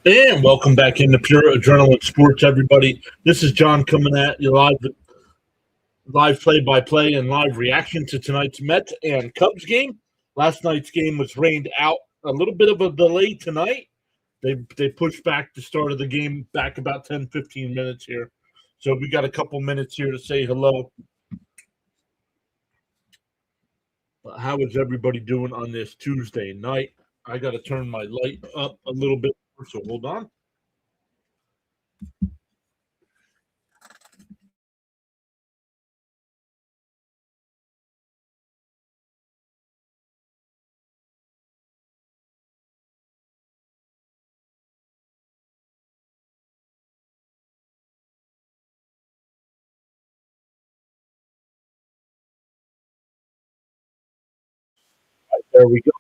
And welcome back into Pure Adrenaline Sports, everybody. This is John coming at you live play-by-play and live reaction to tonight's Mets and Cubs game. Last night's game was rained out. A little bit of a delay tonight. They pushed back the start of the game back about 10, 15 minutes here. So we got a couple minutes here to say hello. But how is everybody doing on this Tuesday night? I got to turn my light up a little bit, so hold on. There we go.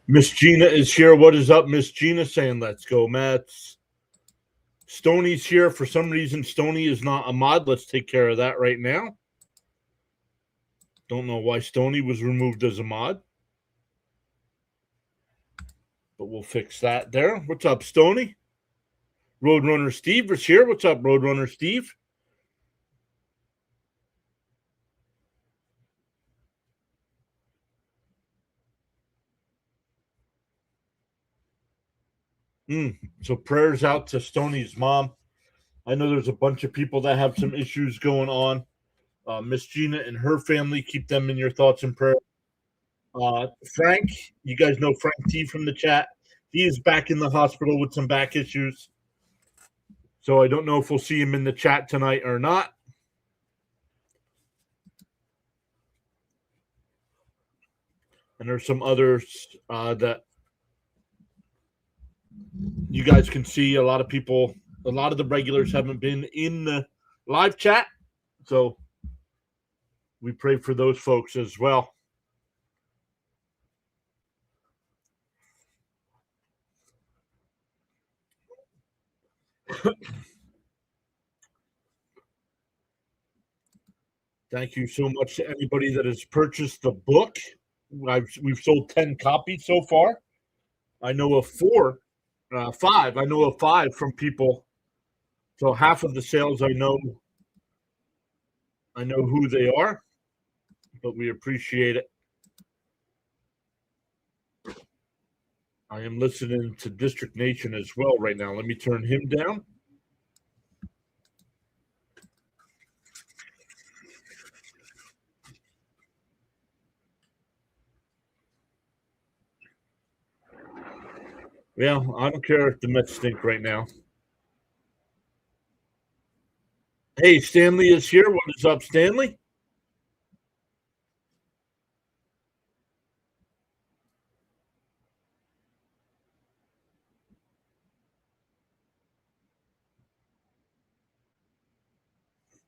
Miss Gina is here. What is up, Miss Gina? Saying let's go, Mets. Stoney's here. For some reason, Stoney is not a mod. Let's take care of that right now. Don't know why Stoney was removed as a mod. But we'll fix that there. What's up, Stoney? Roadrunner Steve is here. What's up, Roadrunner Steve? So prayers out to Stoney's mom. I know there's a bunch of people that have some issues going on. Miss Gina and her family, keep them in your thoughts and prayers. Frank, you guys know Frank T from the chat. He is back in the hospital with some back issues. So I don't know if we'll see him in the chat tonight or not. And there's some others that you guys can see. A lot of people, a lot of the regulars haven't been in the live chat. So we pray for those folks as well. Thank you so much to anybody that has purchased the book. We've sold 10 copies so far. I know of five. I know of five from people. So half of the sales I know who they are, but we appreciate it. I am listening to District Nation as well right now. Let me turn him down. Yeah, I don't care if the Mets stink right now. Hey, Stanley is here. What is up, Stanley?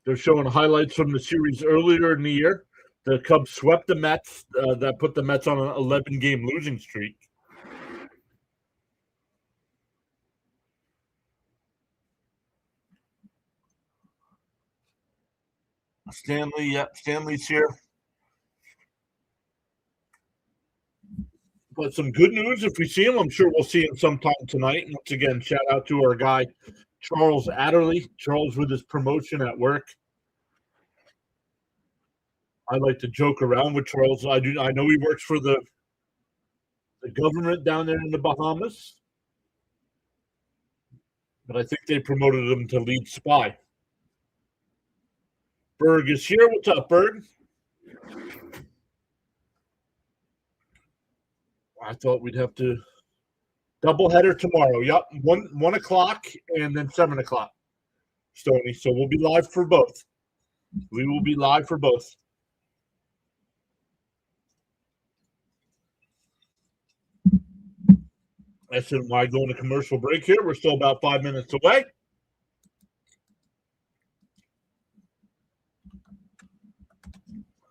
They're showing highlights from the series earlier in the year. The Cubs swept the Mets. That put the Mets on an 11-game losing streak. Stanley, yeah, Stanley's here. But some good news if we see him. I'm sure we'll see him sometime tonight. And once again, shout out to our guy, Charles Adderley. Charles with his promotion at work. I like to joke around with Charles. I know he works for the government down there in the Bahamas. But I think they promoted him to lead spy. Berg is here. What's up, Berg? I thought we'd have to doubleheader tomorrow. Yep, 1 o'clock and then 7 o'clock, Stoney. So we'll be live for both. We will be live for both. SNY going to commercial break here. We're still about 5 minutes away.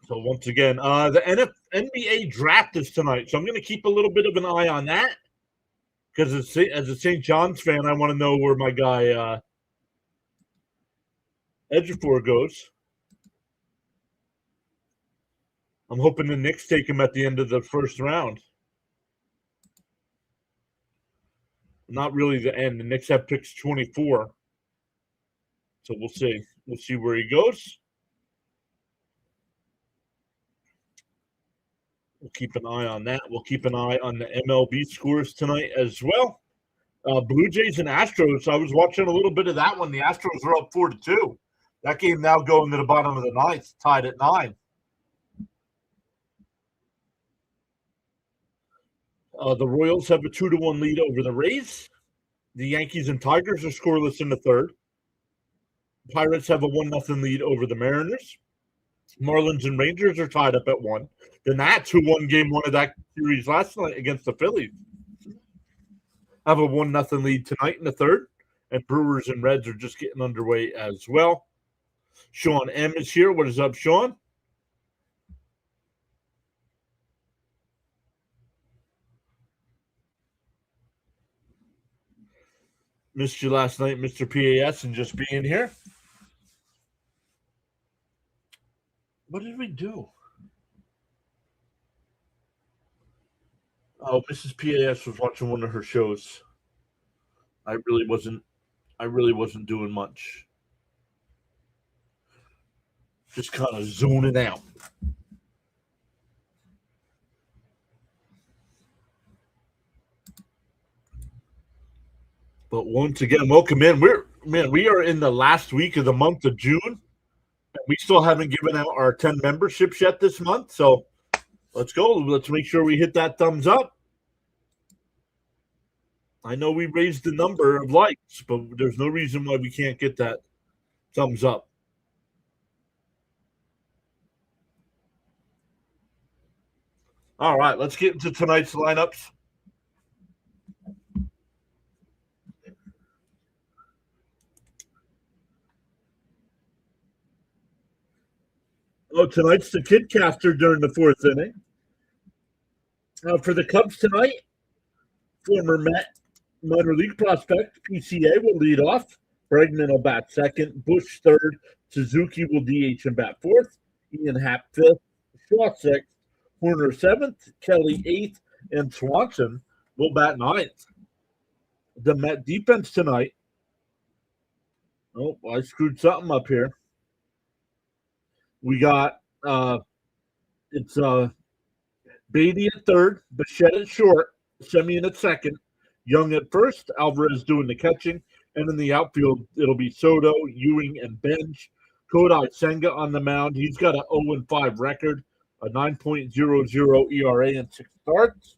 So once again, the NBA draft is tonight. So I'm going to keep a little bit of an eye on that because as a St. John's fan, I want to know where my guy Ejiofor goes. I'm hoping the Knicks take him at the end of the first round. Not really the end. The Knicks have picks 24. So we'll see. We'll see where he goes. We'll keep an eye on that. We'll keep an eye on the MLB scores tonight as well. Blue Jays and Astros. I was watching a little bit of that one. The Astros are up 4-2. That game now going to the bottom of the ninth, tied at 9. The Royals have a 2-1 lead over the Rays. The Yankees and Tigers are scoreless in the third. Pirates have a 1-0 lead over the Mariners. Marlins and Rangers are tied up at 1. The Nats, who won game 1 of that series last night against the Phillies, have a 1-0 lead tonight in the third. And Brewers and Reds are just getting underway as well. Sean M. is here. What is up, Sean? Missed you last night, Mr. PAS, and just being here. What did we do? Oh, Mrs. PAS was watching one of her shows. I really wasn't doing much. Just kind of zoning out. But once again, welcome in. We are in the last week of the month of June. We still haven't given out our 10 memberships yet this month. So let's go. Let's make sure we hit that thumbs up. I know we raised the number of likes, but there's no reason why we can't get that thumbs up. All right, let's get into tonight's lineups. Oh, tonight's the Kidcaster during the fourth inning. For the Cubs tonight, former Met minor league prospect PCA will lead off. Bregman will bat second. Bush third. Suzuki will DH and bat fourth. Ian Happ fifth. Shaw sixth. Horner seventh. Kelly eighth. And Swanson will bat ninth. The Met defense tonight. Oh, I screwed something up here. We got it's Beatty at third, Bichette at short, Semien at second, Young at first, Alvarez doing the catching, and in the outfield it'll be Soto, Ewing, and Benj. Kodai Senga on the mound. He's got an 0-5 record, a 9.00 ERA and 6 starts.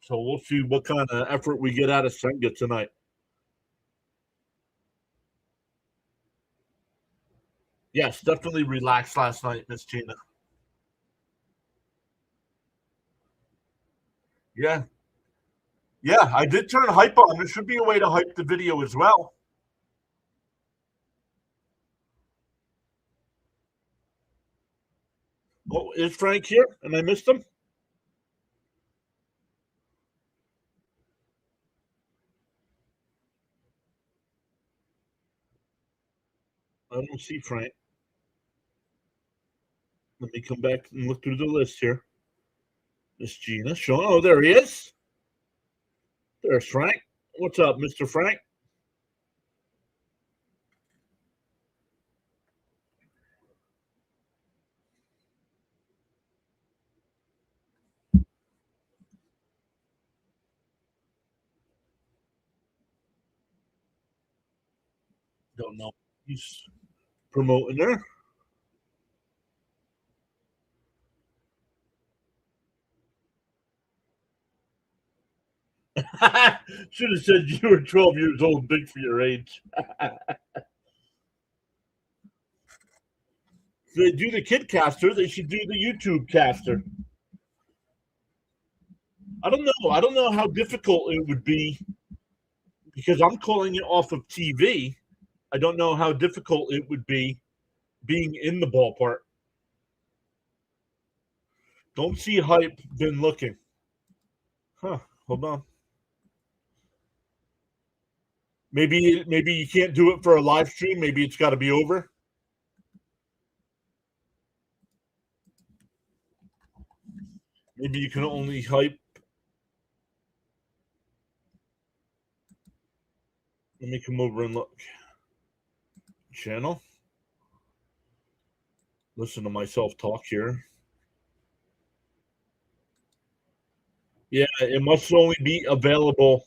So we'll see what kind of effort we get out of Senga tonight. Yes, definitely relaxed last night, Miss Gina. Yeah. Yeah, I did turn hype on. There should be a way to hype the video as well. Oh, is Frank here? And I missed him? I don't see Frank. Let me come back and look through the list here. Miss Gina, Sean. Oh, there he is. There's Frank. What's up, Mr. Frank? Don't know. He's promoting there. Should have said you were 12 years old, big for your age. If they do the kid caster, they should do the YouTube caster. I don't know. I don't know how difficult it would be because I'm calling it off of TV. I don't know how difficult it would be being in the ballpark. Don't see hype. Been looking. Huh. Hold on. Maybe you can't do it for a live stream. Maybe it's got to be over. Maybe you can only hype. Let me come over and look. Channel. Listen to myself talk here. Yeah, it must only be available.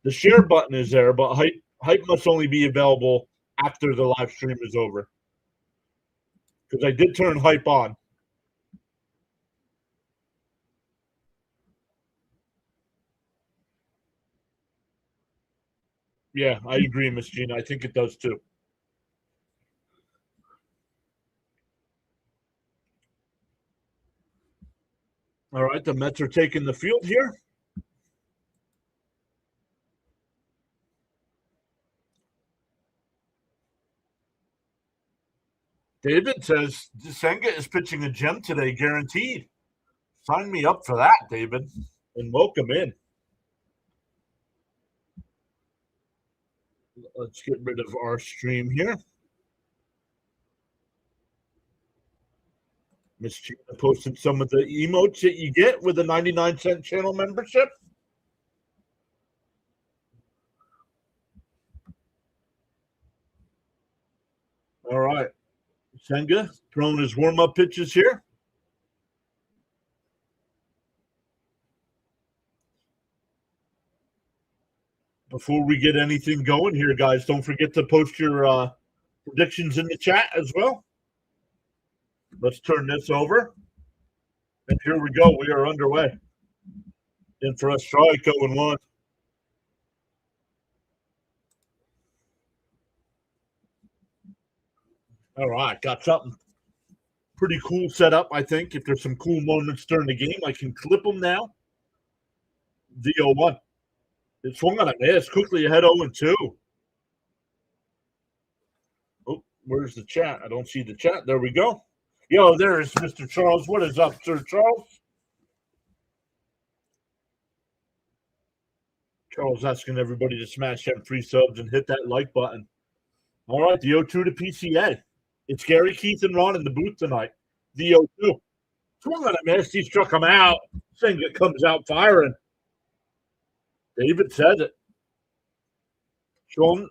The share button is there, but hype must only be available after the live stream is over. Because I did turn hype on. Yeah, I agree, Miss Gina. I think it does too. All right, the Mets are taking the field here. David says Senga is pitching a gem today, guaranteed. Sign me up for that, David, and welcome in. Let's get rid of our stream here. Miss Gina posted some of the emotes that you get with a 99-cent channel membership. All right. Senga throwing his warm-up pitches here. Before we get anything going here, guys, don't forget to post your predictions in the chat as well. Let's turn this over. And here we go. We are underway. In for a strike, 0-1. All right, got something pretty cool set up, I think. If there's some cool moments during the game, I can clip them now. The 0-1. It swung on a miss. Quickly ahead 0-2. Oh, where's the chat? I don't see the chat. There we go. Yo, there's Mr. Charles. What is up, Sir Charles? Charles asking everybody to smash them free subs and hit that like button. All right, the 0-2 to PCA. It's Gary, Keith, and Ron in the booth tonight. The 0-2. Swung on a miss. He struck him out. Senga comes out firing. David says it. Sean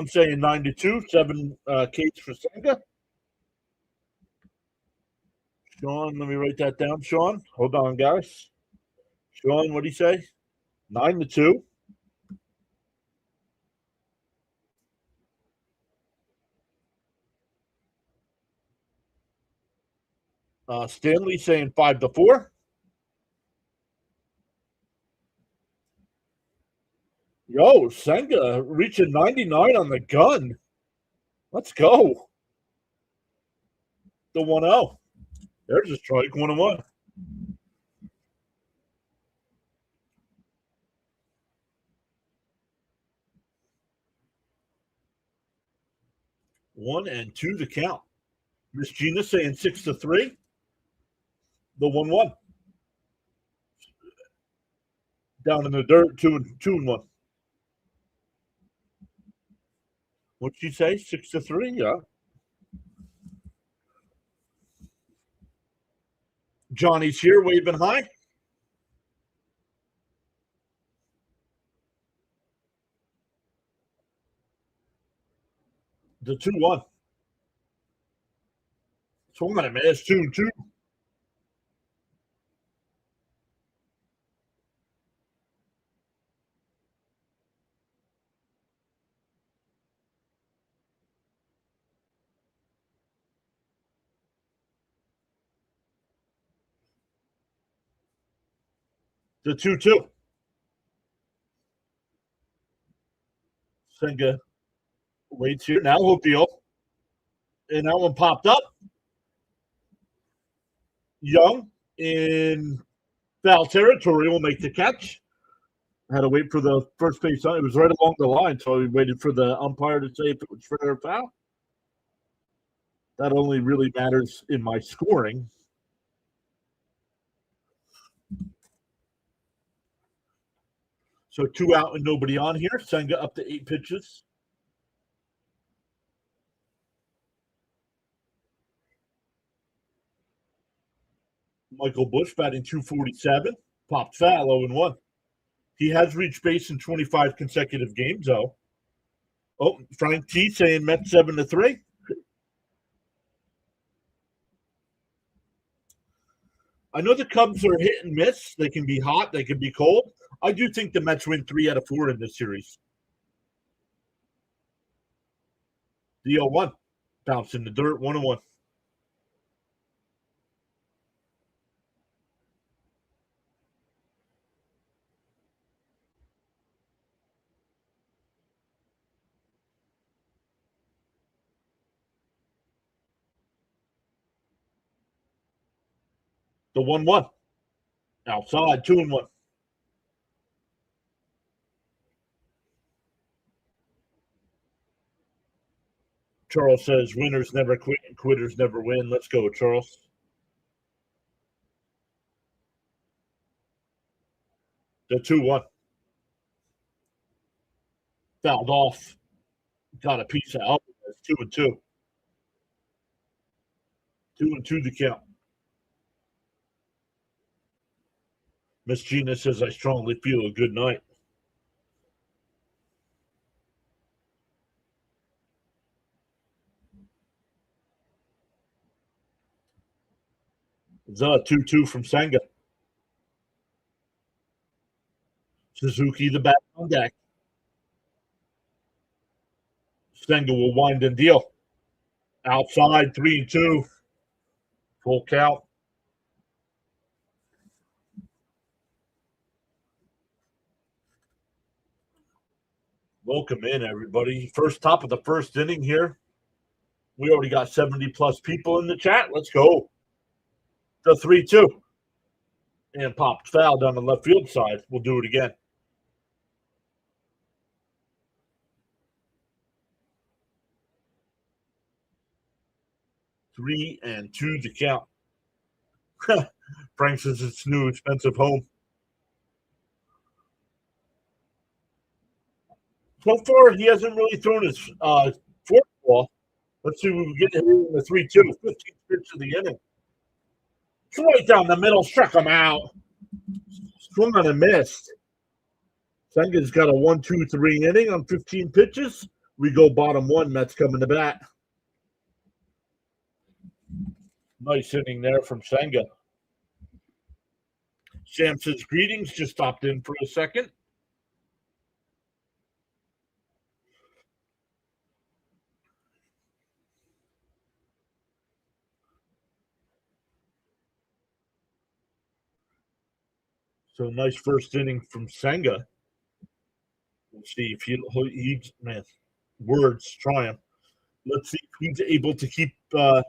saying 9-2, 7 Ks for Senga. Sean, let me write that down. Sean, hold on, guys. Sean, what do you say? 9-2. Stanley saying 5-4. Yo, Senga reaching 99 on the gun. Let's go. The 1-0. There's a strike, 1-1. One and two to count. Miss Gina saying 6-3. The 1-1. Down in the dirt, 2-1. What'd she say? 6-3? Yeah. Johnny's here, waving high. The 2-1. Swung on it, man. It's 2-2. The 2-2. Senga waits here. Now he'll deal. And that one popped up. Young in foul territory will make the catch. I had to wait for the first base. It was right along the line, so we waited for the umpire to say if it was fair or foul. That only really matters in my scoring. So 2 out and nobody on here. Senga up to 8 pitches. Michael Bush batting .247, popped foul 0-1. He has reached base in 25 consecutive games, though. Oh, Frank T saying Mets 7-3. I know the Cubs are hit and miss. They can be hot. They can be cold. I do think the Mets win 3 out of 4 in this series. The 0-1. Bounce in the dirt, 1-1. The 1-1. Outside, 2-1. Charles says winners never quit and quitters never win. Let's go, Charles. The 2-1. Fouled off. Got a piece of Alvarez. 2-2. 2-2 to count. Miss Gina says, I strongly feel a good night. The 2-2 from Senga. Suzuki, the bat on deck. Senga will wind and deal. Outside, 3-2. Full count. Welcome in, everybody. Top of the first inning here. We already got 70-plus people in the chat. Let's go. The 3-2. And popped foul down the left field side. We'll do it again. Three and 2 to count. Frank says it's new, expensive home. So far, he hasn't really thrown his fourth ball. Let's see if we can get him in the 3-2, 15th pitch of the inning. Right down the middle, struck him out. Swung on and missed. Senga's got a 1-2-3 inning on 15 pitches. We go bottom one. Mets coming to bat. Nice inning there from Senga. Sam says greetings. Just stopped in for a second. So nice first inning from Senga. We'll see if he's man, words triumph. Let's see if he's able to keep that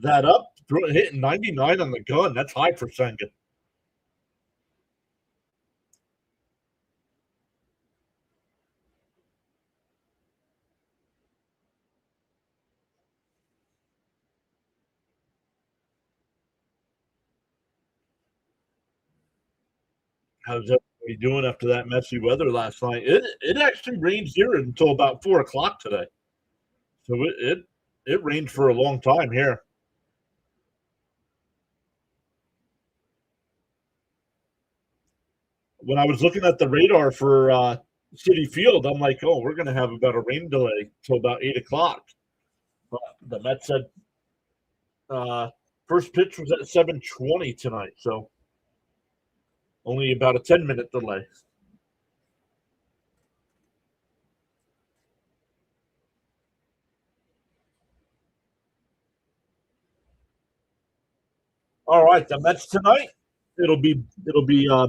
up. Hitting 99 on the gun. That's high for Senga. How's everybody doing after that messy weather last night? It actually rained here until about 4 o'clock today. So it rained for a long time here. When I was looking at the radar for Citi Field, I'm like, oh, we're going to have about a rain delay till about 8 o'clock. But the Mets said first pitch was at 7:20 tonight, so only about a 10-minute delay. All right, the Mets tonight. It'll be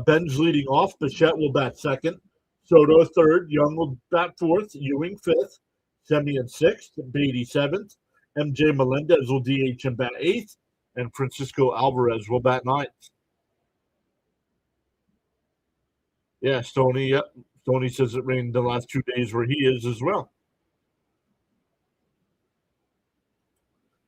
Ben's leading off. Bichette will bat second. Soto third. Young will bat fourth. Ewing fifth. Semien sixth. Beatty seventh. MJ Melendez will DH and bat eighth. And Francisco Alvarez will bat ninth. Yeah, Stoney. Yep. Stoney says it rained the last 2 days where he is as well.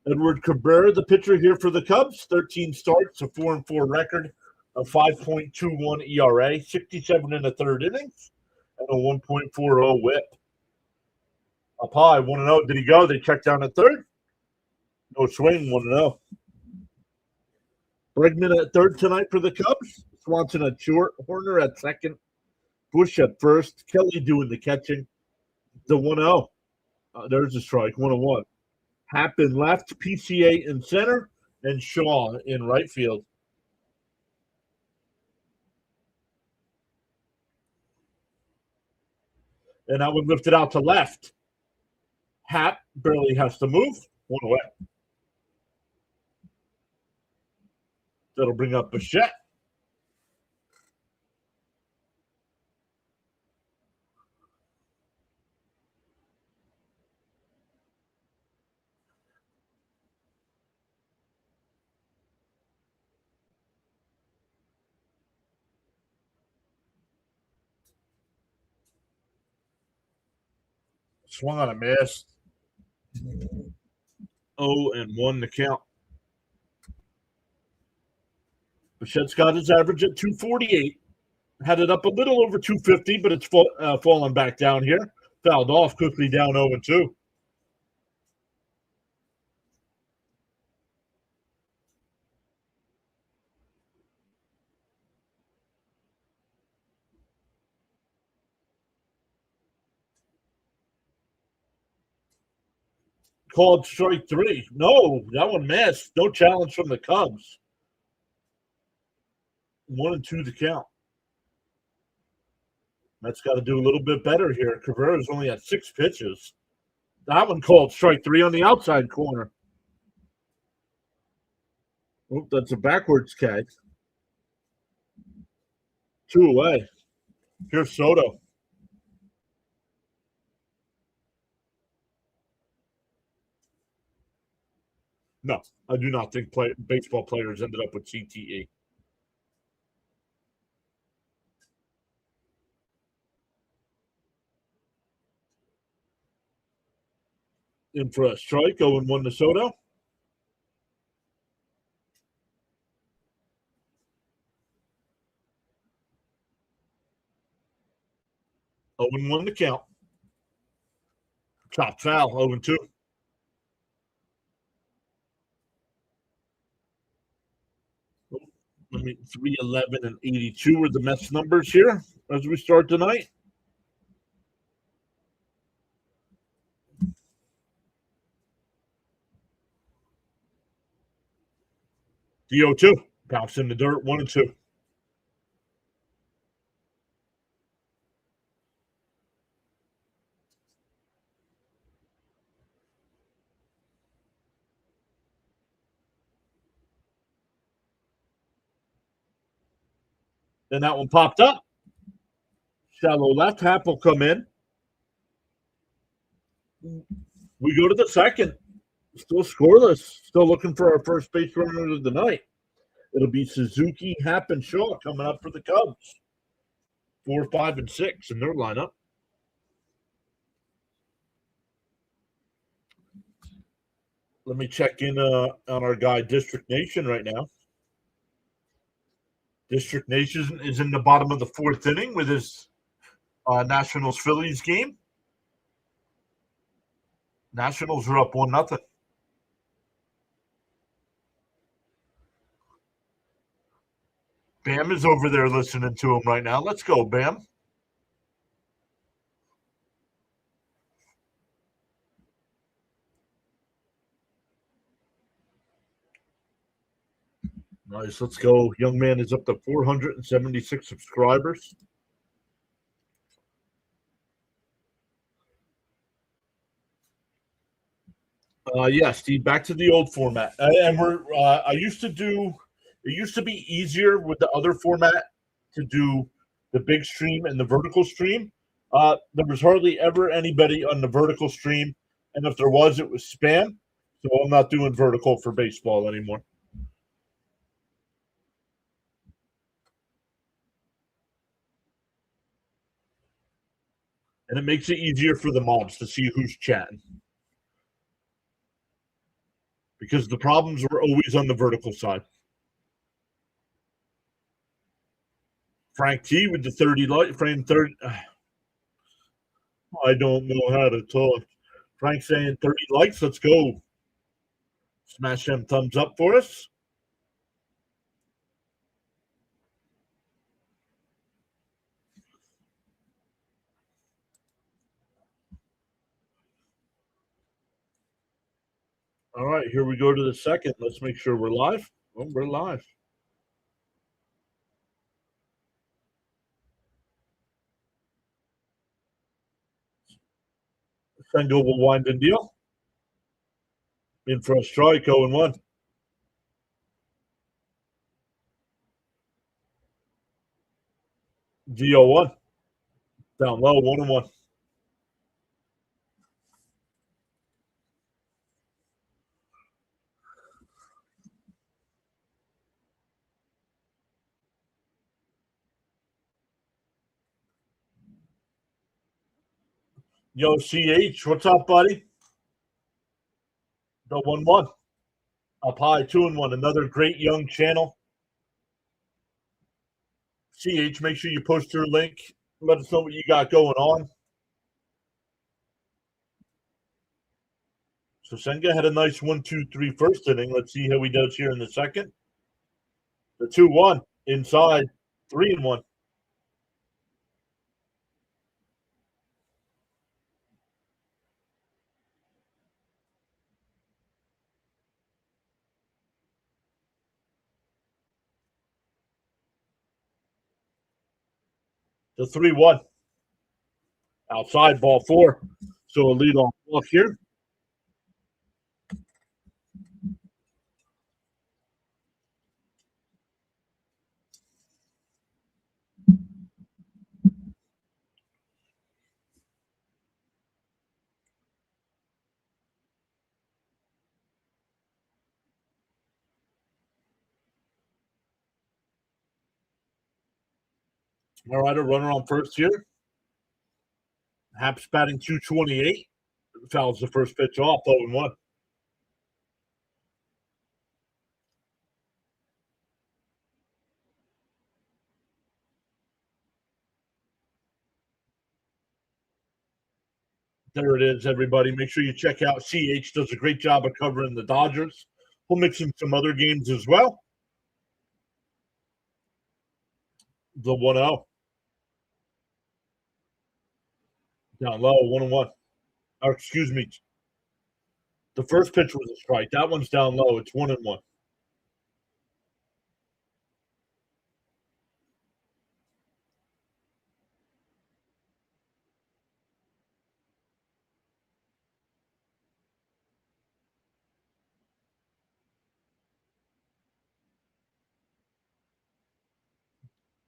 Edward Cabrera, the pitcher here for the Cubs. 13 starts, a 4-4 record, a 5.21 ERA, 67 in the third innings, and a 1.40 whip. Up high, 1-0. Did he go? They checked down at third. No swing, 1-0. Bregman at third tonight for the Cubs. Swanson at short. Horner at second. Bush at first. Kelly doing the catching. The 1-0. There's a strike. 1-1. Happ in left. PCA in center. And Shaw in right field. And that one lifted out to left. Happ barely has to move. 1 away. That'll bring up Bichette. Swung on a miss. 0-1 to count. Bichette's got his average at 248. Had it up a little over 250, but it's fallen back down here. Fouled off quickly down 0-2. Called strike 3. No, that one missed. No challenge from the Cubs. 1-2 to count. That's got to do a little bit better here. Cabrera's only at 6 pitches. That one called strike 3 on the outside corner. Oh, that's a backwards catch. 2 away. Here's Soto. No, I do not think baseball players ended up with CTE. In for a strike, 0-1 to Soto. Oh, 0-1 to count. Chop foul, 0-2. Let me 311 and 82 are the Mets numbers here as we start tonight. The 0-2. Bounce in the dirt, 1-2. Then that one popped up. Shallow left. Happ will come in. We go to the second. Still scoreless. Still looking for our first base runner of the night. It'll be Suzuki, Happ, and Shaw coming up for the Cubs. 4, 5, and 6 in their lineup. Let me check in on our guy, District Nation, right now. District Nation is in the bottom of the 4th inning with his Nationals-Phillies game. Nationals are up 1-0. Bam is over there listening to him right now. Let's go, Bam. Nice. Let's go. Young man is up to 476 subscribers. Yeah, Steve, back to the old format. And I used to do, it used to be easier with the other format to do the big stream and the vertical stream. There was hardly ever anybody on the vertical stream. And if there was, it was spam. So I'm not doing vertical for baseball anymore. And it makes it easier for the mods to see who's chatting. Because the problems were always on the vertical side. Frank T with the 30 light frame 30. I don't know how to talk. Frank saying 30 likes. Let's go. Smash them thumbs up for us. All right, here we go to the second. Let's make sure we're live. Oh, we're live. Single will wind and deal. In for a strike, 0-1. DO1. Down low, 1-1. Yo, CH, what's up, buddy? The 1-1. Up high, 2-1. Another great young channel. CH, make sure you post your link. Let us know what you got going on. So Senga had a nice 1-2-3 first inning. Let's see how he does here in the second. The 2-1 inside, 3-1. The 3-1 outside, ball 4. So a lead off walk here. All right, a runner on first here. Haps batting 228. Fouls the first pitch off, 0-1. There it is, everybody. Make sure you check out CH. Does a great job of covering the Dodgers. We'll mix in some other games as well. The 1-0. Down low, 1-1. Or excuse me. The first pitch was a strike. That one's down low. It's 1-1.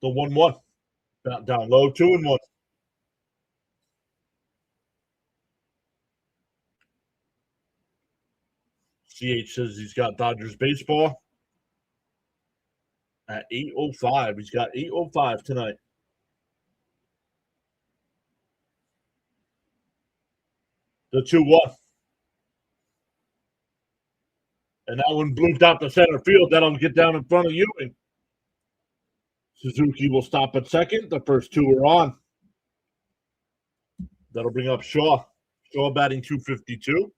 The 1-1. Down low, 2-1. CH says he's got Dodgers baseball at 8:05. He's got 8:05 tonight. The 2-1. And that one blew out to center field. That'll get down in front of Ewing. Suzuki will stop at second. The first two are on. That'll bring up Shaw. Shaw batting 252.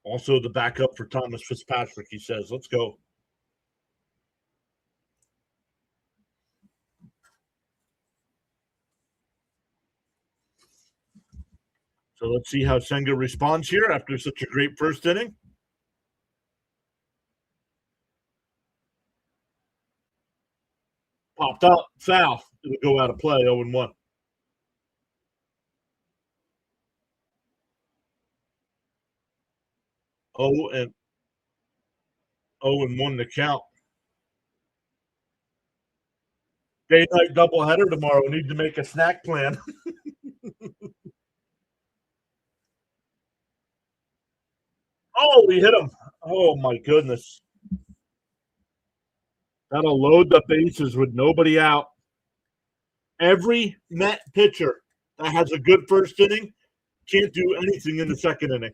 Also the backup for Thomas Fitzpatrick, he says. Let's go. So let's see how Senga responds here after such a great first inning. Popped up, foul. It'll go out of play, 0-1. 0-1 to count. Day night doubleheader tomorrow. Need to make a snack plan. Oh, we hit him. Oh, my goodness. That'll load the bases with nobody out. Every Met pitcher that has a good first inning can't do anything in the second inning.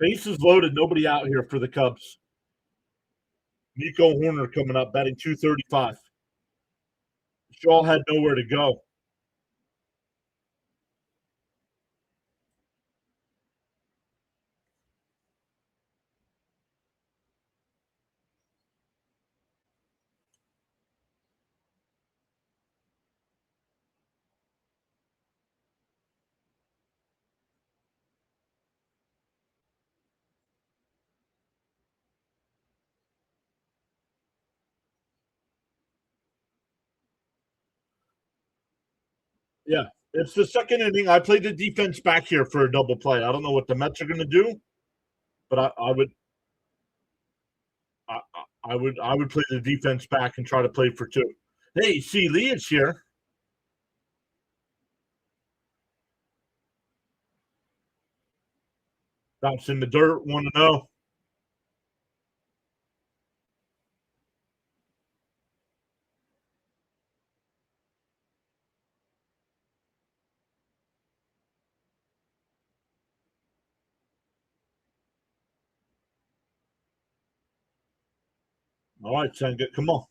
Bases loaded, nobody out here for the Cubs. Nico Horner coming up, batting 235. Shaw had nowhere to go. Yeah, it's the second inning. I played the defense back here for a double play. I don't know what the Mets are going to do, but I, I would play the defense back and try to play for two. Hey, see, Lee is here. Bounce in the dirt, 1-0. All right, Senga, come on.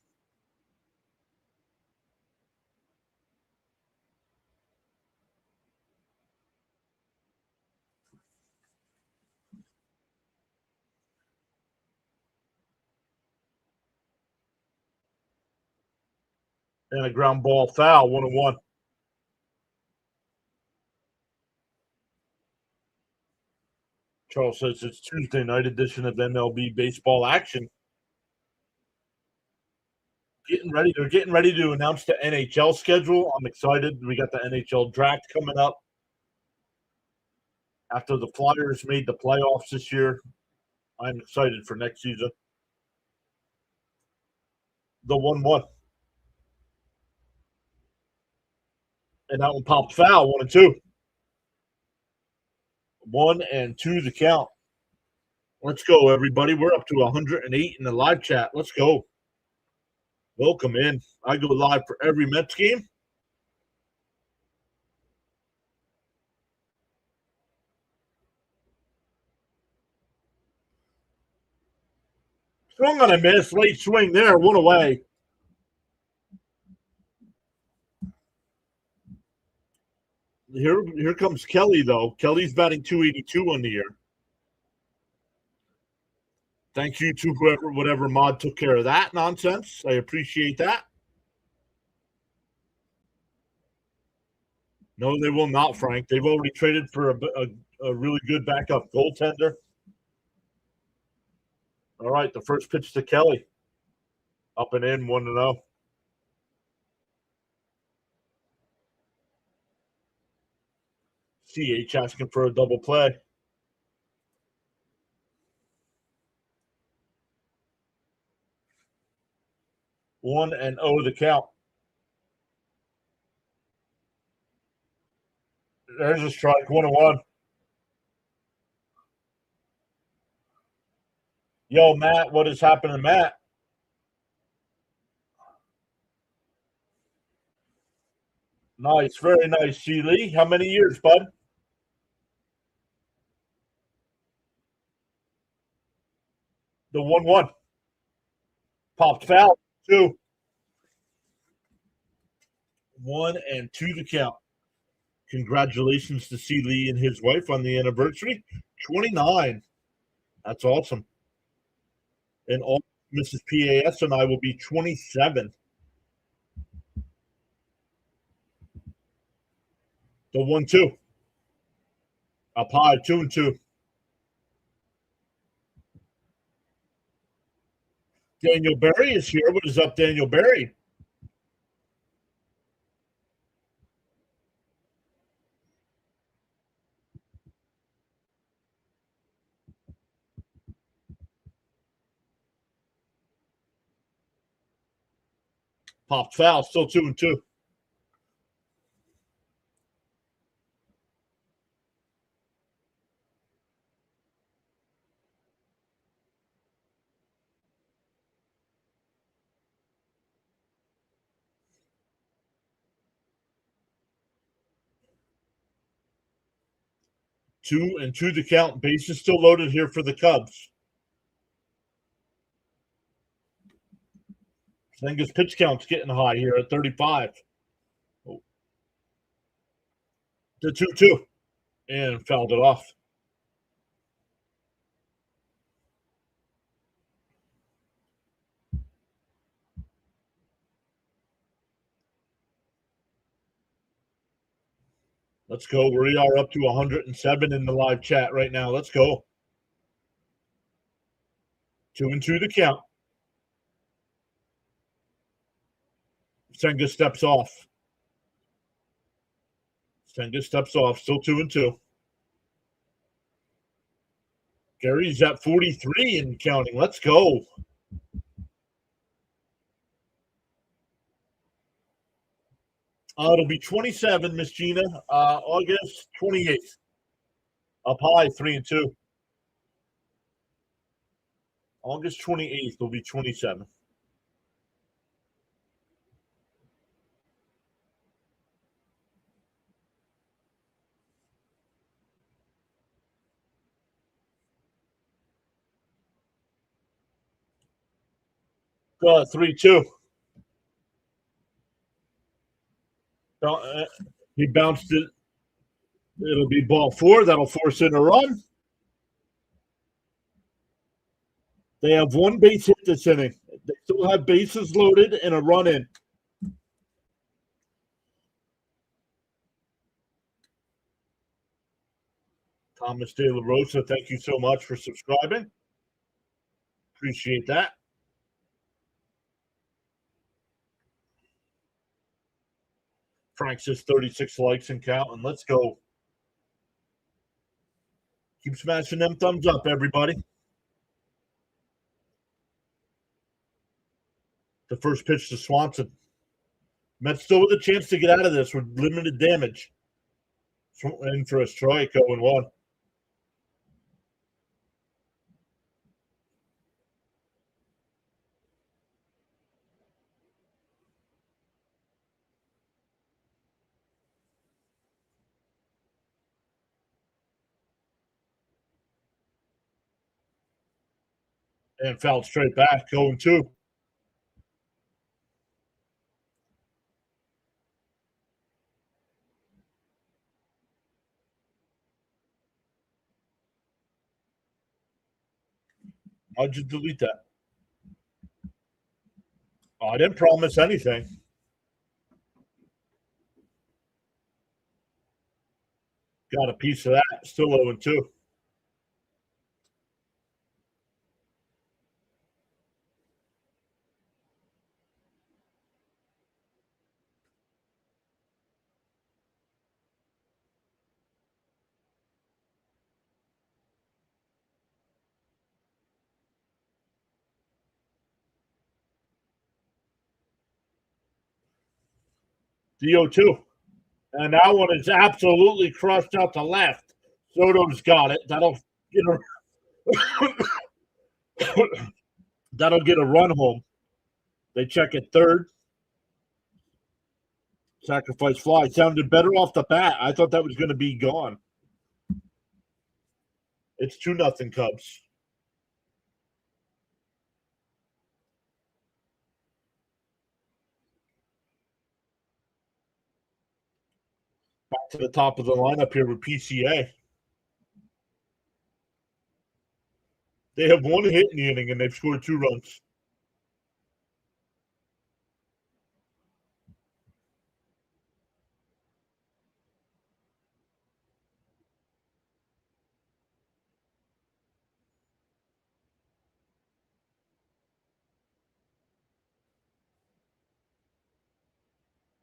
And a ground ball foul, 1-1. Charles says it's Tuesday night edition of MLB baseball action. They're getting ready to announce the NHL schedule. I'm excited. We got the NHL draft coming up after the Flyers made the playoffs this year. I'm excited for next season. The 1-1. And that one popped foul, 1-2. 1-2 the count. Let's go, everybody. We're up to 108 in the live chat. Let's go. Welcome in. I go live for every Mets game. Swung on a miss. Late swing there. One away. Here comes Kelly, though. Kelly's batting 282 on the year. Thank you to whatever mod took care of that nonsense. I appreciate that. No, they will not, Frank. They've already traded for a really good backup goaltender. All right, the first pitch to Kelly. Up and in, 1-0. CH asking for a double play. 1-0 the count. There's a strike, 1-1. Yo, Matt, what is happening, Matt? Nice, very nice, C. Lee. How many years, bud? The 1-1. Popped foul, 2. 1-2 the count. Congratulations to C. Lee and his wife on the anniversary. 29. That's awesome. And all Mrs. PAS and I will be 27. The 1-2. Up high, 2-2. Daniel Berry is here. What is up, Daniel Berry? Popped foul, still 2-2. Two and two to count. Base is still loaded here for the Cubs. Senga's pitch count's getting high here at 35. Oh. The 2-2. And fouled it off. Let's go. We are up to 107 in the live chat right now. Let's go. 2-2 the count. Senga steps off. Senga steps off, still 2-2. Gary's at 43 and counting. Let's go. It'll be 27, Miss Gina. August 28th. Up high, 3-2. August 28th will be 27. Go 3-2. He bounced it. It'll be ball 4. That'll force in a run. They have one base hit this inning. They still have bases loaded and a run in. Thomas De La Rosa, thank you so much for subscribing. Appreciate that. Frank says 36 likes and counting. Let's go. Keep smashing them thumbs up, everybody. The first pitch to Swanson. Mets still with a chance to get out of this with limited damage. In for a strike, 0-1. And fouled straight back, 0-2. How'd you delete that? Oh, I didn't promise anything. Got a piece of that. Still 0-2. DO2. And that one is absolutely crushed out to left. Soto's got it. That'll get a run home. They check at third. Sacrifice fly. Sounded better off the bat. I thought that was going to be gone. It's 2-0 Cubs. Back to the top of the lineup here with PCA. They have one hit in the inning, and they've scored 2 runs.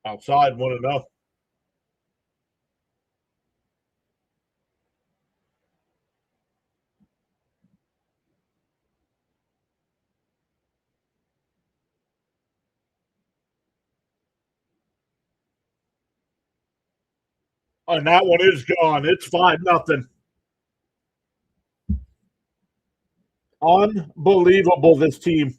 Outside, 1-0. And that one is gone. It's 5-0. Unbelievable, this team.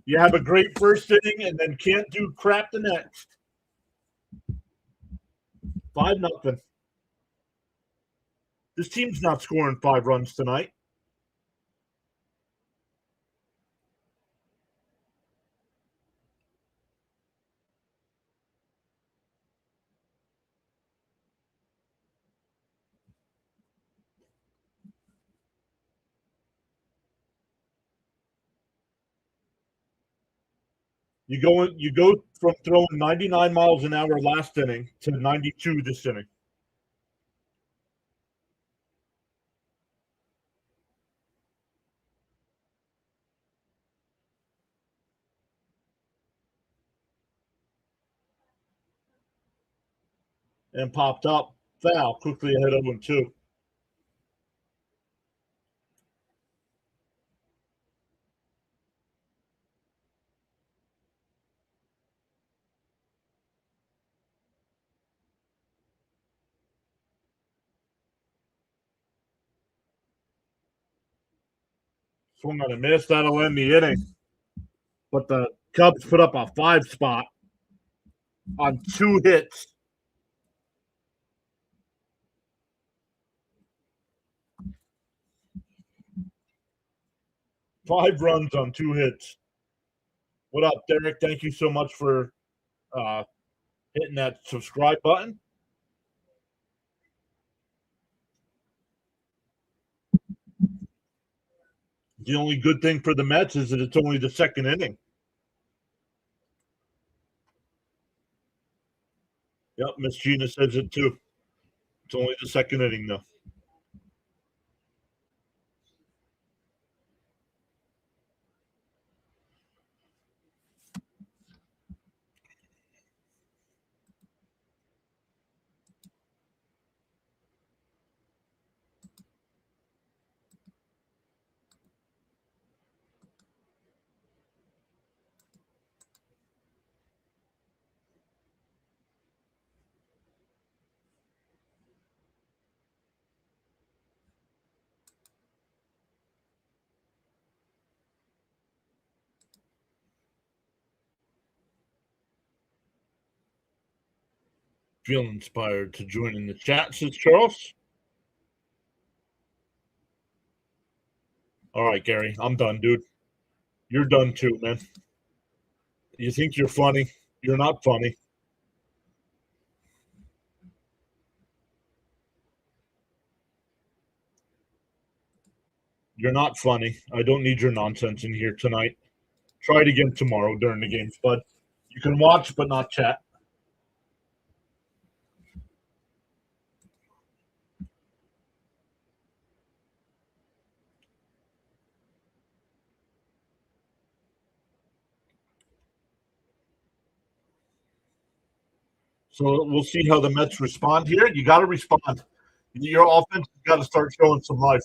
You have a great first inning and then can't do crap the next. 5-0. This team's not scoring 5 runs tonight. You go from throwing 99 miles an hour last inning to 92 this inning. and popped up. Foul. Quickly ahead 0-2. Swung on a miss. That'll end the inning. But the Cubs put up a 5 spot on 2 hits. Five runs on 2 hits. What up, Derek? Thank you so much for hitting that subscribe button. The only good thing for the Mets is that it's only the second inning. Yep, Miss Gina says it too. It's only the second inning, though. Feel inspired to join in the chat, says Charles. All right, Gary, I'm done, dude. You're done too, man. You think you're funny? You're not funny. You're not funny. I don't need your nonsense in here tonight. Try it again tomorrow during the games, bud. You can watch but not chat. So we'll see how the Mets respond here. You got to respond. Your offense has got to start showing some life.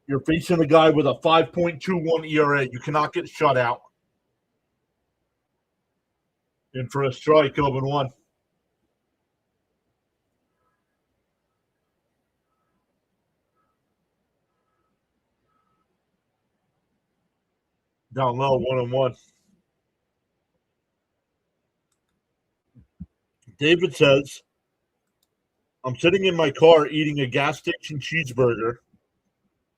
You're facing a guy with a 5.21 ERA. You cannot get shut out. In for a strike, 0-1. Down low, 1-1. David says, I'm sitting in my car eating a gas station cheeseburger.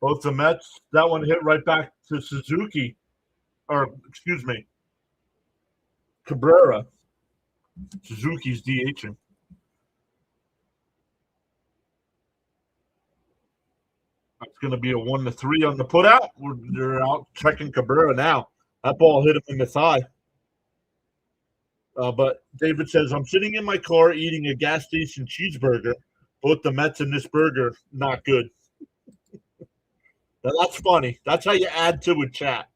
Both the Mets, that one hit right back to Suzuki, or excuse me, Cabrera. Suzuki's DHing. That's going to be a 1-3 on the putout. They're out checking Cabrera now. That ball hit him in the thigh. But David says, I'm sitting in my car eating a gas station cheeseburger. Both the Mets and this burger, not good. Now, that's funny. That's how you add to a chat.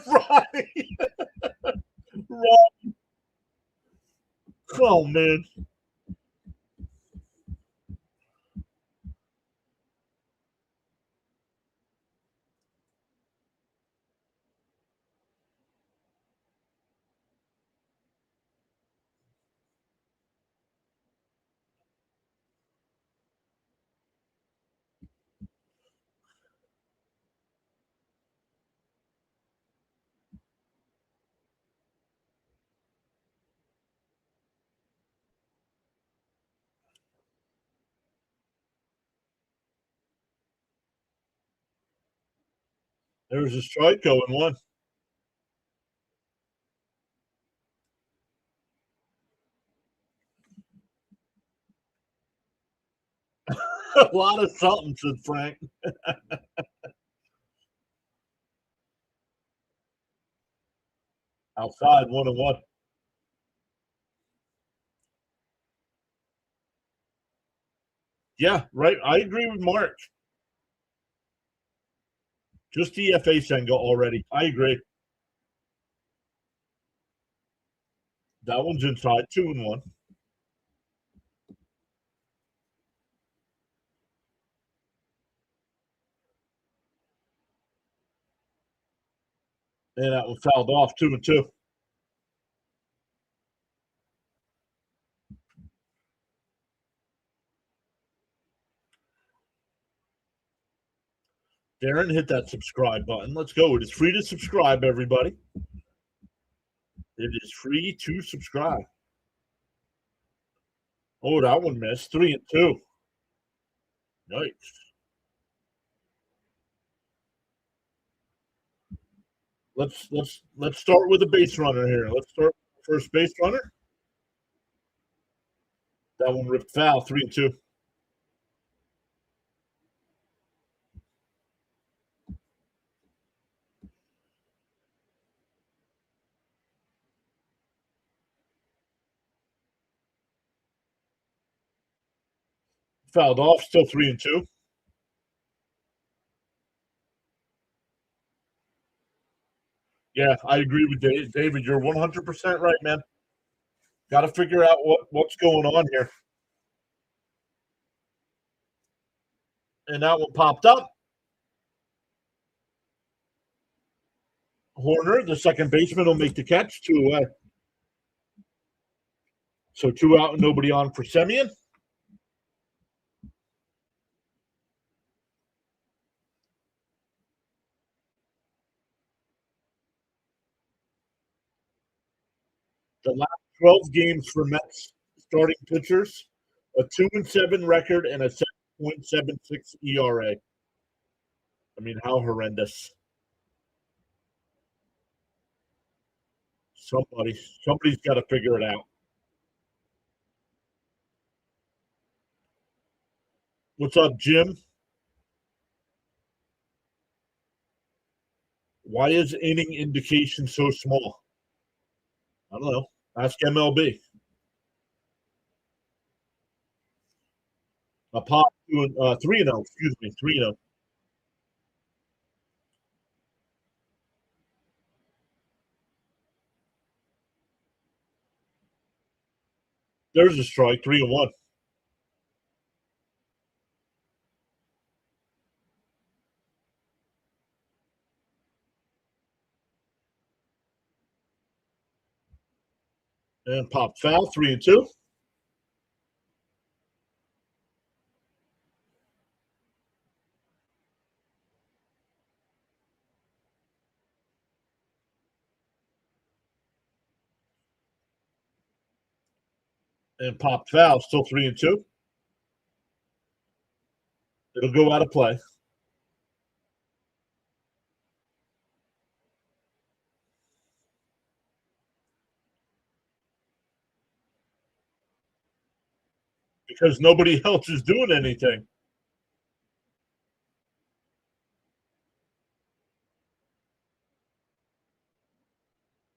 Right. Right. Oh, man. There's a strike going 1. A lot of something, said Frank. Outside, 1-1. Yeah, right. I agree with Mark. Just DFA Senga already. I agree. That one's inside, 2-1. And that one fouled off, 2-2. Darren, hit that subscribe button. Let's go. It is free to subscribe, everybody. It is free to subscribe. Oh, that one missed. 3-2. Nice. Let's start with a base runner here. Let's start with the first base runner. That one ripped foul. 3-2. Fouled off. Still 3-2. Yeah, I agree with David. You're 100% right, man. Got to figure out what's going on here. And that one popped up. Horner, the second baseman, will make the catch. 2 away. So 2 out and nobody on for Semien. The last 12 games for Mets starting pitchers, a 2-7 record and a 7.76 ERA. I mean, how horrendous. Somebody's got to figure it out. What's up, Jim? Why is inning indication so small? I don't know. Ask MLB. A pop 3-0. Excuse me, 3-0. There's a strike. 3-1. And pop foul. 3-2. And pop foul. Still 3-2. It'll go out of play. Because nobody else is doing anything.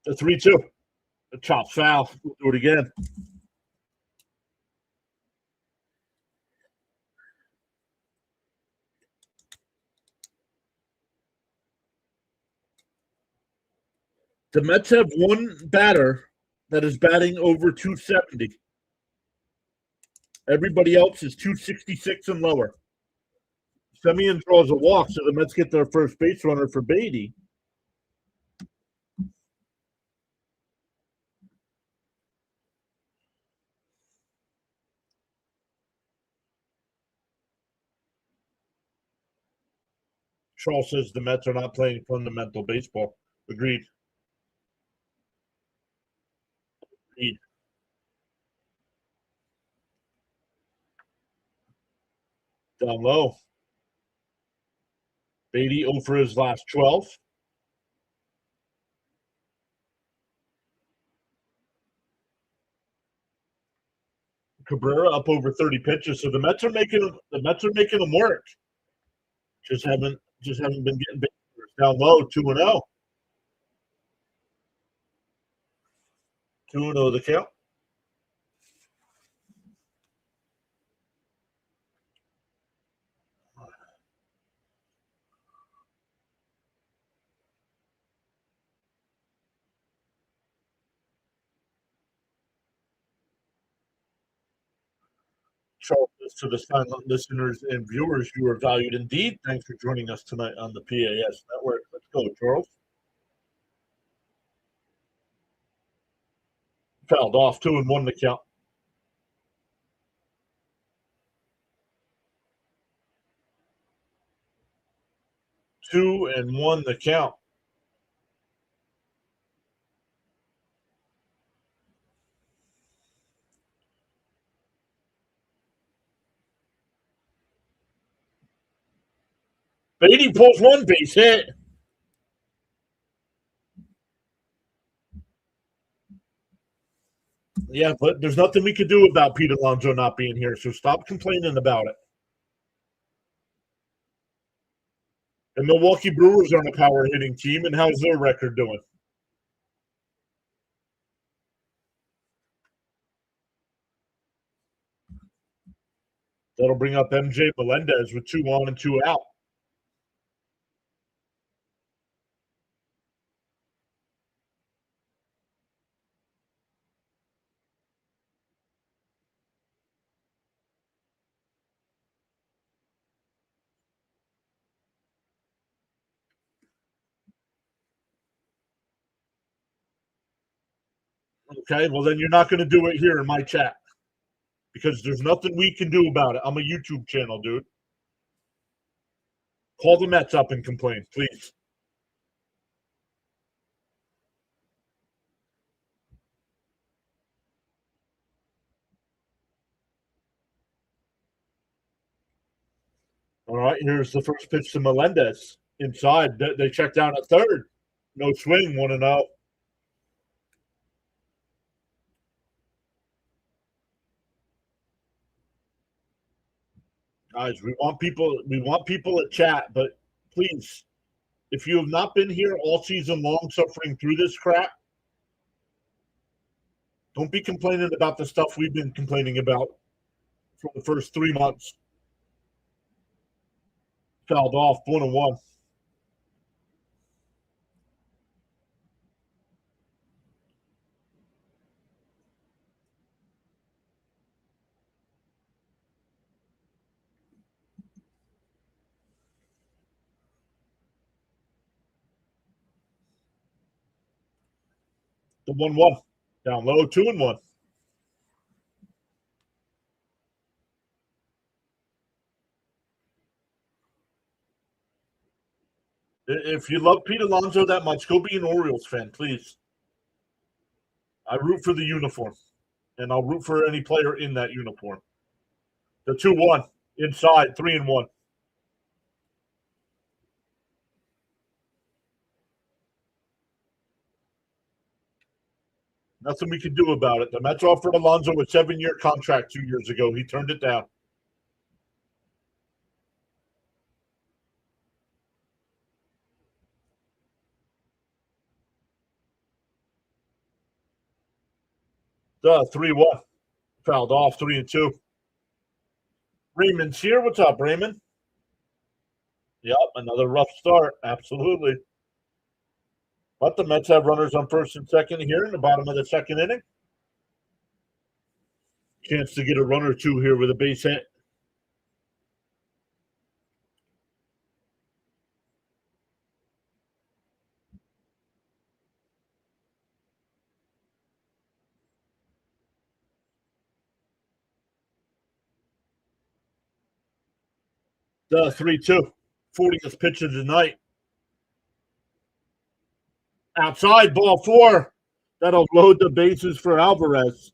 The 3-2. A chop foul. We'll do it again. The Mets have one batter that is batting over 270. Everybody else is 266 and lower. Semien draws a walk, so the Mets get their first base runner for Beatty. Charles says the Mets are not playing fundamental baseball. Agreed. Agreed. Down low. Beatty over his last 12. Cabrera up over 30 pitches. So the Mets are making them work. Just haven't been getting big numbers. Down low, 2-0. 2-0 the count. Charles, to the silent listeners and viewers, you are valued indeed. Thanks for joining us tonight on the PAS Network. Let's go, Charles. Fouled off, 2-1 the count. 2-1 the count. Beatty pulls one base hit. Yeah, but there's nothing we could do about Pete Alonso not being here, so stop complaining about it. The Milwaukee Brewers aren't a power hitting team, and how's their record doing? That'll bring up MJ Melendez with 2 on and 2 out. Okay, well then you're not going to do it here in my chat because there's nothing we can do about it. I'm a YouTube channel, dude. Call the Mets up and complain, please. All right, here's the first pitch to Melendez. Inside, they check down at third. No swing, 1-0. Guys, we want people at chat, but please, if you have not been here all season long suffering through this crap, don't be complaining about the stuff we've been complaining about for the first 3 months. Fouled off, 1-1. The 1-1. Down low, 2-1. If you love Pete Alonso that much, go be an Orioles fan, please. I root for the uniform, and I'll root for any player in that uniform. The 2-1 inside, 3-1. Nothing we can do about it. The Mets offered Alonso a 7-year contract 2 years ago. He turned it down. The 3-1. Fouled off, 3-2. Raymond's here. What's up, Raymond? Yep, another rough start. Absolutely. But the Mets have runners on first and second here in the bottom of the second inning. Chance to get a run or two here with a base hit. The 3-2. 40th pitch of the night. Outside, ball 4. That'll load the bases for Alvarez.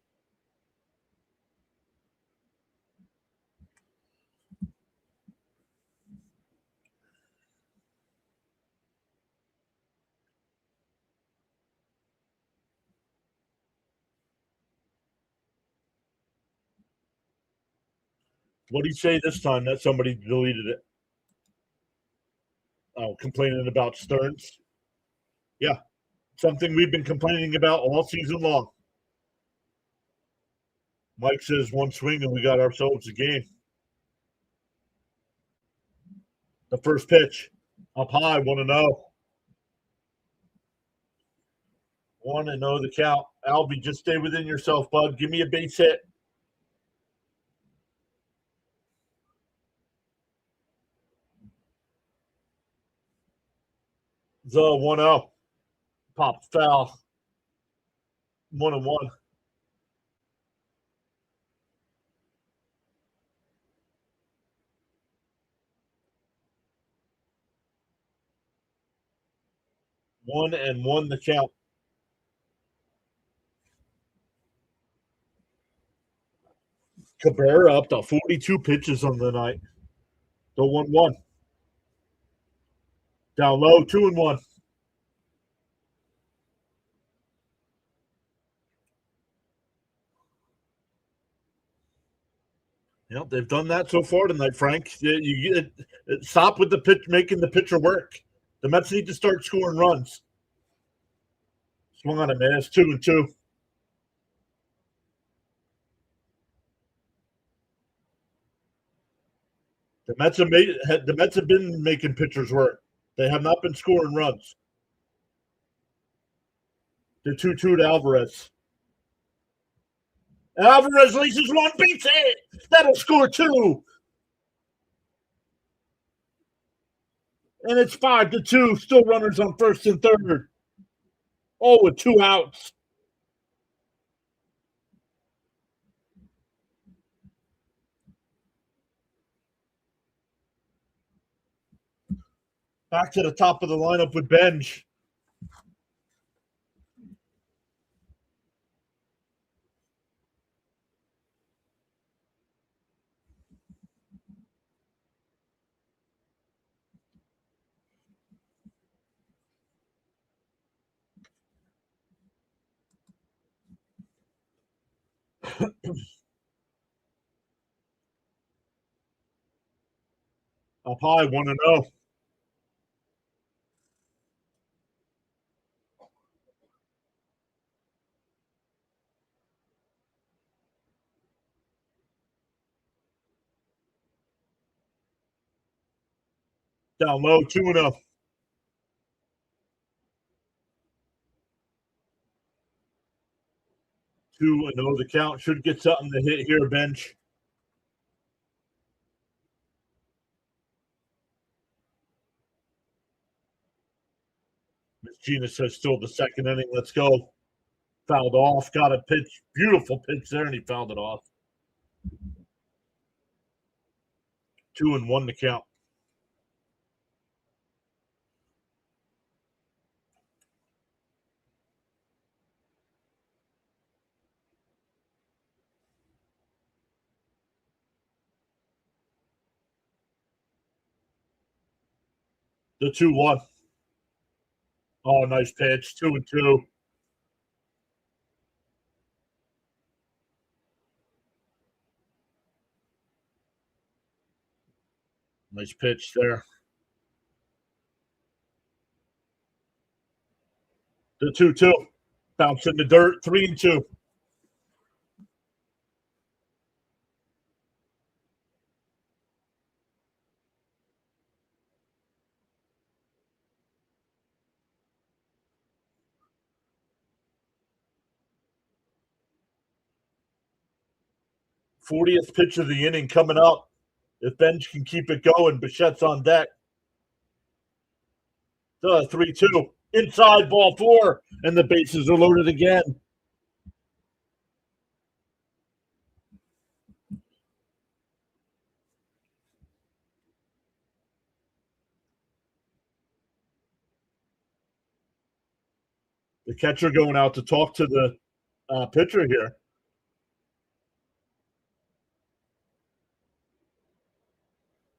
What do you say this time that somebody deleted it? Oh, complaining about Stearns. Yeah, something we've been complaining about all season long. Mike says one swing and we got ourselves a game. The first pitch up high, 1-0. 1-0 the count. Albie, just stay within yourself, bud. Give me a base hit. The 1-0. Pop foul. 1-1. One and one the count. Cabrera up to 42 pitches on the night. The 1-1. Down low, 2-1. Yep, they've done that so far tonight, Frank. Stop with the pitch, making the pitcher work. The Mets need to start scoring runs. Swung on a miss, 2-2. The Mets have been making pitchers work. They have not been scoring runs. The 2-2 to Alvarez. Alvarez laces one, beats it. That'll score two. And it's 5-2. Still runners on first and third. Oh, with 2 outs. Back to the top of the lineup with Benj. Up high, 1-0. Down low, 2-0. 2-0 the count. Should get something to hit here, Bench. Miss Gina says still the second inning. Let's go. Fouled off. Got a pitch. Beautiful pitch there, and he fouled it off. 2-1 the count. The 2-1. Oh, nice pitch. 2-2. Nice pitch there. The 2-2. Bounce in the dirt. 3-2. '40th pitch of the inning coming up. If Bench can keep it going, Bichette's on deck. The 3-2. Inside, ball 4. And the bases are loaded again. The catcher going out to talk to the pitcher here.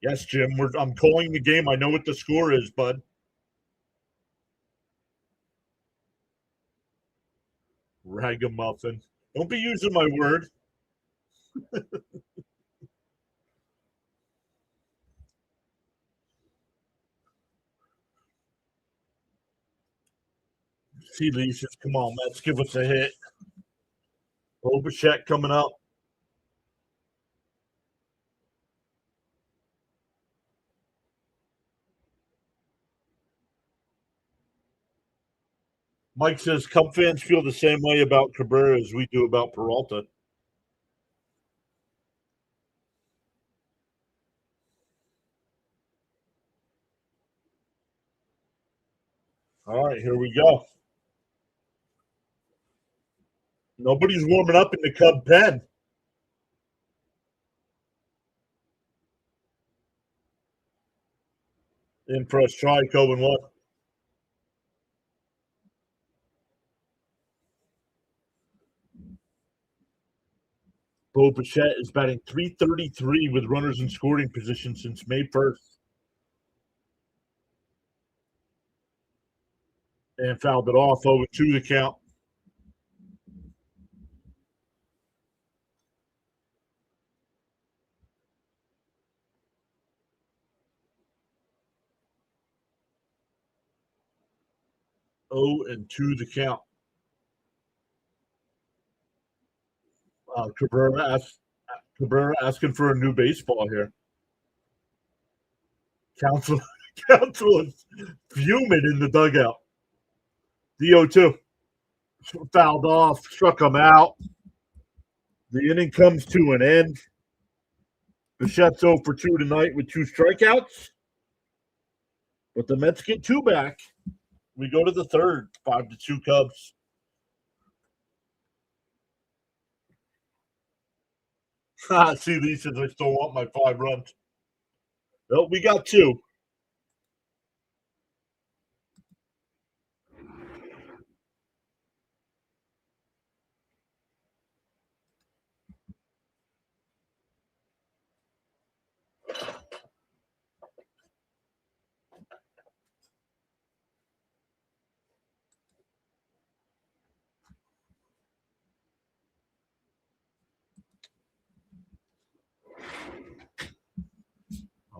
Yes, Jim. I'm calling the game. I know what the score is, bud. Ragamuffin. Don't be using my word. See Leashes. Come on, Mets. Give us a hit. Bichette coming up. Mike says Cub fans feel the same way about Cabrera as we do about Peralta. All right, here we go. Nobody's warming up in the Cub pen. In for a strike, 0-1. Bichette is batting .333 with runners in scoring position since May 1st. And fouled it off, 0-2 the count. .0-2 the count. Cabrera asking for a new baseball here. Counsel is fuming in the dugout. The 0-2. Fouled off, struck him out. The inning comes to an end. Bichette's 0 for 2 tonight with 2 strikeouts. But the Mets get 2 back. We go to the third, 5-2 Cubs. See, Lee says I still want my 5 runs. Well, we got 2.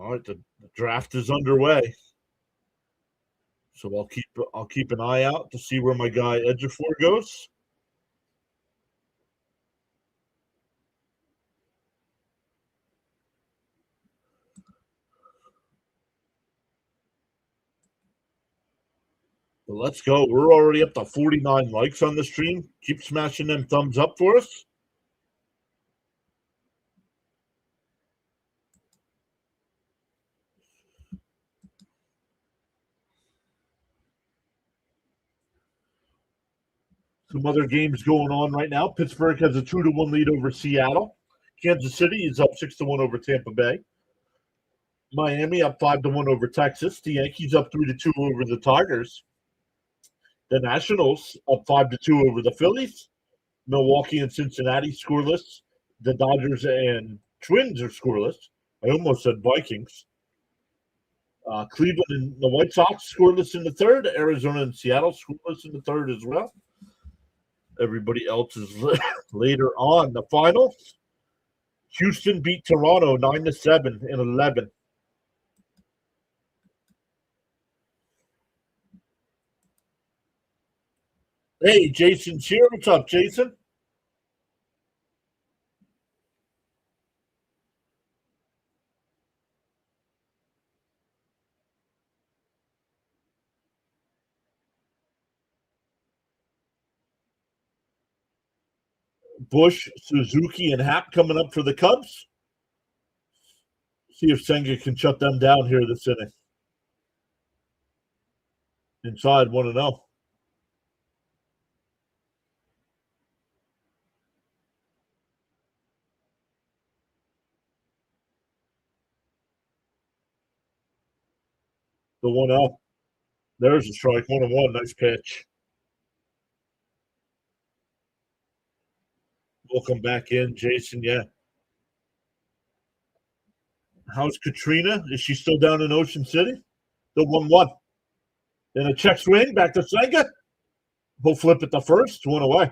All right, the draft is underway. So I'll keep an eye out to see where my guy Edgerford goes. But let's go. We're already up to 49 likes on the stream. Keep smashing them thumbs up for us. Some other games going on right now. Pittsburgh has a 2-1 lead over Seattle. Kansas City is up 6-1 over Tampa Bay. Miami up 5-1 over Texas. The Yankees up 3-2 over the Tigers. The Nationals up 5-2 over the Phillies. Milwaukee and Cincinnati scoreless. The Dodgers and Twins are scoreless. I almost said Vikings. Cleveland and the White Sox scoreless in the third. Arizona and Seattle scoreless in the third as well. Everybody else is later on. The finals. Houston beat Toronto 9-7 in 11. Hey, Jason's here. What's up, Jason? Bush, Suzuki, and Happ coming up for the Cubs. See if Senga can shut them down here this inning. Inside 1-0. The 1-0. There's a strike. 1-1. Nice pitch. Welcome back in, Jason. Yeah. How's Katrina? Is she still down in Ocean City? The 1-1. Then a check swing back to Senga. He'll flip it the first. 1 away.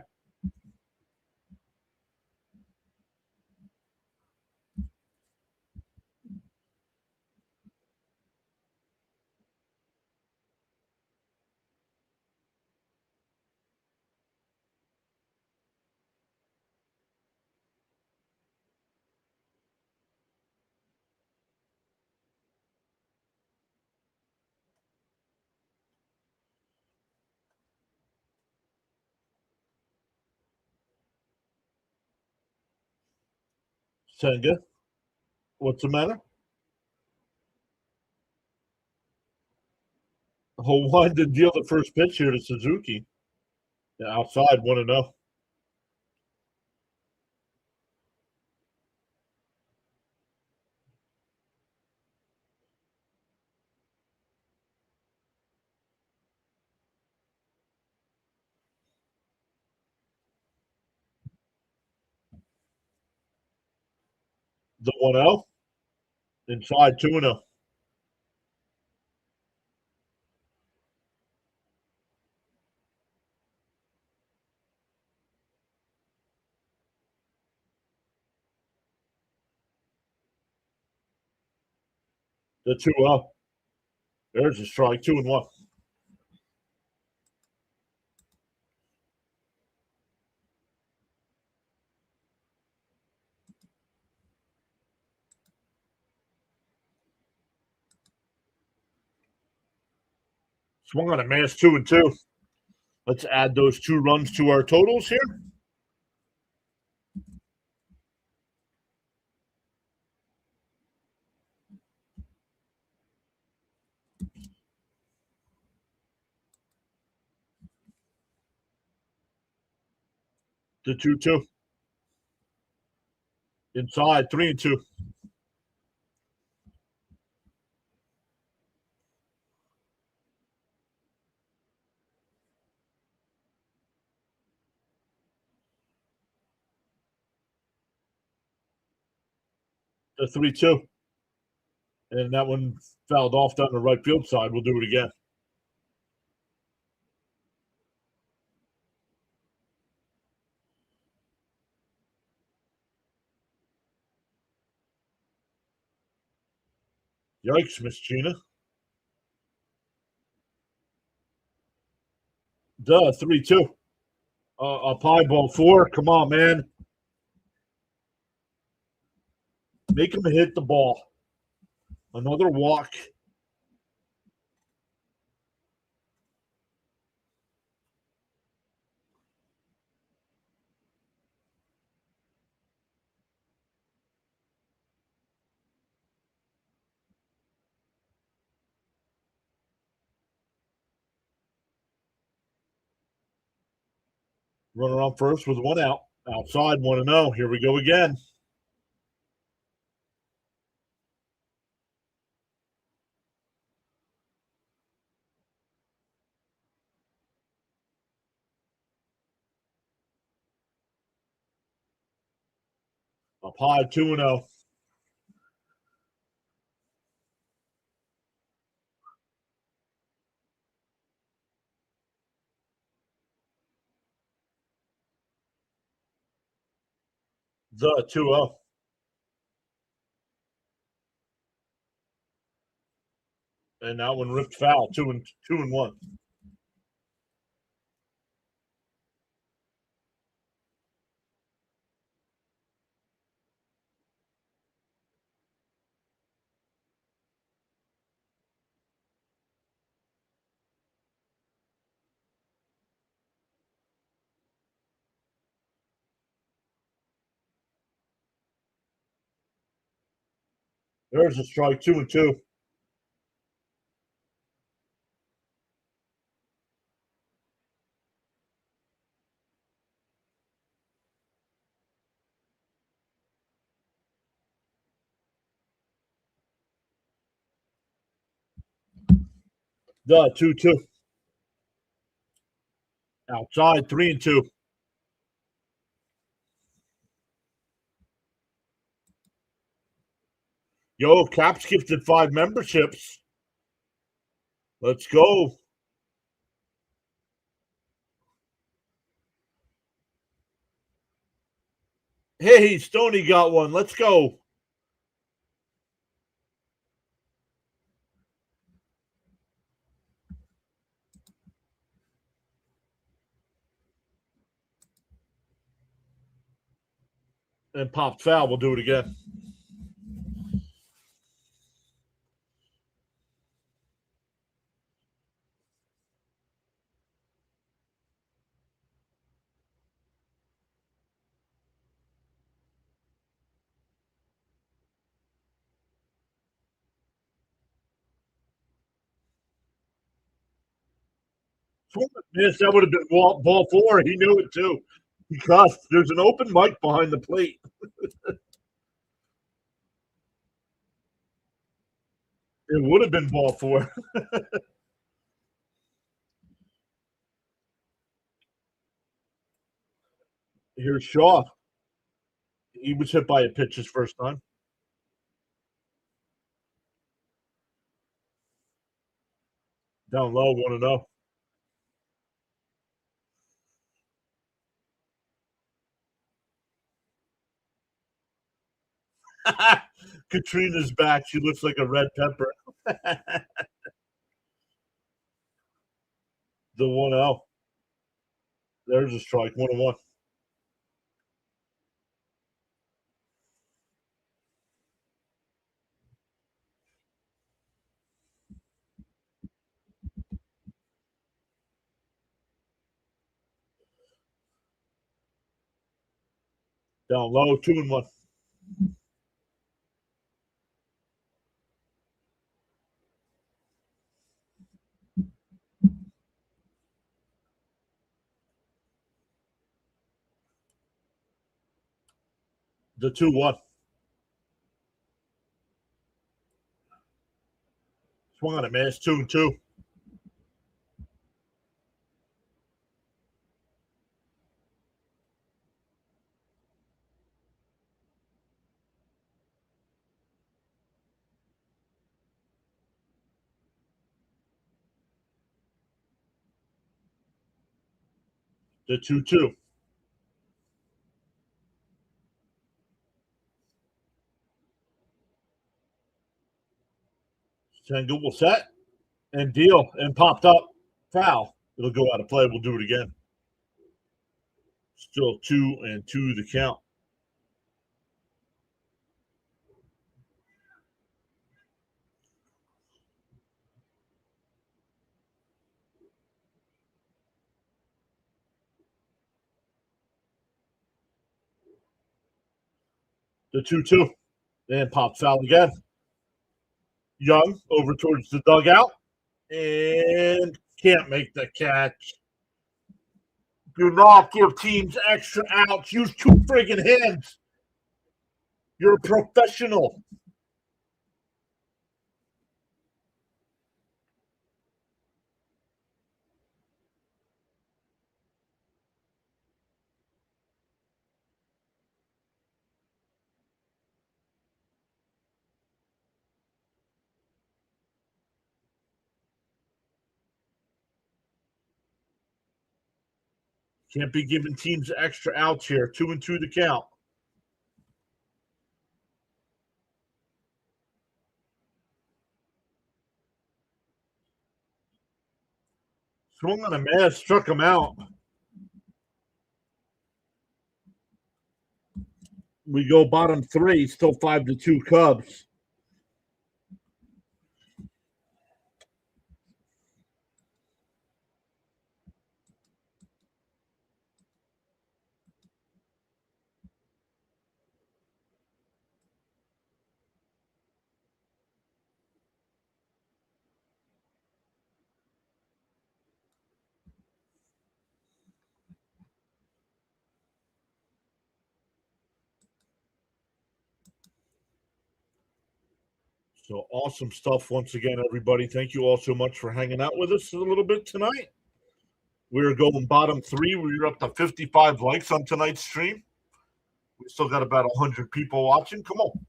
Senga, what's the matter? Hawaiian did deal the first pitch here to Suzuki. Yeah, outside, 1-0. The 1-0. Inside, 2-0. The 2-0. There's a strike, 2-1. Swung on a mass 2-2. Let's add those 2 runs to our totals here. The 2-2. Inside, 3-2. The 3-2. And that one fouled off down the right field side. We'll do it again. Yikes, Miss Gina. Duh, 3-2. A pie ball 4. Come on, man. Make him hit the ball. Another walk. Runner on first with 1 out. Outside, 1-0. Here we go again. Up high, 2-0. The 2-0. And that one ripped foul, 2-1. There's a strike, 2-2. The 2-2. Outside, 3-2. Yo, Caps gifted 5 memberships. Let's go. Hey, Stoney got one. Let's go. And popped foul. We'll do it again. Yes, that would have been ball four. He knew it too. Because there's an open mic behind the plate. It would have been ball four. Here's Shaw. He was hit by a pitch his first time. Down low, 1-0. Katrina's back. She looks like a red pepper. The 1-0. There's a strike. 1-1. Down low, 2-1. The 2-1. Swung on it, man. It's 2-2. The 2-2. Single will set and deal and popped up. Foul. It'll go out of play. We'll do it again. Still 2-2 the count. The 2-2. And pop foul again. Young over towards the dugout. And can't make the catch. Do not give teams extra outs. Use two friggin' hands. You're a professional. Can't be giving teams extra outs here. 2-2 the count. Swung on a man, struck him out. We go bottom three, still 5-2 Cubs. So awesome stuff once again, everybody. Thank you all so much for hanging out with us a little bit tonight. We're going bottom three. We're up to 55 likes on tonight's stream. We still got about 100 people watching. Come on.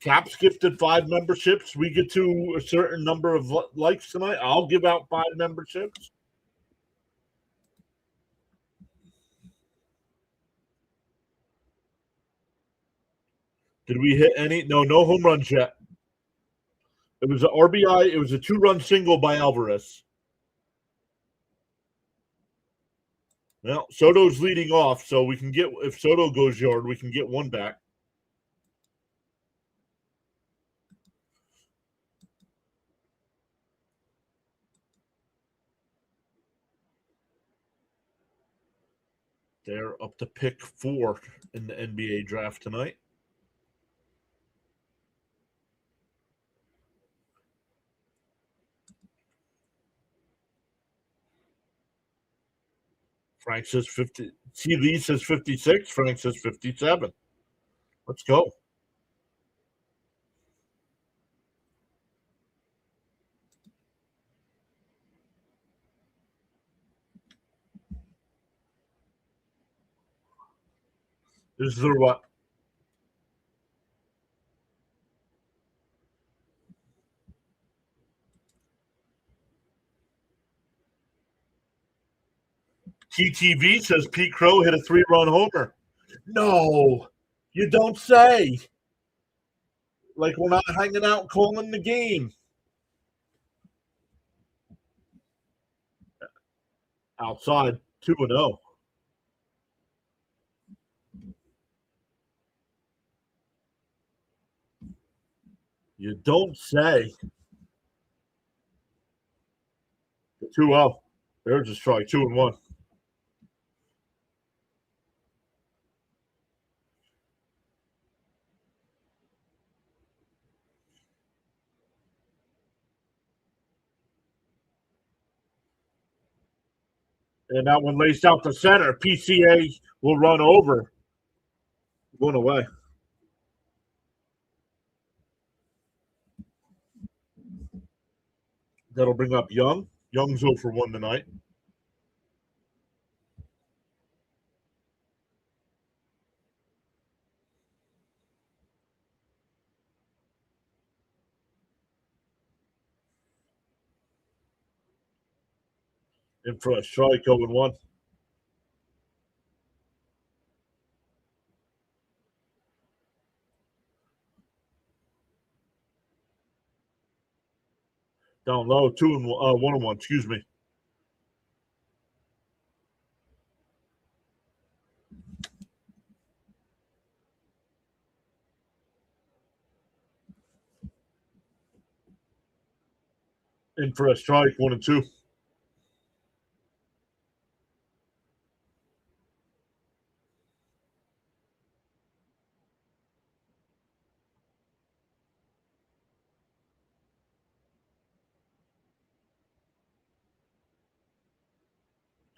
Caps gifted 5 memberships. We get to a certain number of likes tonight. I'll give out 5 memberships. Did we hit any? No home runs yet. It was an RBI. It was a 2-run single by Alvarez. Well, Soto's leading off, so we can get, if Soto goes yard, we can get 1 back. They're up to pick 4 in the NBA draft tonight. Frank says 50. C. Lee says 56. Frank says 57. Let's go. Is there what? TTV says Pete Crow hit a 3-run homer. No, you don't say. Like we're not hanging out calling the game. Outside 2-0. You don't say. 2-0. There's a strike. 2-1. And that one laced out the center. PCA will run over. Going away. That'll bring up Young. Young's 0 for 1 tonight. In for a strike, 0-1. Down low, 1-1. Excuse me. In for a strike, 1-2.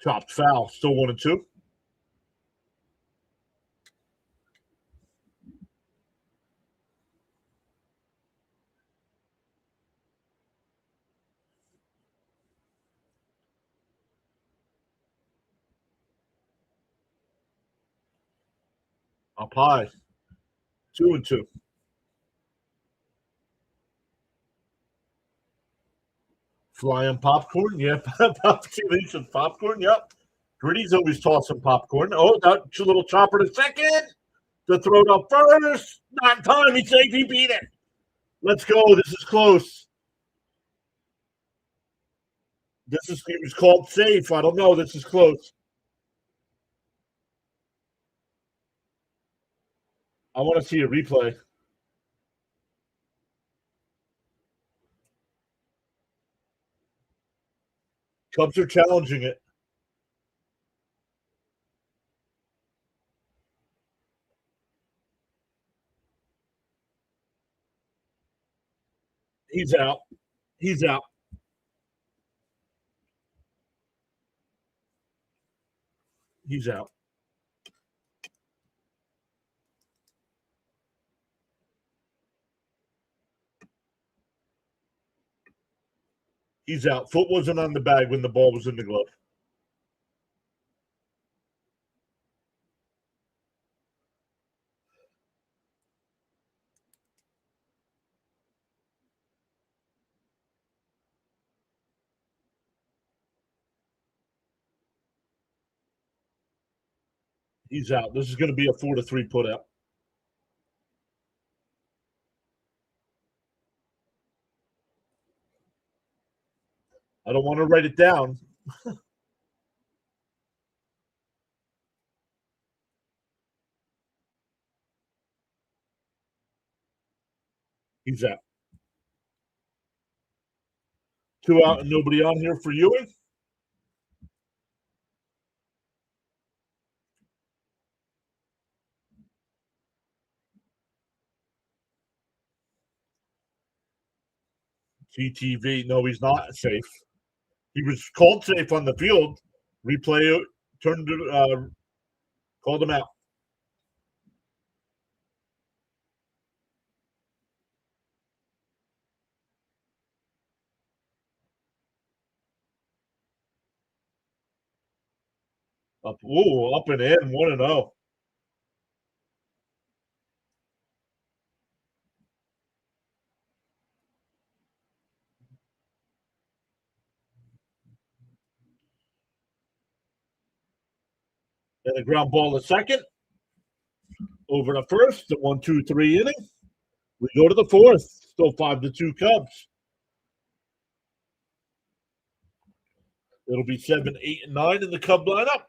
Chopped foul, still 1-2. Up high, 2-2. Flying popcorn, yeah. Popcorn, yep. Gritty's always tossing popcorn. Oh, that's a little chopper to second. The throw to first. Not time. He safety beat it. Let's go. This is close. It was called safe. I don't know. This is close. I want to see a replay. Cubs are challenging it. He's out. He's out. He's out. He's out. Foot wasn't on the bag when the ball was in the glove. He's out. This is going to be a 4-3 put out. I don't want to write it down. He's out. 2 out and nobody on here for Ewing. TTV. No, he's not safe. He was called safe on the field. Replay turned it, called him out. Up and in, 1-0. And a ground ball to second. Over to first, the 1-2-3 inning. We go to the fourth. Still 5-2 Cubs. It'll be 7, 8, and 9 in the Cub lineup.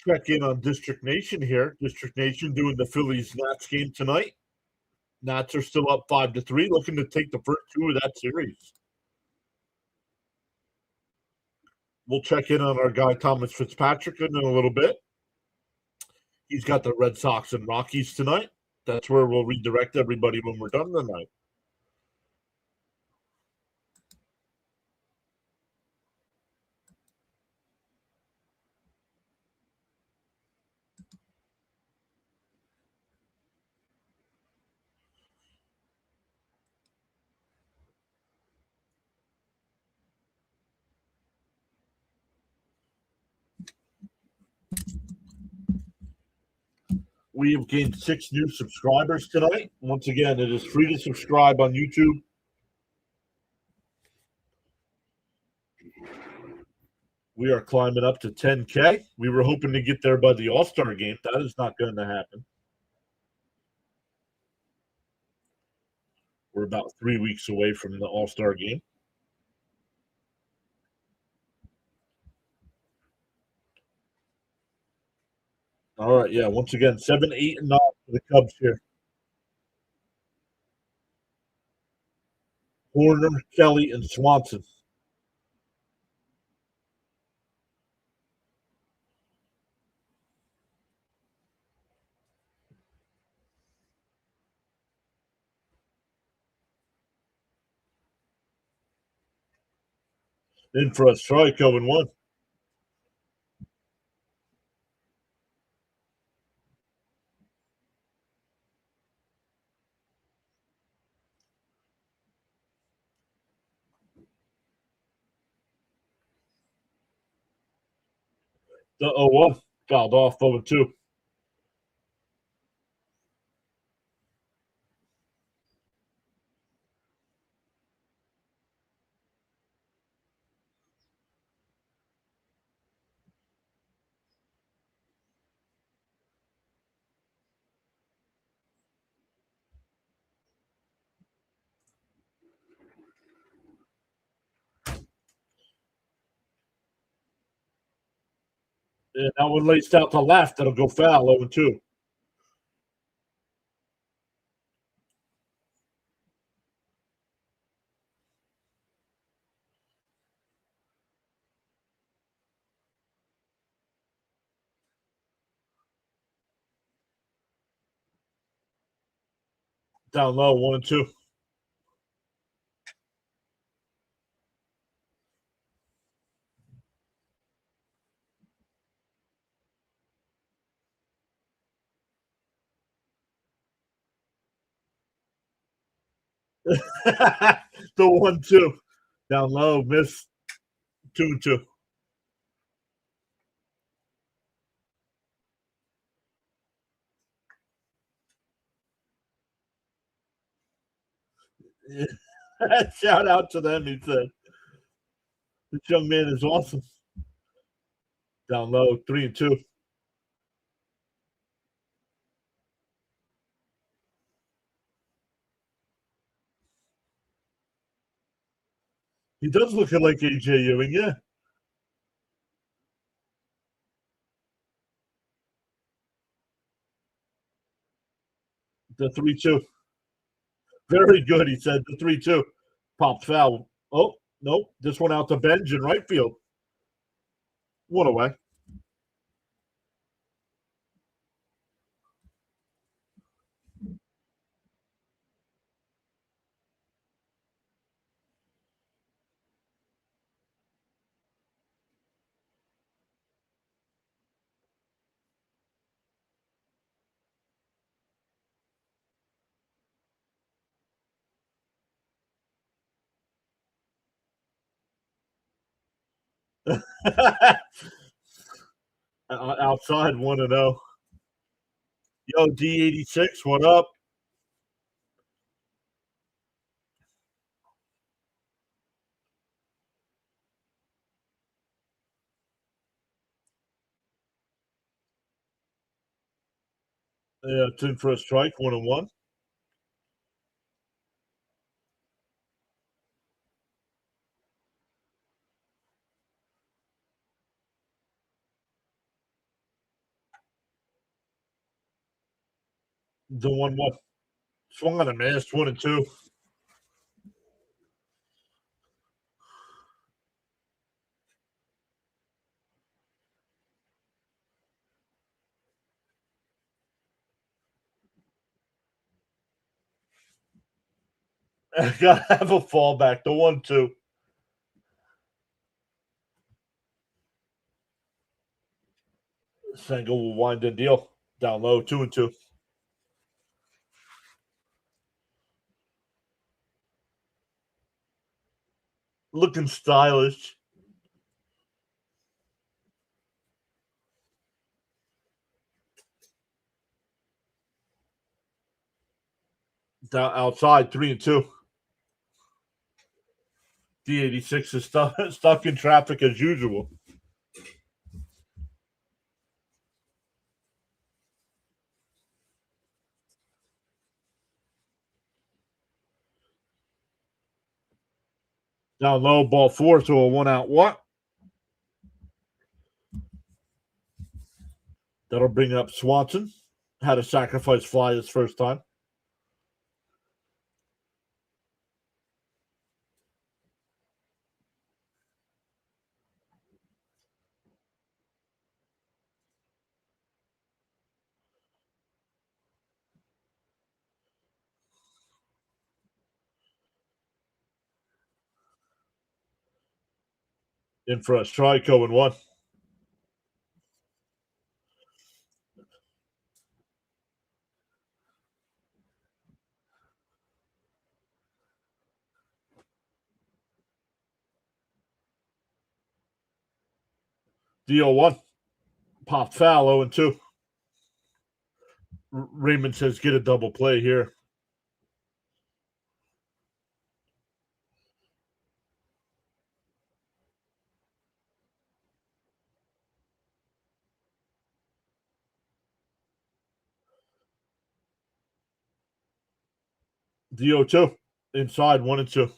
Check in on District Nation here. District Nation doing the Phillies Nats game tonight. Nats are still up 5-3, looking to take the first two of that series. We'll check in on our guy Thomas Fitzpatrick in a little bit. He's got the Red Sox and Rockies tonight. That's where we'll redirect everybody when we're done tonight. We have gained 6 new subscribers tonight. Once again, it is free to subscribe on YouTube. We are climbing up to 10K. We were hoping to get there by the All-Star game. That is not going to happen. We're about 3 weeks away from the All-Star game. All right, yeah. Once again, 7, 8, and 9 for the Cubs here. Horner, Kelly, and Swanson. In for a strike, 0-1. The 0-1. Fouled off, 0-2. And that one laced out to left. That'll go foul, 0-2. Down low, 1-2. The 1-2. Down low, miss. 2-2. Shout out to them, he said. This young man is awesome. Down low, 3-2. He does look like AJ Ewing, yeah. The 3-2. Very good, he said. The 3-2. Popped foul. Oh, nope. This one out to Benj in right field. One away. Outside 1-0. Yo, D86, what up? Yeah, it's in for a strike, 1-1. The 1-1. Swung on a miss, 1-2. Gotta have a fallback. The 1-2. Sengal will wind in deal. Down low, 2-2. Looking stylish. Down outside, 3-2. D86 is stuck in traffic as usual. Down low, ball 4 to a 1-out walk. That'll bring up Swanson. Had a sacrifice fly his first time. In for a strike, 0-1. D01. Popped foul, 0-2. Raymond says get a double play here. D02. Inside, 1-2.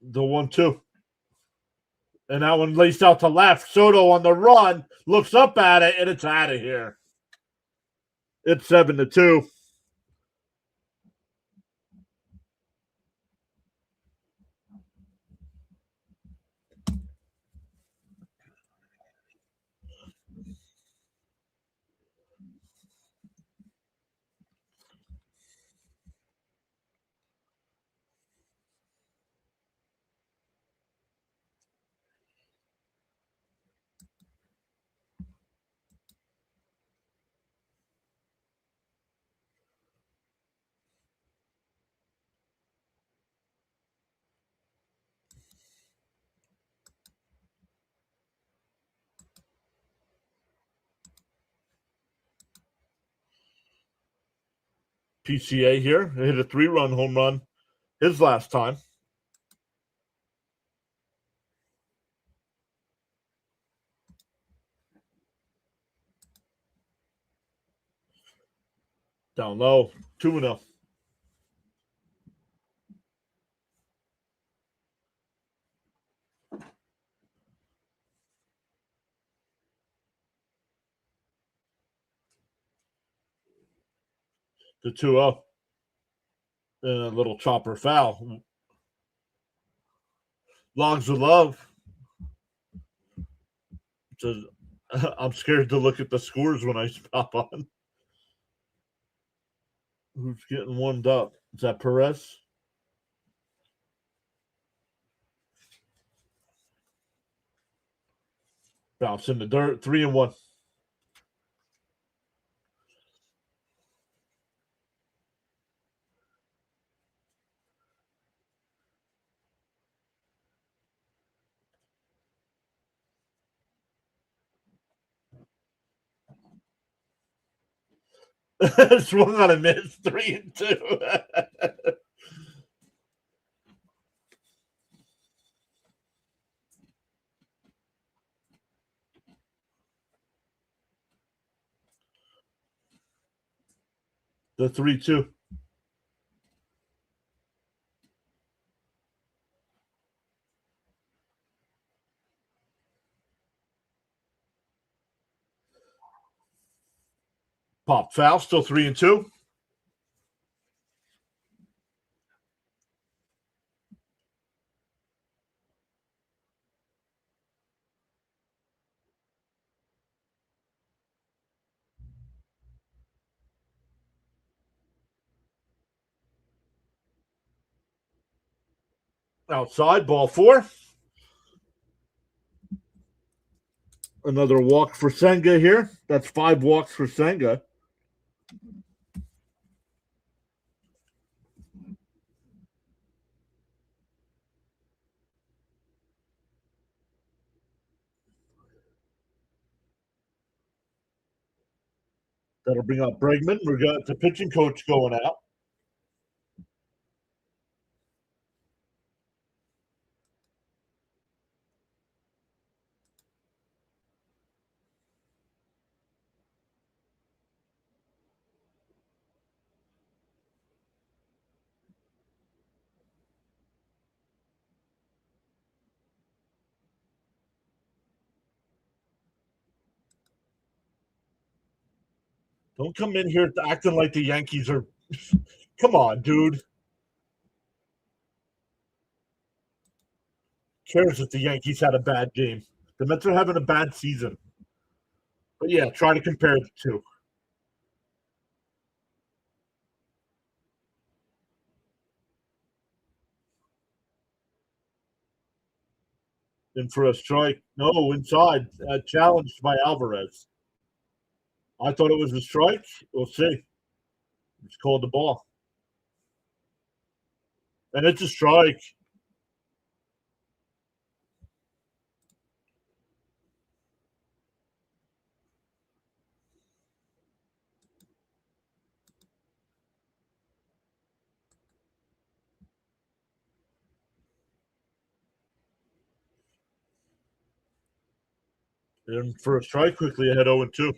The 1-2. And that one laced out to left. Soto on the run, looks up at it, and it's out of here. It's 7-2. PCA here hit a 3-run home run his last time. Down low, 2-0. The 2-0. And a little chopper foul. Logs with love. So, I'm scared to look at the scores when I pop on. Who's getting warmed up? Is that Perez? Bounce in the dirt. 3-1. Swung on a miss. 3-2. The 3-2. Pop foul. Still 3-2. Outside, ball 4. Another walk for Senga here. That's 5 walks for Senga. That'll bring up Bregman. We got the pitching coach going out. Don't come in here acting like the Yankees are. Come on, dude. Cares if the Yankees had a bad game. The Mets are having a bad season. But yeah, try to compare the two. In for a strike. No, inside. Challenged by Alvarez. I thought it was a strike. We'll see. It's called the ball. And it's a strike. And for a strike, quickly ahead 0-2.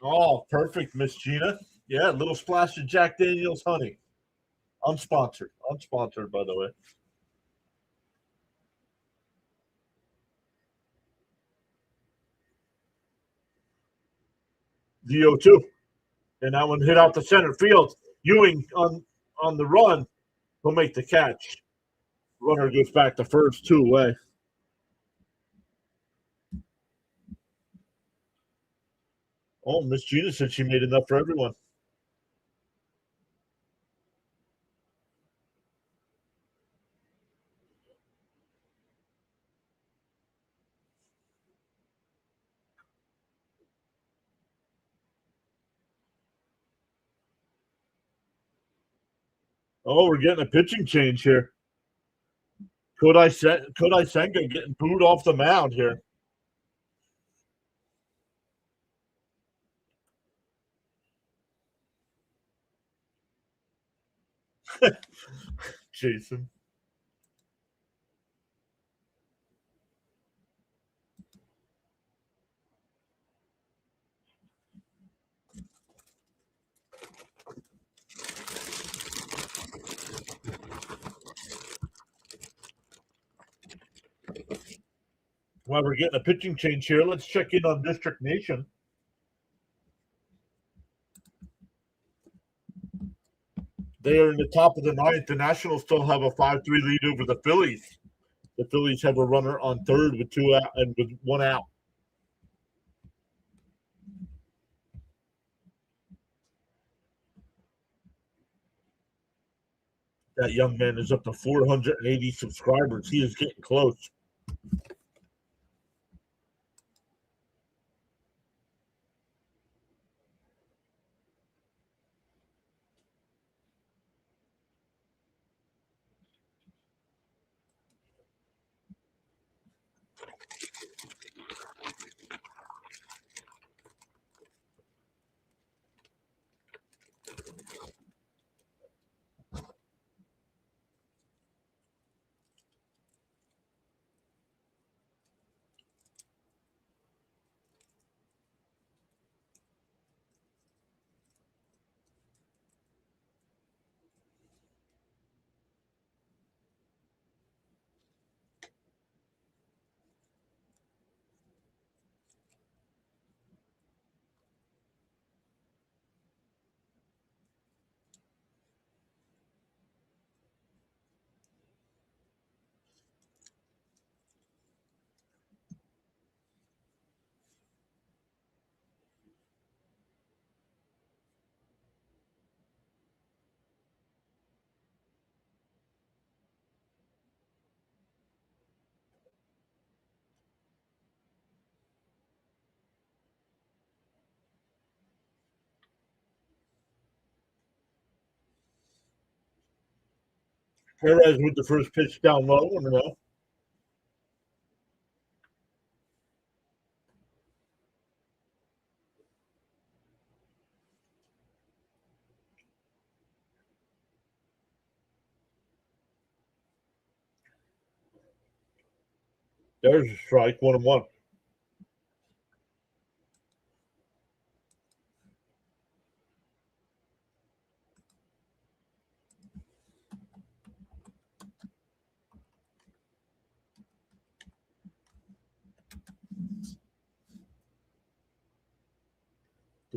Oh, perfect, Miss Gina. Yeah, a little splash of Jack Daniels honey. Unsponsored. Unsponsored, by the way. The 0-2. And that one hit out the center field. Ewing on the run will make the catch. Runner goes back to first, 2 away. Oh, Miss Gina said she made enough for everyone. Oh, we're getting a pitching change here. Kodai Senga getting booed off the mound here. Jason. While we're getting a pitching change here, let's check in on District Nation. They are in the top of the ninth. The Nationals still have a 5-3 lead over the Phillies. The Phillies have a runner on third with 2 out and with 1 out. That young man is up to 480 subscribers. He is getting close. Perez with the first pitch down low. There's a strike, 1-1.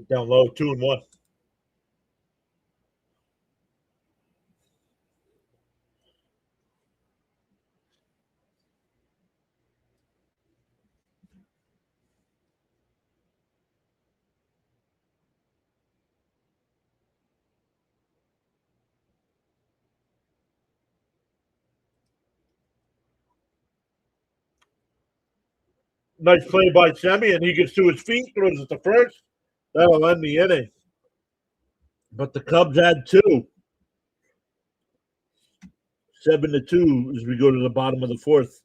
Down low, 2-1. Nice play by Semi, and he gets to his feet, throws it to first. That'll end the inning. But the Cubs add 2. 7-2 as we go to the bottom of the fourth.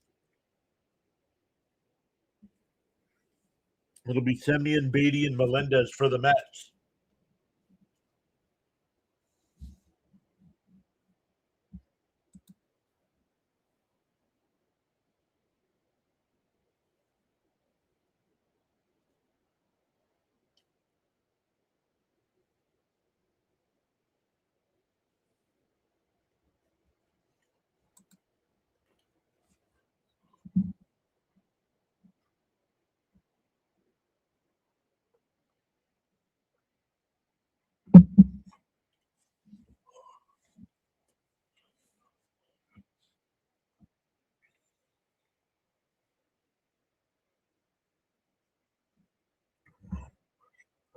It'll be Semien, Beatty, and Melendez for the Mets.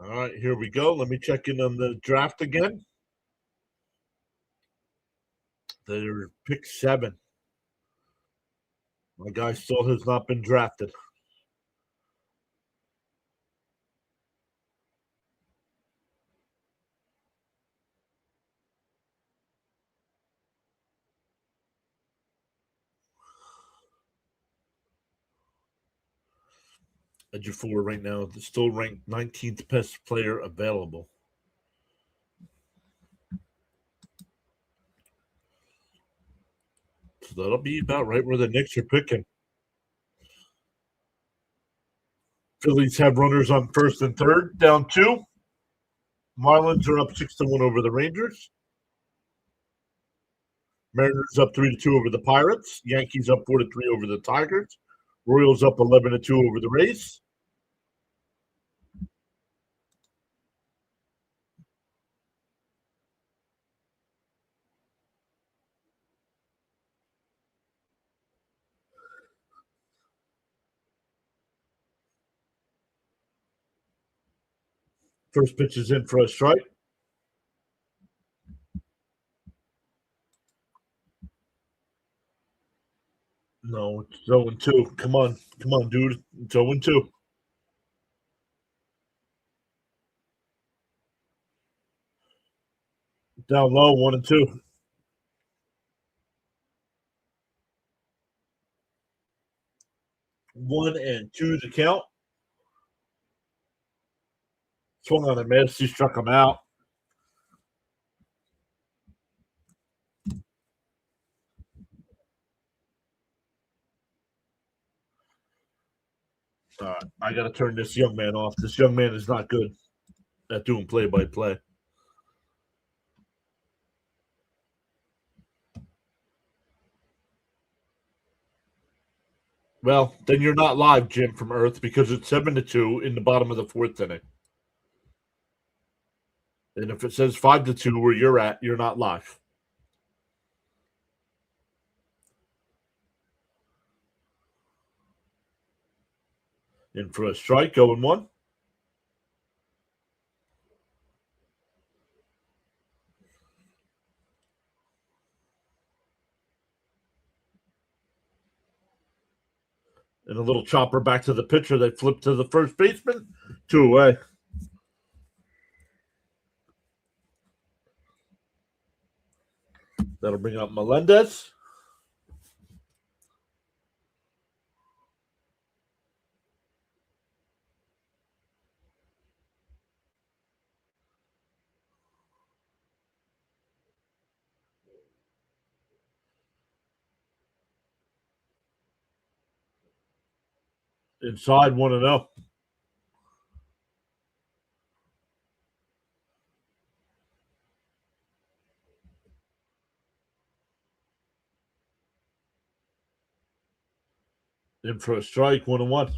All right, here we go. Let me check in on the draft again. They're pick 7. My guy still has not been drafted. Ejiofor right now is still ranked 19th best player available. So that'll be about right where the Knicks are picking. Phillies have runners on first and third, down 2. Marlins are up 6-1 over the Rangers. Mariners up 3-2 over the Pirates. Yankees up 4-3 over the Tigers. Royals up 11-2 over the Rays. First pitch is in for a strike. No, it's 0-2. Come on, dude. It's 0-2. Down low, 1-2. 1-2 to count. Swung on a miss. He struck him out. I got to turn this young man off. This young man is not good at doing play-by-play. Well, then you're not live, Jim, from Earth, because it's 7-2 in the bottom of the 4th inning. And if it says 5-2 where you're at, you're not live. In for a strike, 0-1. And a little chopper back to the pitcher. They flip to the first baseman. 2 away. That'll bring up Melendez. Inside, 1-0. In for a strike, 1-1.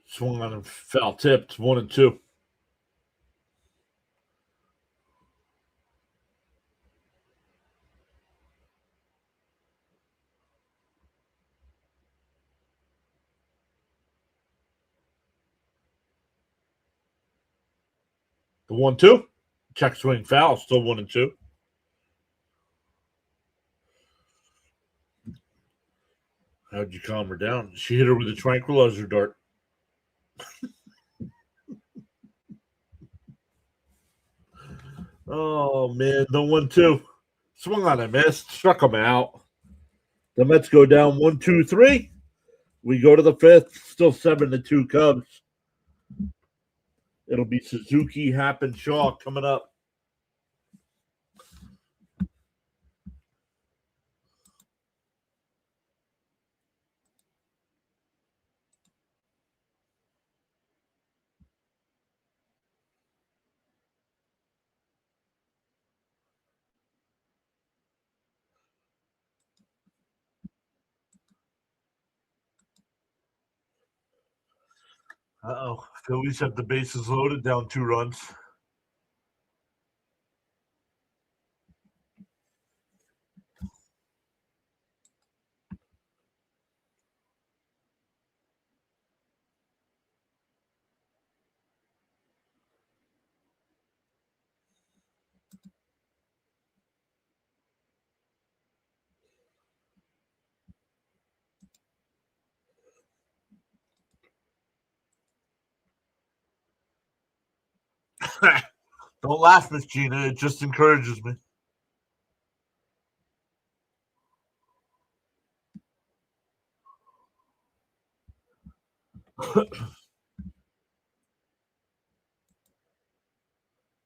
Swung on and foul tipped, 1-2. The 1-2. Check swing foul, still 1-2. How'd you calm her down? She hit her with a tranquilizer dart. Oh, man. The 1-2. Swung on and missed. Struck him out. The Mets go down 1-2-3. We go to the 5th. Still 7-2 Cubs. It'll be Suzuki, Happ, and Shaw coming up. Uh-oh. Phillies have the bases loaded, down 2 runs. Don't laugh, Miss Gina. It just encourages me.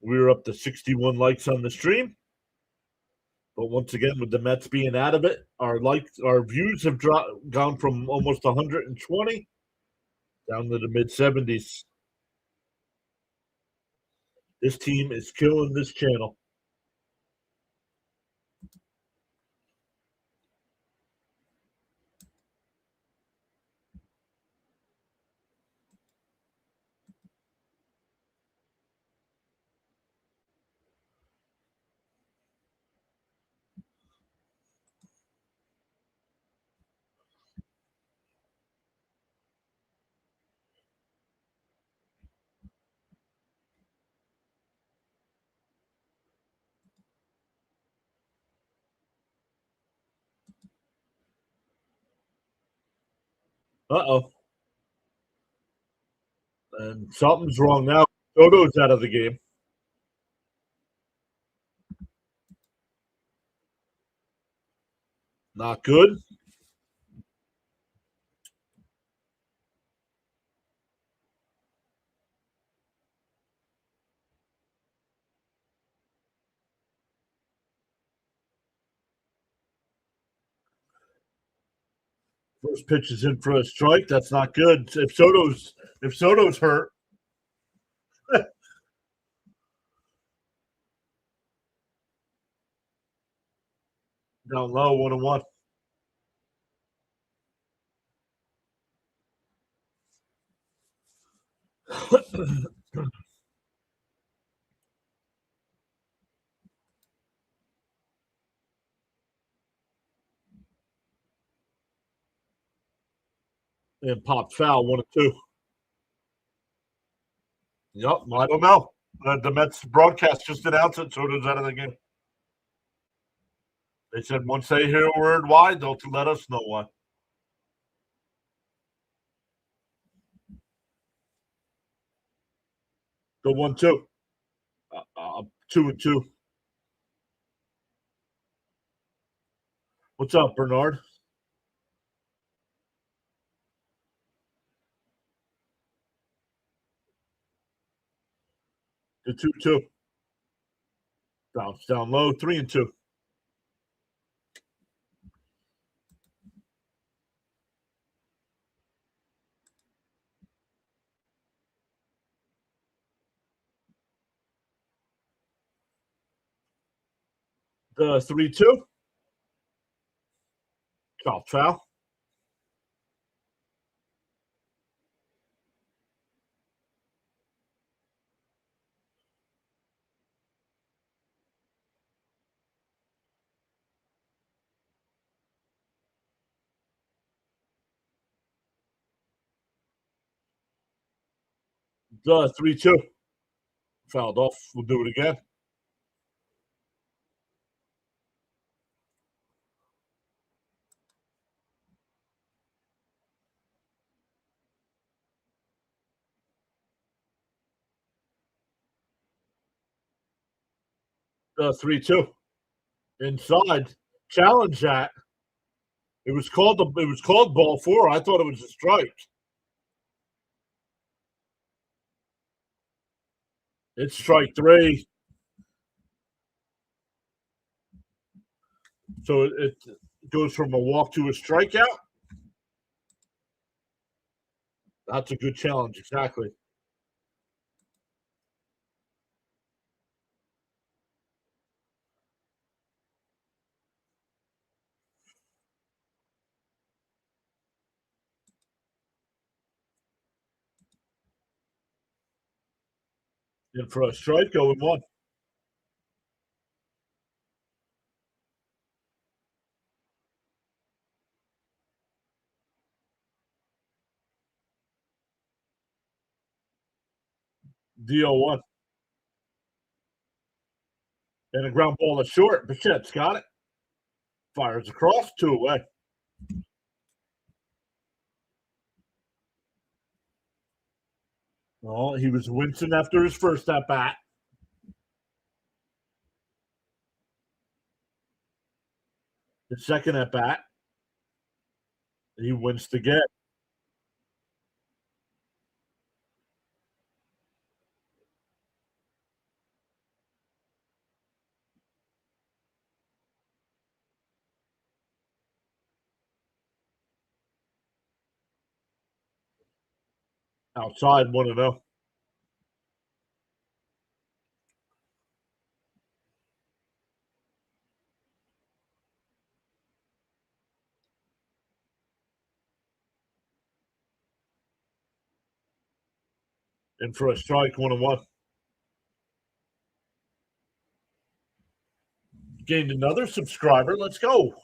We're up to 61 likes on the stream. But once again, with the Mets being out of it, our views have gone from almost 120 down to the mid 70s. This team is killing this channel. Uh-oh. And something's wrong now. Soto's out of the game. Not good. First pitch is in for a strike. That's not good. If Soto's hurt, down low, 1-1. And popped foul, 1-2. Yep, I don't know. The Mets broadcast just announced it. Soto's out of the game. They said once they hear a word why, they'll let us know why. Go 1-2. 2-2. What's up, Bernard? The 2-2. Bounce down low, 3-2. The 3-2. Chop foul. The 3-2. Fouled off. We'll do it again. The 3-2. Inside. Challenge that. It was called ball 4. I thought it was a strike. It's strike 3. So it goes from a walk to a strikeout. That's a good challenge, exactly. In for a strike, going 1. DO1. And a ground ball is short. Bichette's got it. Fires across, 2 away. Well, he was wincing after his first at bat. His second at bat. He wins to get. Outside 1-0. And for a strike, 1-1. Gained another subscriber. Let's go.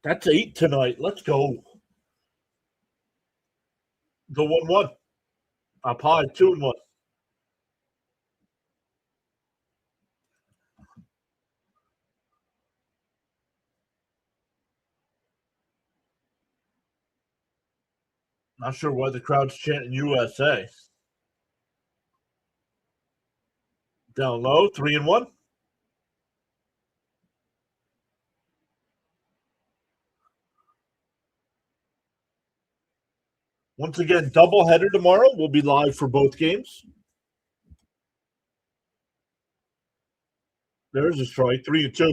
That's 8 tonight. Let's go. The 1-1. Up high, 2-1. Not sure why the crowd's chanting USA. Down low, 3-1. Once again, doubleheader tomorrow. We'll be live for both games. There's a strike, 3-2.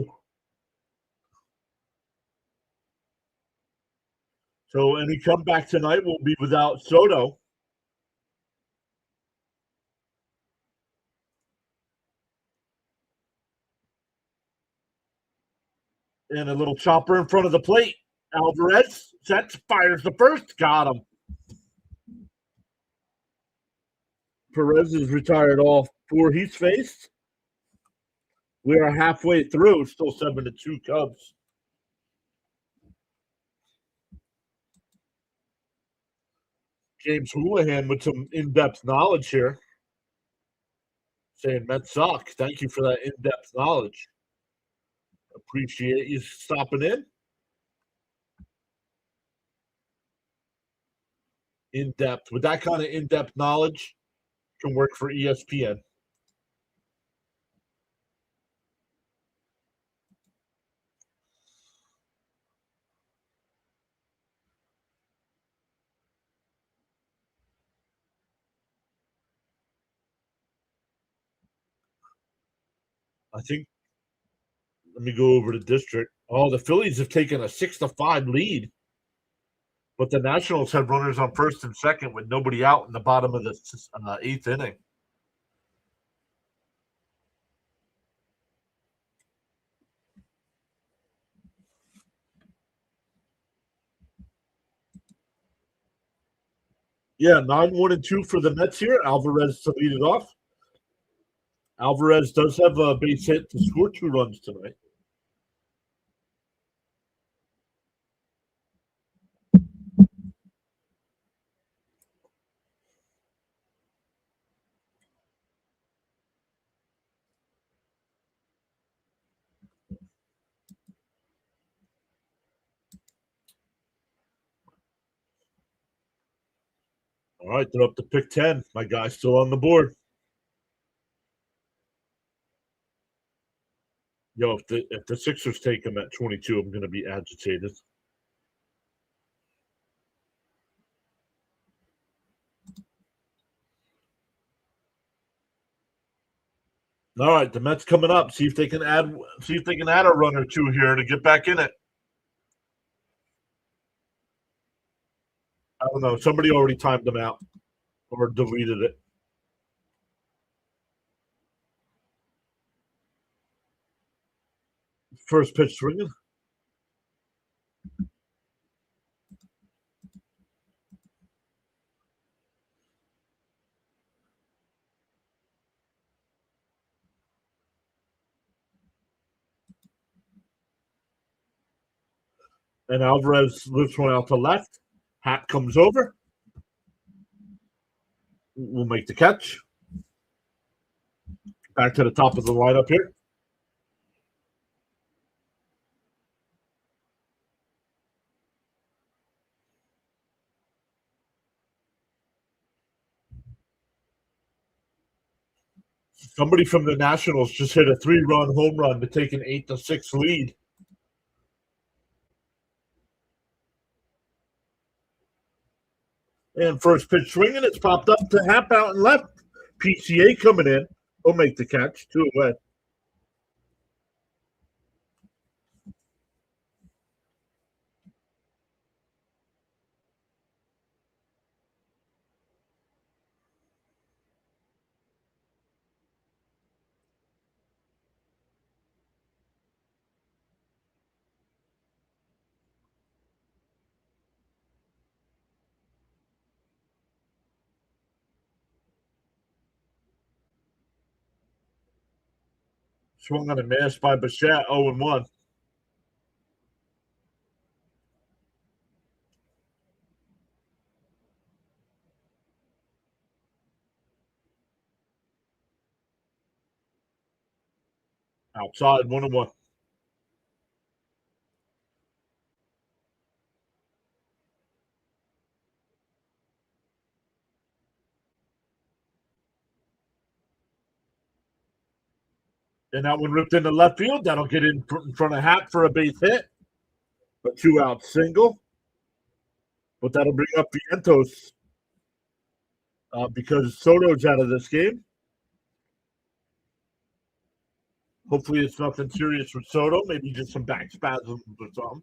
So any comeback tonight will be without Soto. And a little chopper in front of the plate. Alvarez sets, fires the first. Got him. Perez has retired all 4 he's faced. We are halfway through, still 7-2 Cubs. James Houlihan with some in-depth knowledge here. Saying Mets suck. Thank you for that in-depth knowledge. Appreciate you stopping in. In-depth. With that kind of in-depth knowledge, can work for ESPN. I think, let me go over to district. Oh, the Phillies have taken a 6-5 lead. But the Nationals have runners on first and second with nobody out in the bottom of the 8th inning. Yeah, 9-1-2 for the Mets here. Alvarez to lead it off. Alvarez does have a base hit to score 2 runs tonight. All right, they're up to pick 10. My guy's still on the board. Yo, if the Sixers take him at 22, I'm going to be agitated. All right, the Mets coming up. See if they can add a run or 2 here to get back in it. I don't know. Somebody already timed them out or deleted it. First pitch swinging. And Alvarez lifts one out to left. Hat comes over. Will make the catch. Back to the top of the lineup here. Somebody from the Nationals just hit a 3-run home run to take an 8-6 lead. And first pitch swinging, it's popped up to Hap out and left. PCA coming in. He'll make the catch. 2 away. Swung on a miss by Bichette, 0-1. Outside, 1-1. And that one ripped into left field. That'll get in front of Hap for a base hit. A 2-out single. But that'll bring up Vientos because Soto's out of this game. Hopefully it's nothing serious with Soto. Maybe just some back spasms or something.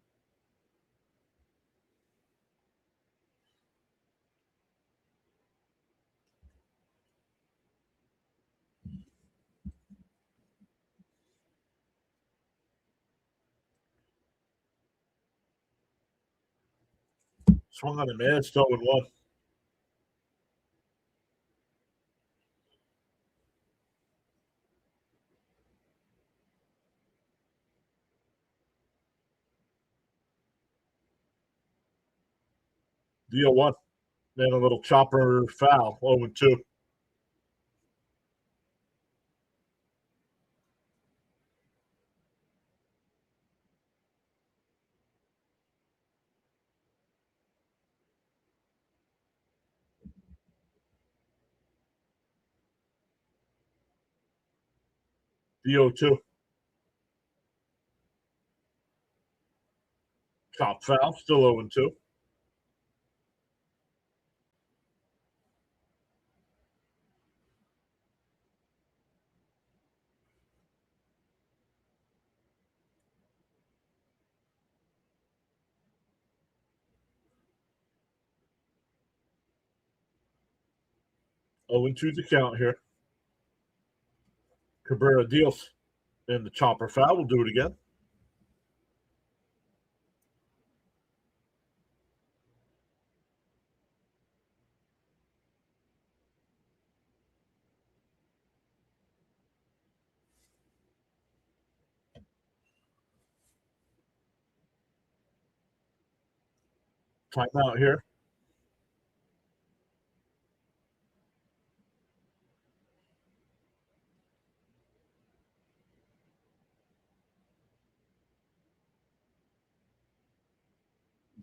Swung on a miss, 0-1. Deal 1. Then a little chopper foul, 0-2. DO2. Chop foul, still 0-2. Oh, and 2 the count here. Cabrera deals. And the chopper foul. We'll do it again. Timeout here.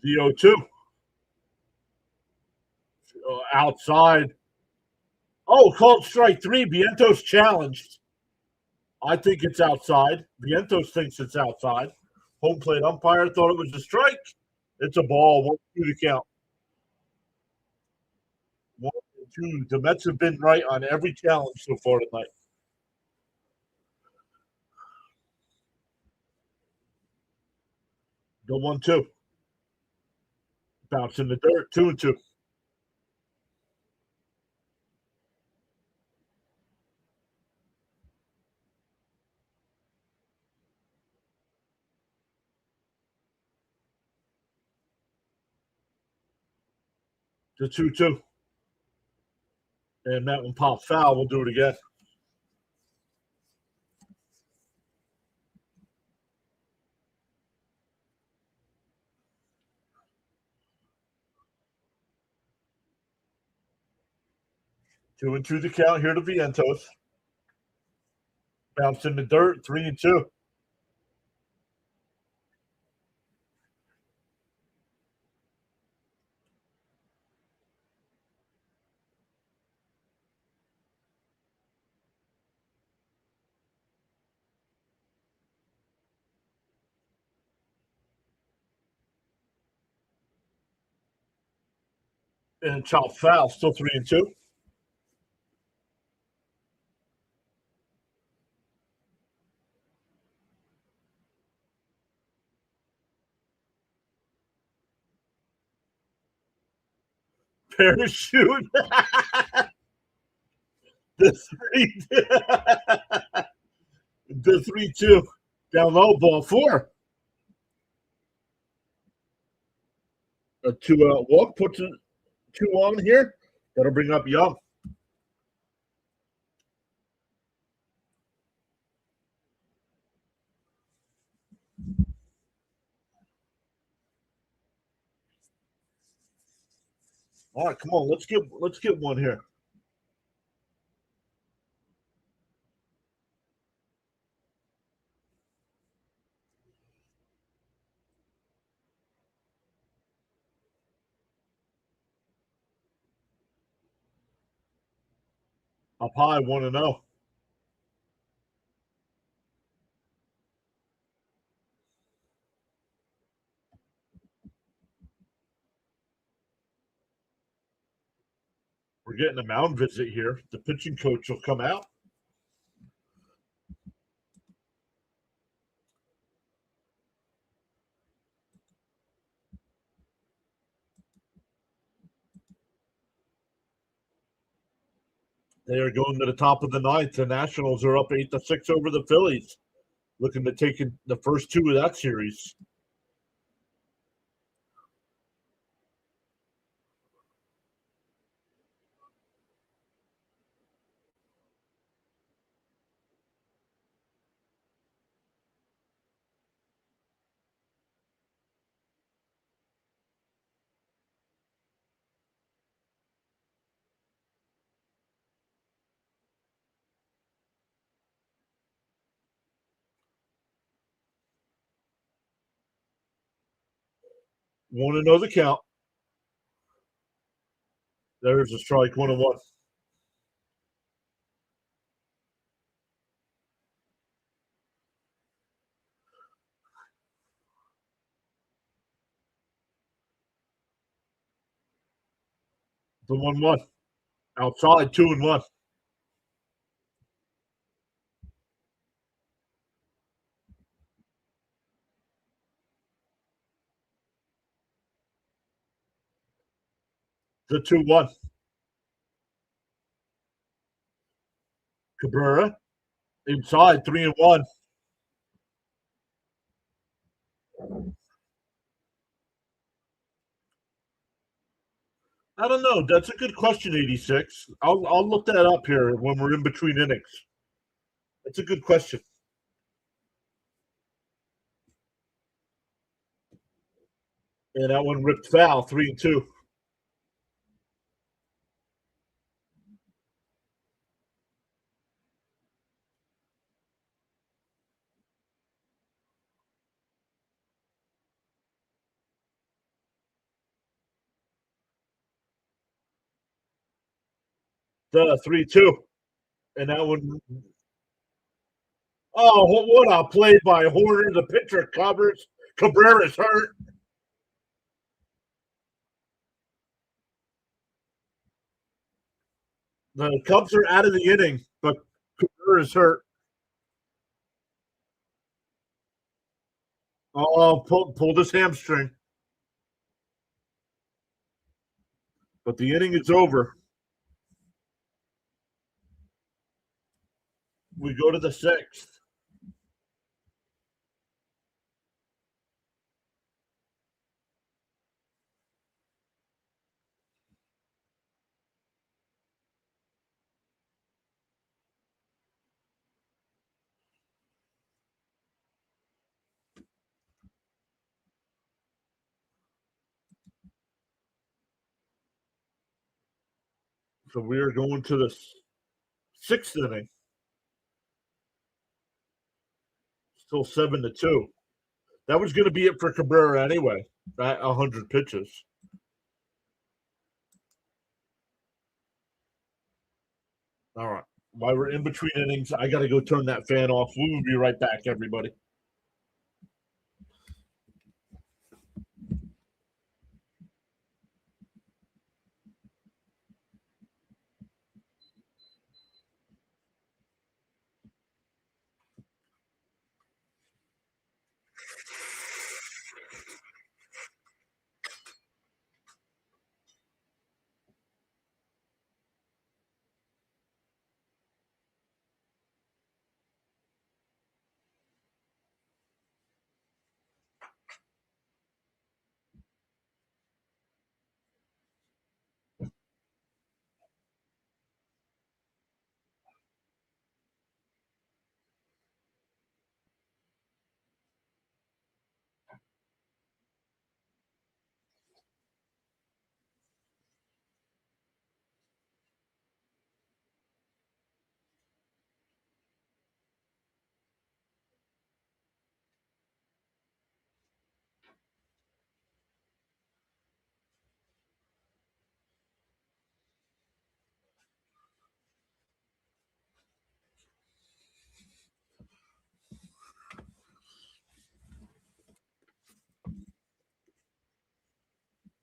DO2. Outside. Oh, called strike 3. Vientos challenged. I think it's outside. Vientos thinks it's outside. Home plate umpire thought it was a strike. It's a ball. 1-2 to count. 1-2. The Mets have been right on every challenge so far tonight. Go 1-2. Bounce in the dirt. 2-2. 2-2. And that one popped foul. We'll do it again. Two and two the count here to Vientos. Bounced in the dirt. 3-2. And chop foul, still 3-2. Parachute. the 3-2. Down low, ball 4. A 2-out walk, puts it 2 on here. That'll bring up Young. All right, come on, let's get one here. Up high, 1-0. We're getting a mound visit here. The pitching coach will come out. They are going to the top of the ninth. The Nationals are up 8-6 over the Phillies, looking to take the first 2 of that series. Want to know the count? There's a strike, 1-1. The 1-1. Outside, 2-1. The 2-1. Cabrera inside, 3-1. I don't know. That's a good question, 86. I'll look that up here when we're in between innings. That's a good question. And that one ripped foul, 3-2. The 3-2. And that one. Oh, what a play by Horner. The pitcher covers. Cabrera's hurt. The Cubs are out of the inning, but Cabrera's hurt. Oh, pulled his hamstring. But the inning is over. We go to the 6th. So we are going to the 6th inning. Still 7-2. That was going to be it for Cabrera anyway. At 100 pitches. All right. While we're in between innings, I got to go turn that fan off. We will be right back, everybody.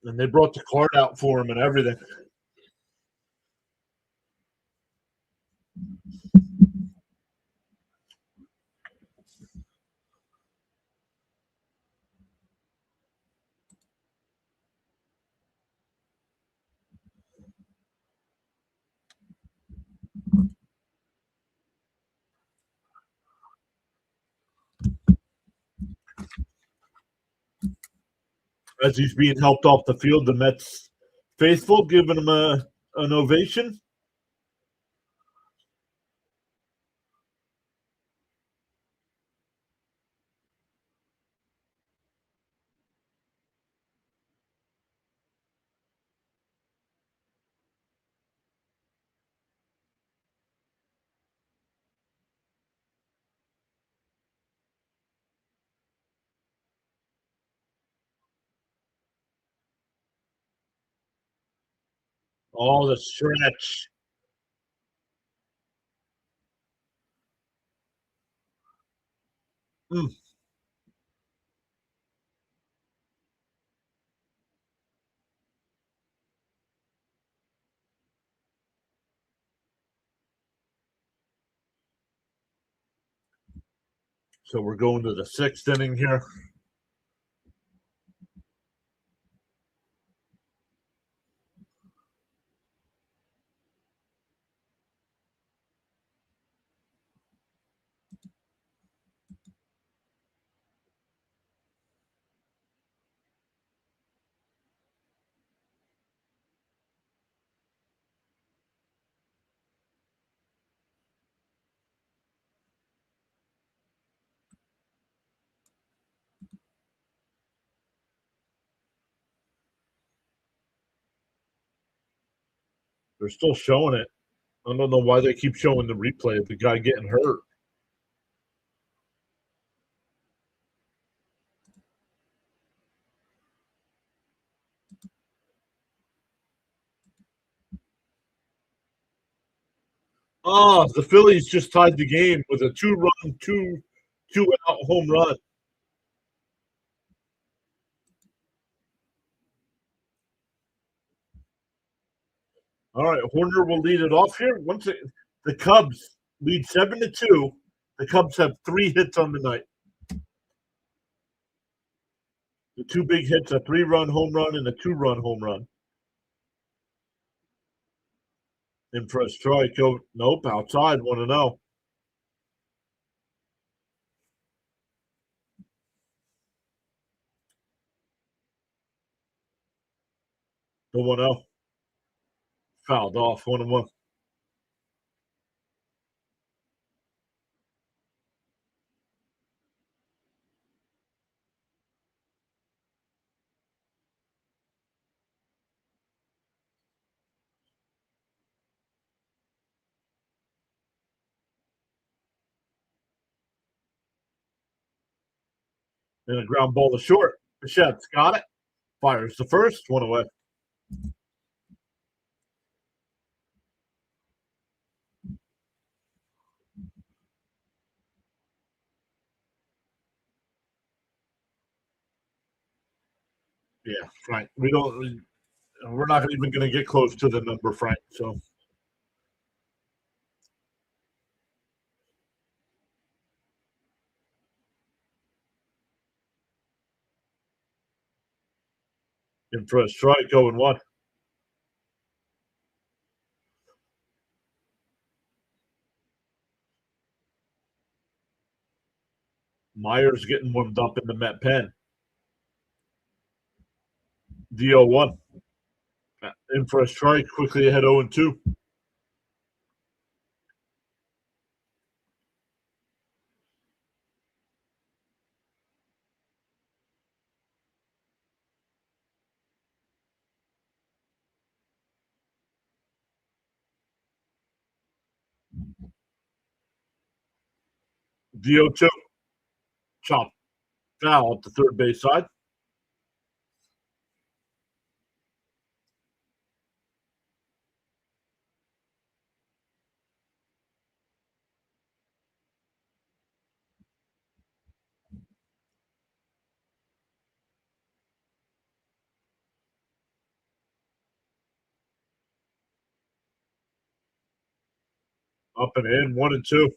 And they brought the card out for him and everything. As he's being helped off the field, the Mets faithful giving him an ovation. Oh, the stretch. Mm. So we're going to the sixth inning here. They're still showing it. I don't know why they keep showing the replay of the guy getting hurt. Oh, the Phillies just tied the game with a two-run, two-out home run. All right, Horner will lead it off here. The Cubs lead 7-2. The Cubs have 3 hits on the night. The 2 big hits, a 3-run home run and a 2-run home run. In for a strike. Oh, nope, outside, 1-0. The 1-0. Fouled off, 1-1. And a ground ball to short. Bichette's got it. Fires the first, 1 away. Yeah, Frank. We're not even going to get close to the number, Frank. So in for a strike, 0-1. Myers getting warmed up in the Met pen. The 0-1. In for a strike, quickly ahead 0-2. The 0-2. Chop foul up the third base side. Up and in, 1-2.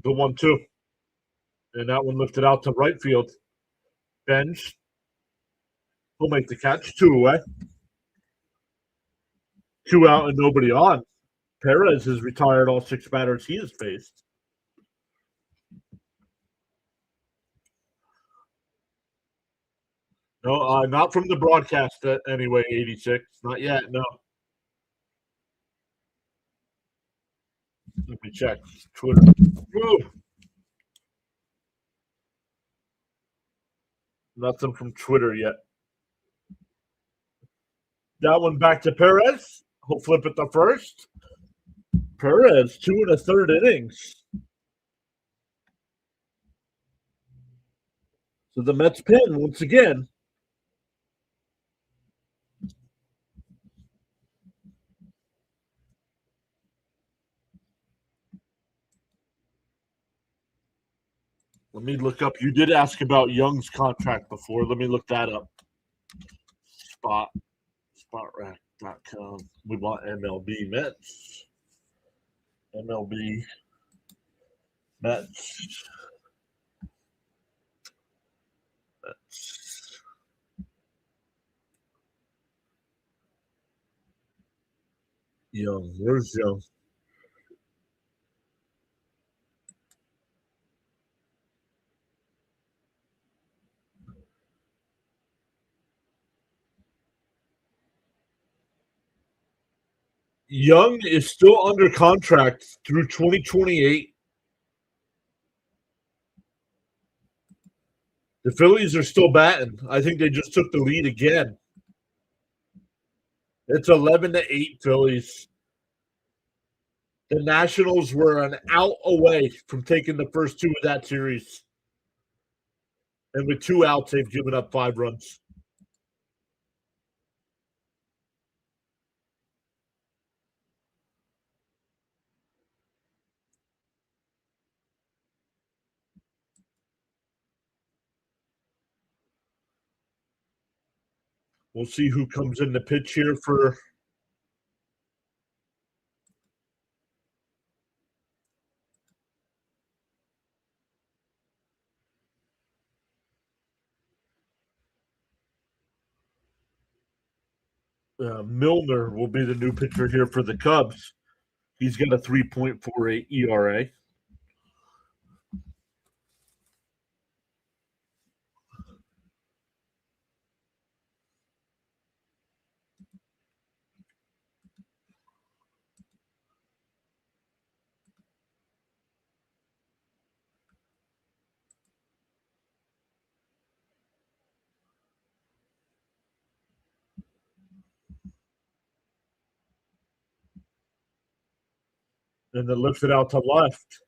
The 1-2. And that one lifted out to right field. Bench. He'll make the catch. 2 away. 2 out and nobody on. Perez has retired all 6 batters he has faced. No, not from the broadcast anyway, 86. Not yet, no. Let me check Twitter. Whoa. Nothing from Twitter yet. That one back to Perez. He'll flip it to first. Perez, 2 1/3 innings. So the Mets pin once again. Let me look up. You did ask about Young's contract before. Let me look that up. Spotrac.com. We want MLB Mets. MLB Mets. Mets. Young. Where's Young? Young is still under contract through 2028. The Phillies are still batting. I think they just took the lead again. It's 11-8 Phillies. The Nationals were an out away from taking the first 2 of that series. And with 2 outs, they've given up 5 runs. We'll see who comes in the pitch here for Milner will be the new pitcher here for the Cubs. He's got a 3.48 ERA. And then lifts it out to left.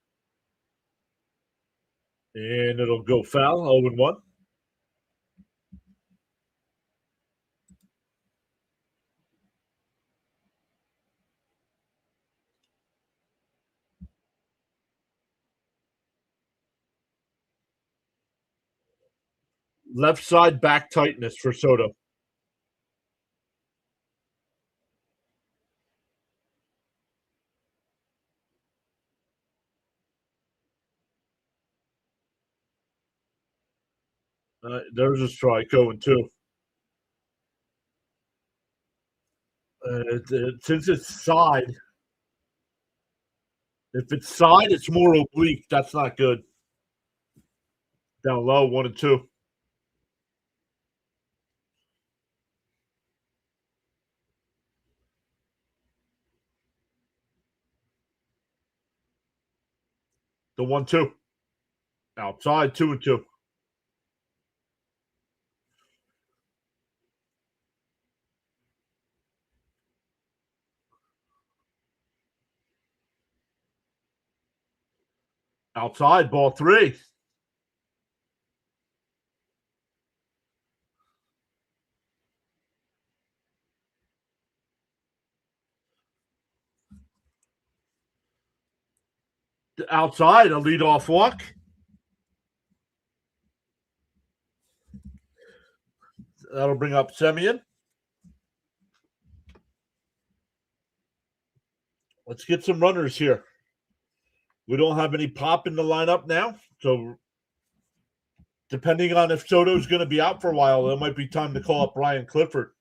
And it'll go foul, 0-1. Left side back tightness for Soto. There's a strike, 0-2. Since it's side, if it's side, it's more oblique. That's not good. Down low, 1-2. The 1-2. Outside, 2-2. Outside, ball 3. Outside, a leadoff walk. That'll bring up Semyon. Let's get some runners here. We don't have any pop in the lineup now, so depending on if Soto's going to be out for a while, it might be time to call up Brian Clifford.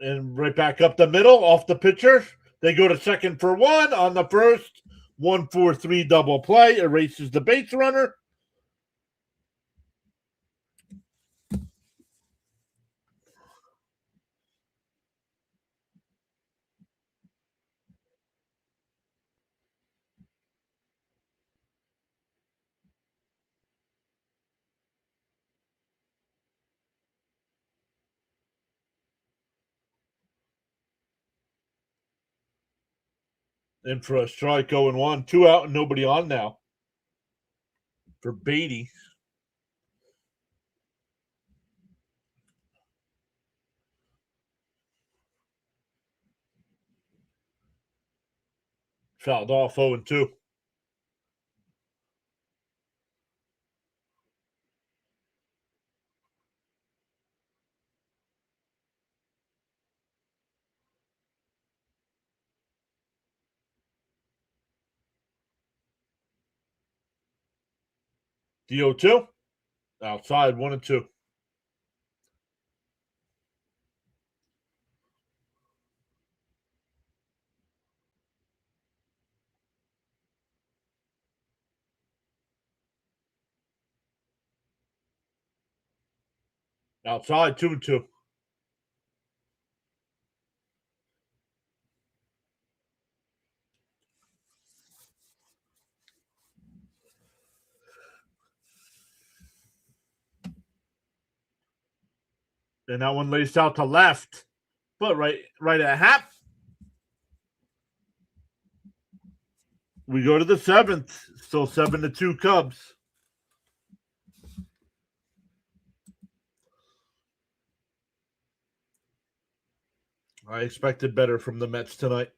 And right back up the middle, off the pitcher. They go to second for one on the first. 1-4-3 double play. Erases the base runner. In for a strike, 0-1. 2 out and nobody on now for Beatty. Fouled off 0-2. The 0-2. Outside, 1-2. Outside, 2-2. And that one lays out to left, but right at half. We go to the seventh. Still 7-2 Cubs. I expected better from the Mets tonight.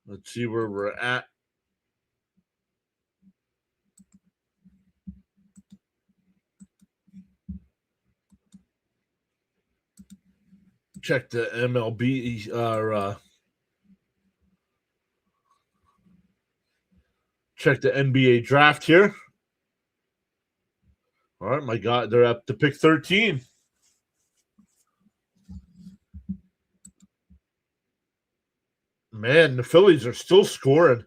Let's see where we're at. Check the MLB check the NBA draft here. All right, my God, they're up to pick 13. Man, the Phillies are still scoring.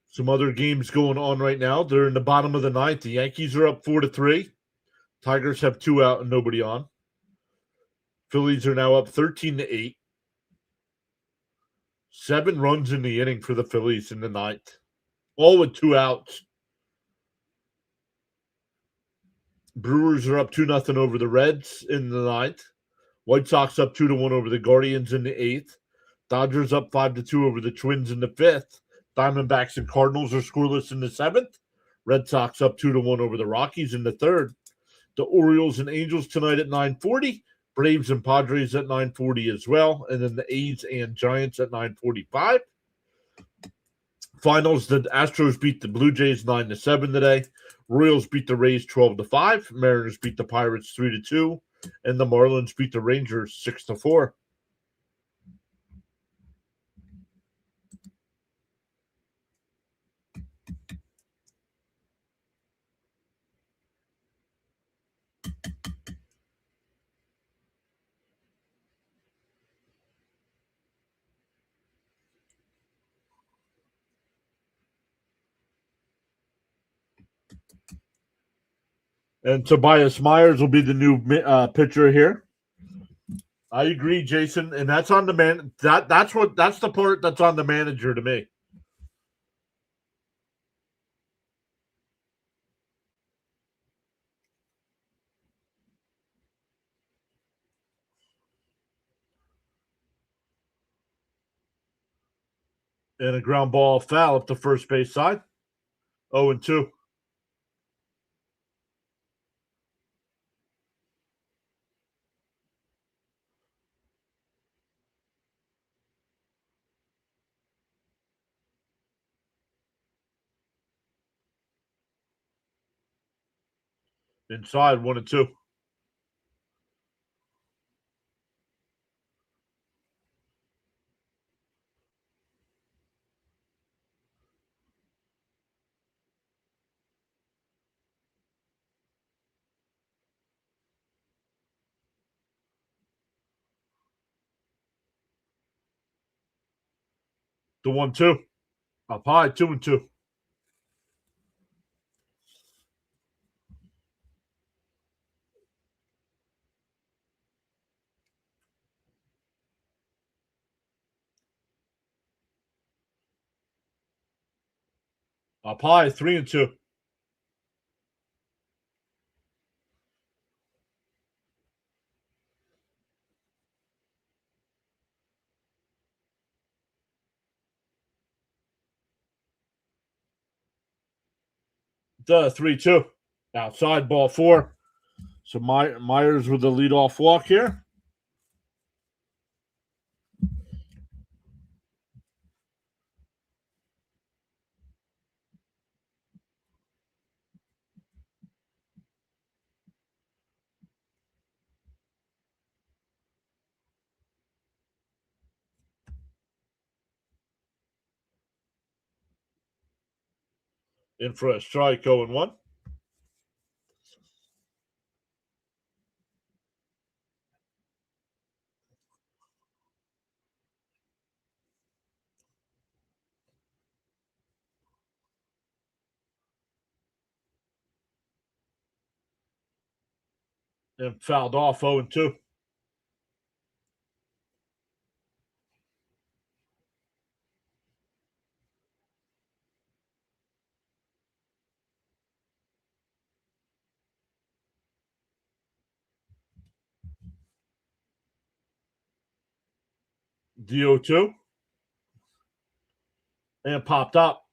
Some other games going on right now. They're in the bottom of the ninth. The Yankees are up 4-3. Tigers have 2 out and nobody on. Phillies are now up 13-8. 7 runs in the inning for the Phillies in the ninth. All with 2 outs. Brewers are up 2-0 over the Reds in the ninth. White Sox up 2-1 over the Guardians in the eighth. Dodgers up 5-2 over the Twins in the fifth. Diamondbacks and Cardinals are scoreless in the seventh. Red Sox up 2-1 over the Rockies in the third. The Orioles and Angels tonight at 9:40. Braves and Padres at 9:40 as well. And then the A's and Giants at 9:45. Finals, the Astros beat the Blue Jays 9-7 today. Royals beat the Rays 12-5. Mariners beat the Pirates 3-2. And the Marlins beat the Rangers 6-4. And Tobias Myers will be the new pitcher here. I agree, Jason, and that's on the man. That's the part that's on the manager to me. And a ground ball foul up the first base side. 0-2. Inside 1-2. The 1-2. Up high, 2-2. Up high, 3-2. The 3-2. Outside ball 4. So Myers with the leadoff walk here. In for a strike, 0-1. And fouled off, 0-2. DO2. And popped up.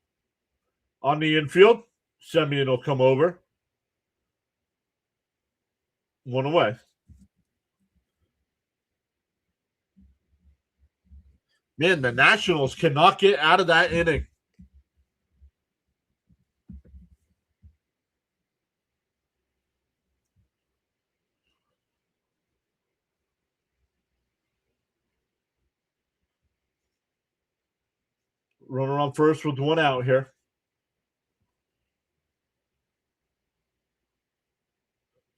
On the infield, Semyon will come over. 1 away. Man, the Nationals cannot get out of that inning. Runner on first with 1 out here.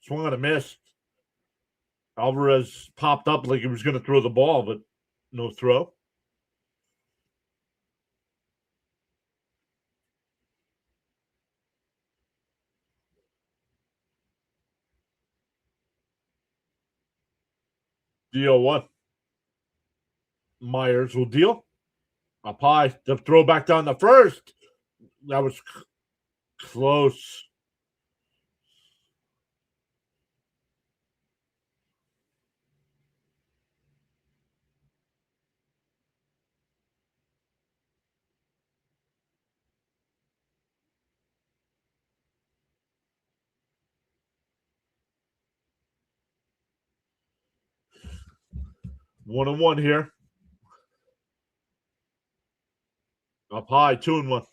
Swung on a miss. Alvarez popped up like he was going to throw the ball, but no throw. DO1. Myers will deal. Up high. The throw back down the first. That was close. One and one here. Up high, 2-1.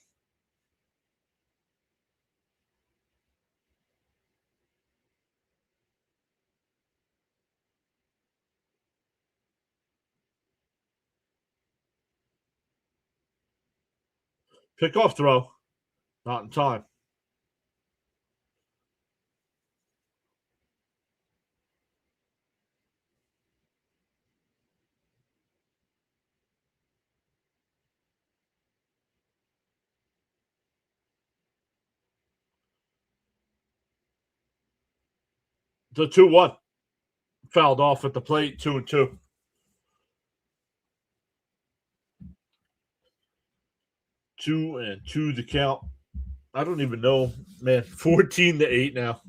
Pickoff throw. Not in time. The 2-1 fouled off at the plate. 2-2. 2-2 the count. I don't even know, man. 14-8 now.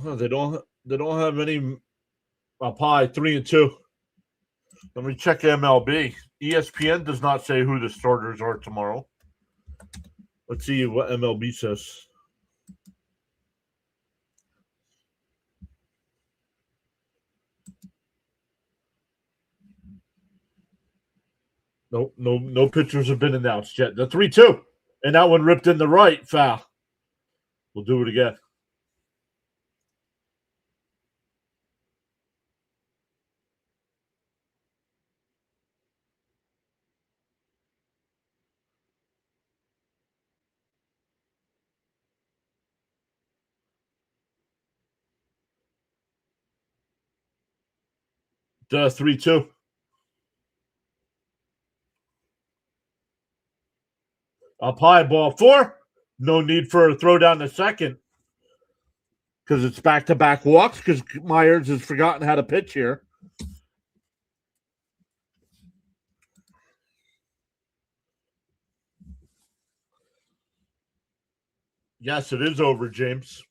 They don't have any pie. 3-2. Let me check MLB. ESPN does not say who the starters are tomorrow. Let's see what MLB says. No pitchers have been announced yet. The 3-2. And that one ripped in the right, foul. We'll do it again. The 3-2. Up high, ball 4. No need for a throw down the second because it's back-to-back walks because Myers has forgotten how to pitch here. Yes, it is over, James.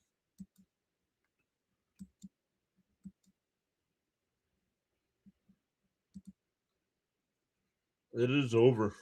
It is over.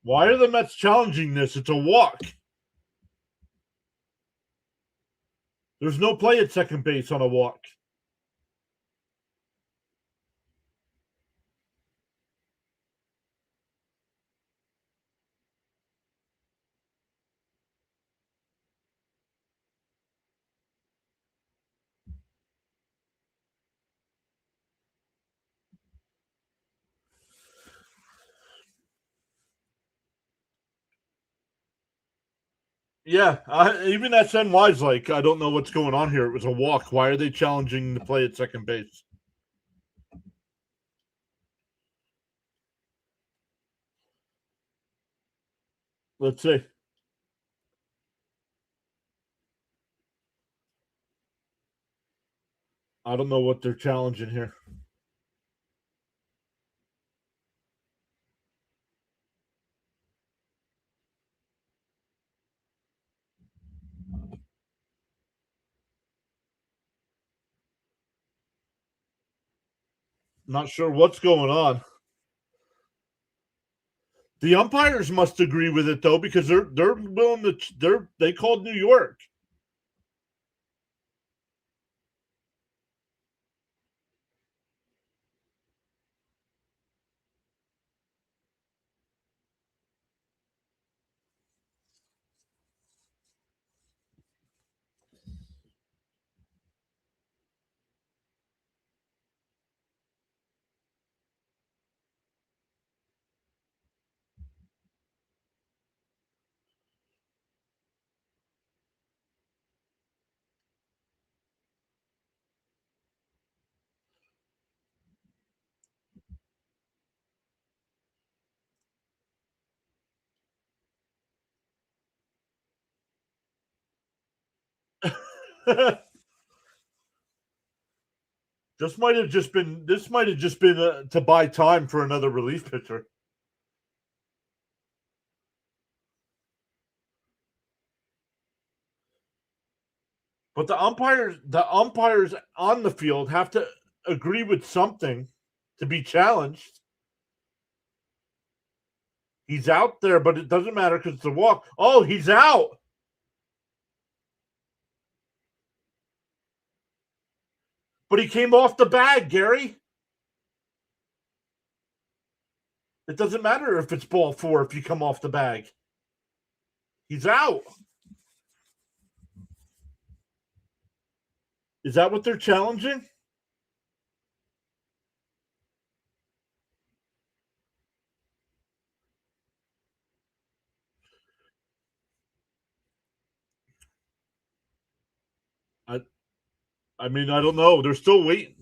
Why are the Mets challenging this? It's a walk. There's no play at second base on a walk. Yeah, even SNY's like, I don't know what's going on here. It was a walk. Why are they challenging the play at second base? Let's see. I don't know what they're challenging here. Not sure what's going on. The umpires must agree with it though, because they're willing to. They called New York. This might have just been to buy time for another relief pitcher. But the umpires on the field have to agree with something to be challenged. He's out there, but it doesn't matter because it's a walk. Oh, he's out. But he came off the bag, Gary. It doesn't matter if it's ball four if you come off the bag. He's out. Is that what they're challenging? I I mean, I don't know. They're still waiting.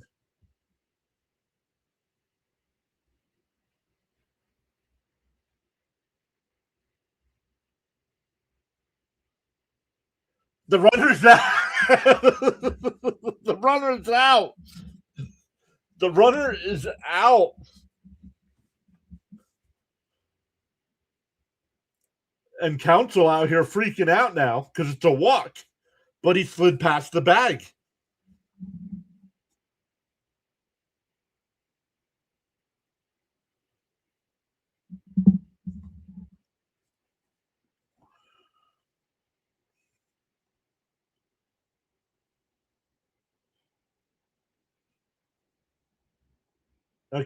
The runner's out. The runner's out. The runner is out. And Council out here freaking out now because it's a walk. But he slid past the bag.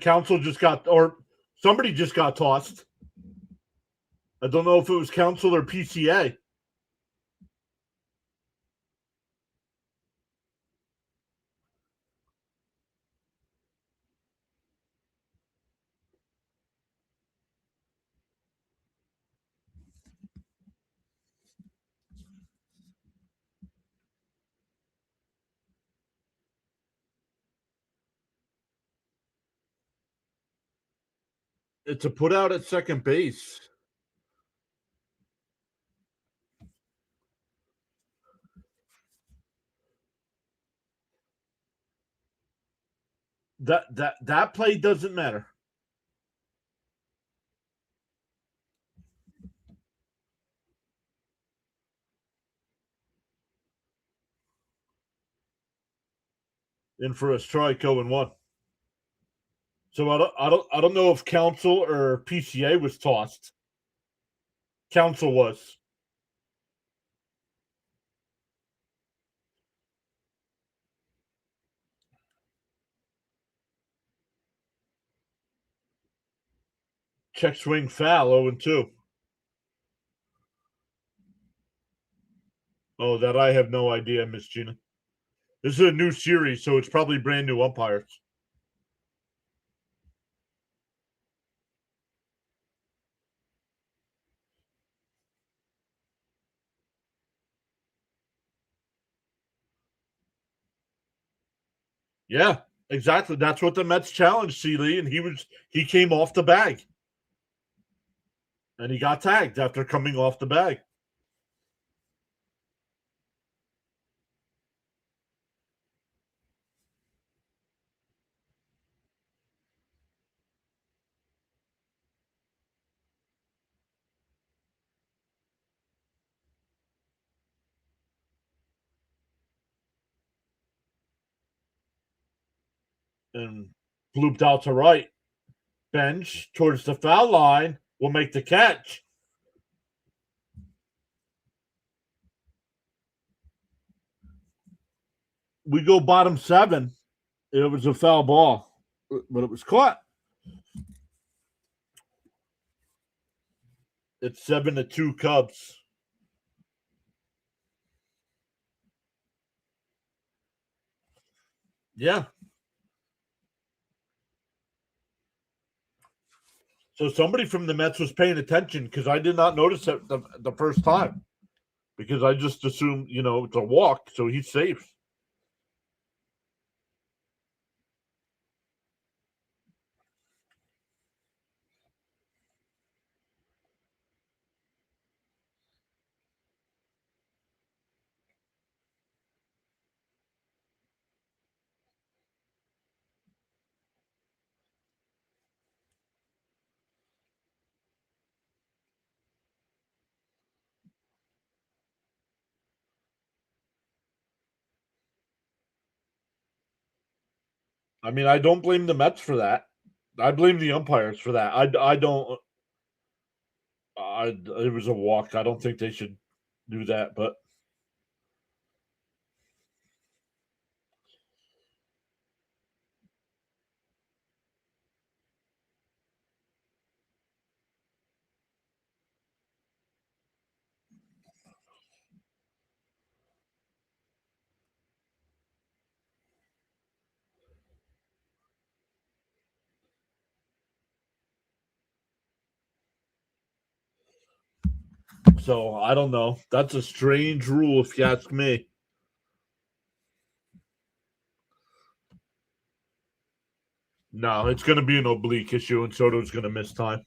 Council just got, or somebody just got tossed. I don't know if it was Council or PCA. It's a put out at second base. That play doesn't matter. In for a strike, 0-1. So I don't know if Council or PCA was tossed. Council was. Check swing foul, 0-2. Oh, that I have no idea, Miss Gina. This is a new series, so it's probably brand new umpires. Yeah, exactly. That's what the Mets challenged Seeley, and he came off the bag. And he got tagged after coming off the bag. And blooped out to right. Bench towards the foul line will make the catch. We go bottom seven. It was a foul ball, but it was caught. It's 7-2 Cubs. Yeah. So somebody from the Mets was paying attention because I did not notice it the first time because I just assumed, it's a walk, so he's safe. I mean, I don't blame the Mets for that. I blame the umpires for that. I don't. It was a walk. I don't think they should do that. But so I don't know. That's a strange rule, if you ask me. No, it's going to be an oblique issue, and Soto's going to miss time.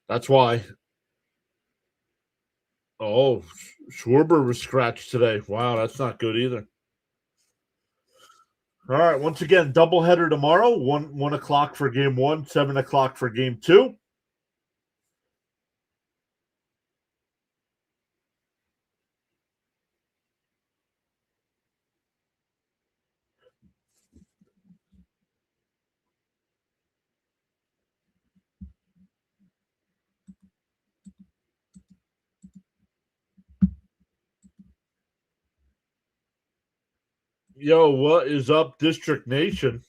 That's why. Oh, Schwarber was scratched today. Wow, that's not good either. All right, once again, doubleheader tomorrow. 1 o'clock for game 1, 7 o'clock for game 2. Yo, what is up, District Nation?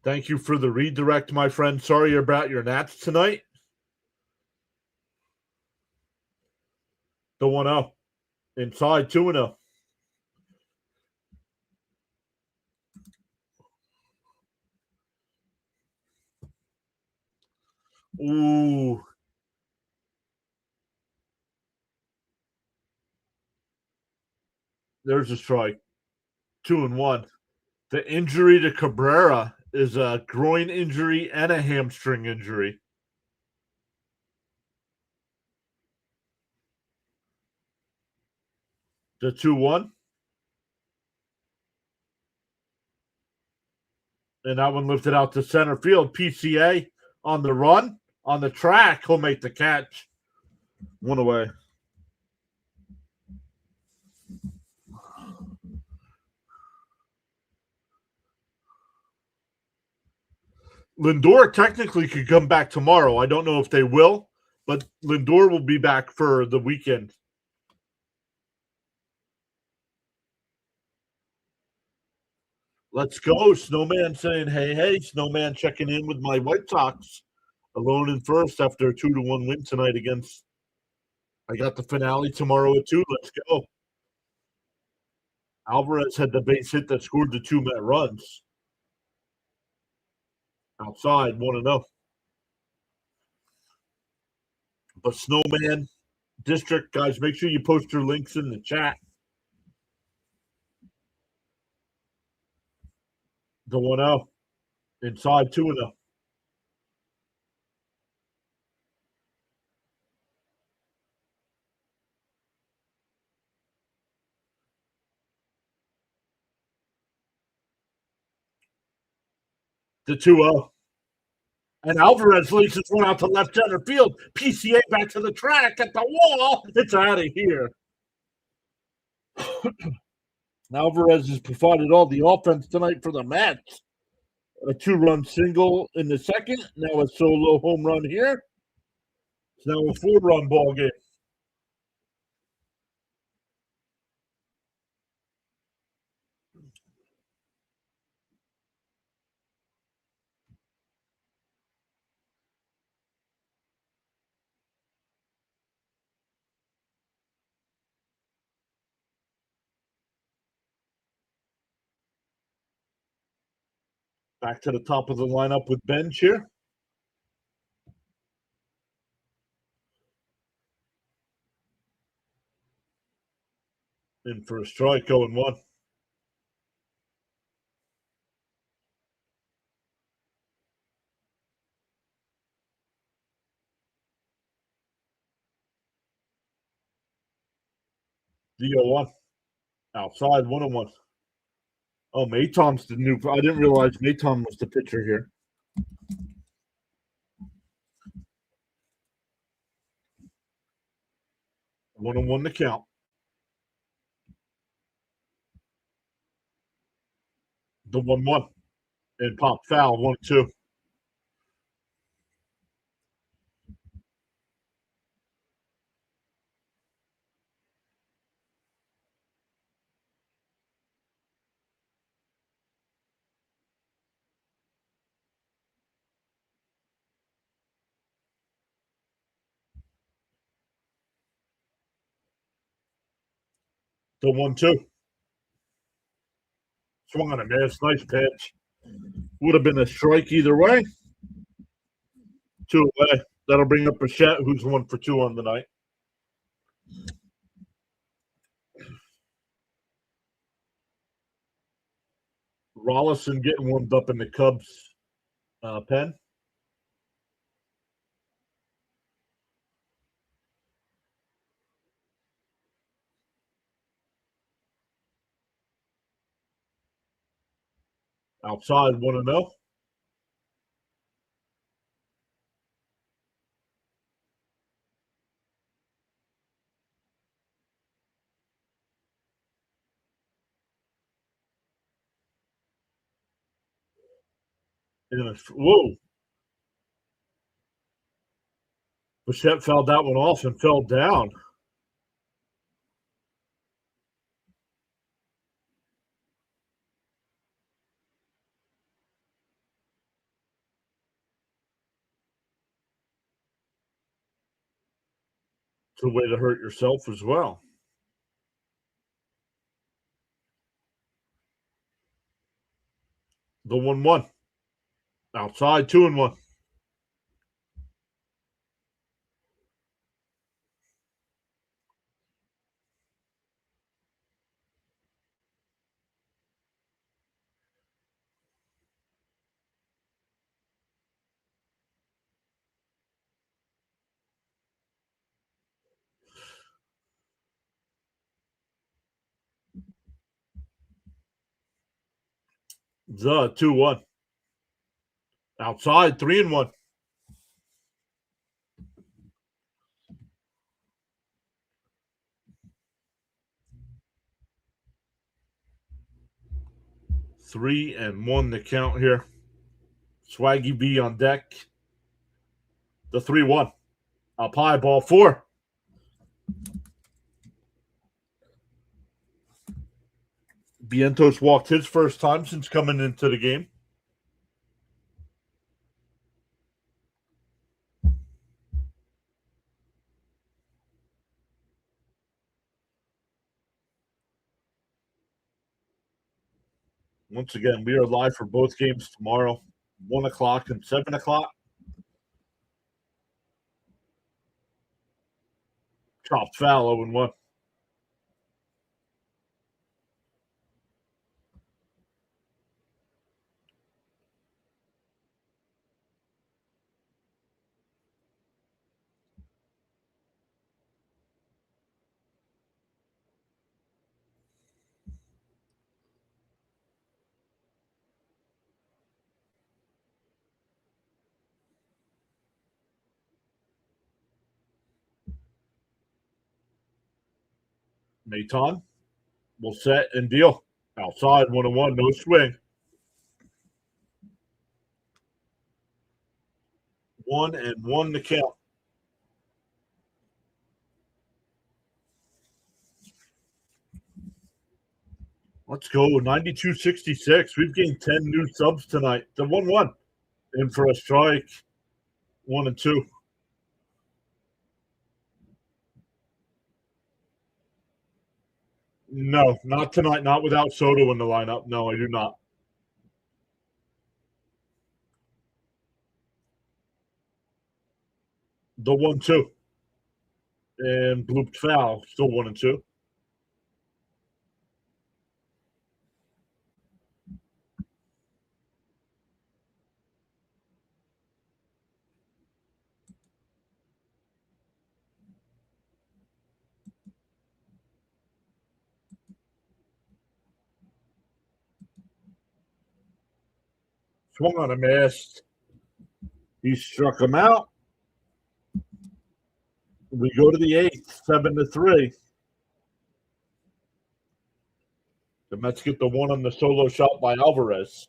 Thank you for the redirect, my friend. Sorry about your Nats tonight. The 1-0. Inside 2-0. Ooh. There's a strike. 2-1. The injury to Cabrera is a groin injury and a hamstring injury. The 2-1. And that one lifted out to center field. PCA on the run, on the track. He'll make the catch. 1 away. Lindor technically could come back tomorrow. I don't know if they will, but Lindor will be back for the weekend. Let's go. Snowman saying, hey, hey. Snowman checking in with my White Sox. Alone in first after a 2-1 win tonight against. I got the finale tomorrow at 2. Let's go. Alvarez had the base hit that scored the 2 Met runs. Outside, 1-0. But Snowman District, guys, make sure you post your links in the chat. The 1-0. Inside 2-0. The 2-0. And Alvarez laces one out to left center field. PCA back to the track at the wall. It's out of here. Alvarez has provided all the offense tonight for the Mets. A 2-run single in the second. Now a solo home run here. It's now a 4-run ball game. Back to the top of the lineup with Bench here. In for a strike, 0-1. The 0-1. Outside, 1-1. Oh, Maytom's the new. I didn't realize Maytom was the pitcher here. 1-1 to count. The 1-1. And pop foul, 1-2. The 1-2. Swung on a miss. Nice pitch. Would have been a strike either way. 2 away. That'll bring up Bichette, who's 1 for 2 on the night. Rollison getting warmed up in the Cubs pen. Outside, 1-0. Whoa. Bichette fouled that one off and fell down. It's a way to hurt yourself as well. The 1-1. Outside, 2-1. The 2-1. Outside, 3-1. Three and one to count here. Swaggy B on deck. The 3-1. Up high, ball 4. Vientos walked his first time since coming into the game. Once again, we are live for both games tomorrow, 1 o'clock and 7 o'clock. Chopped foul, 0-1. Maton will set and deal. Outside, 1-1, no swing. 1-1 to count. Let's go. 92-66. We've gained 10 new subs tonight. The 1-1. In for a strike. 1-2. No, not tonight. Not without Soto in the lineup. No, I do not. The 1-2. And blooped foul. Still 1-2. Swung on a miss. He struck him out. We go to the eighth, 7-3. The Mets get the one on the solo shot by Alvarez.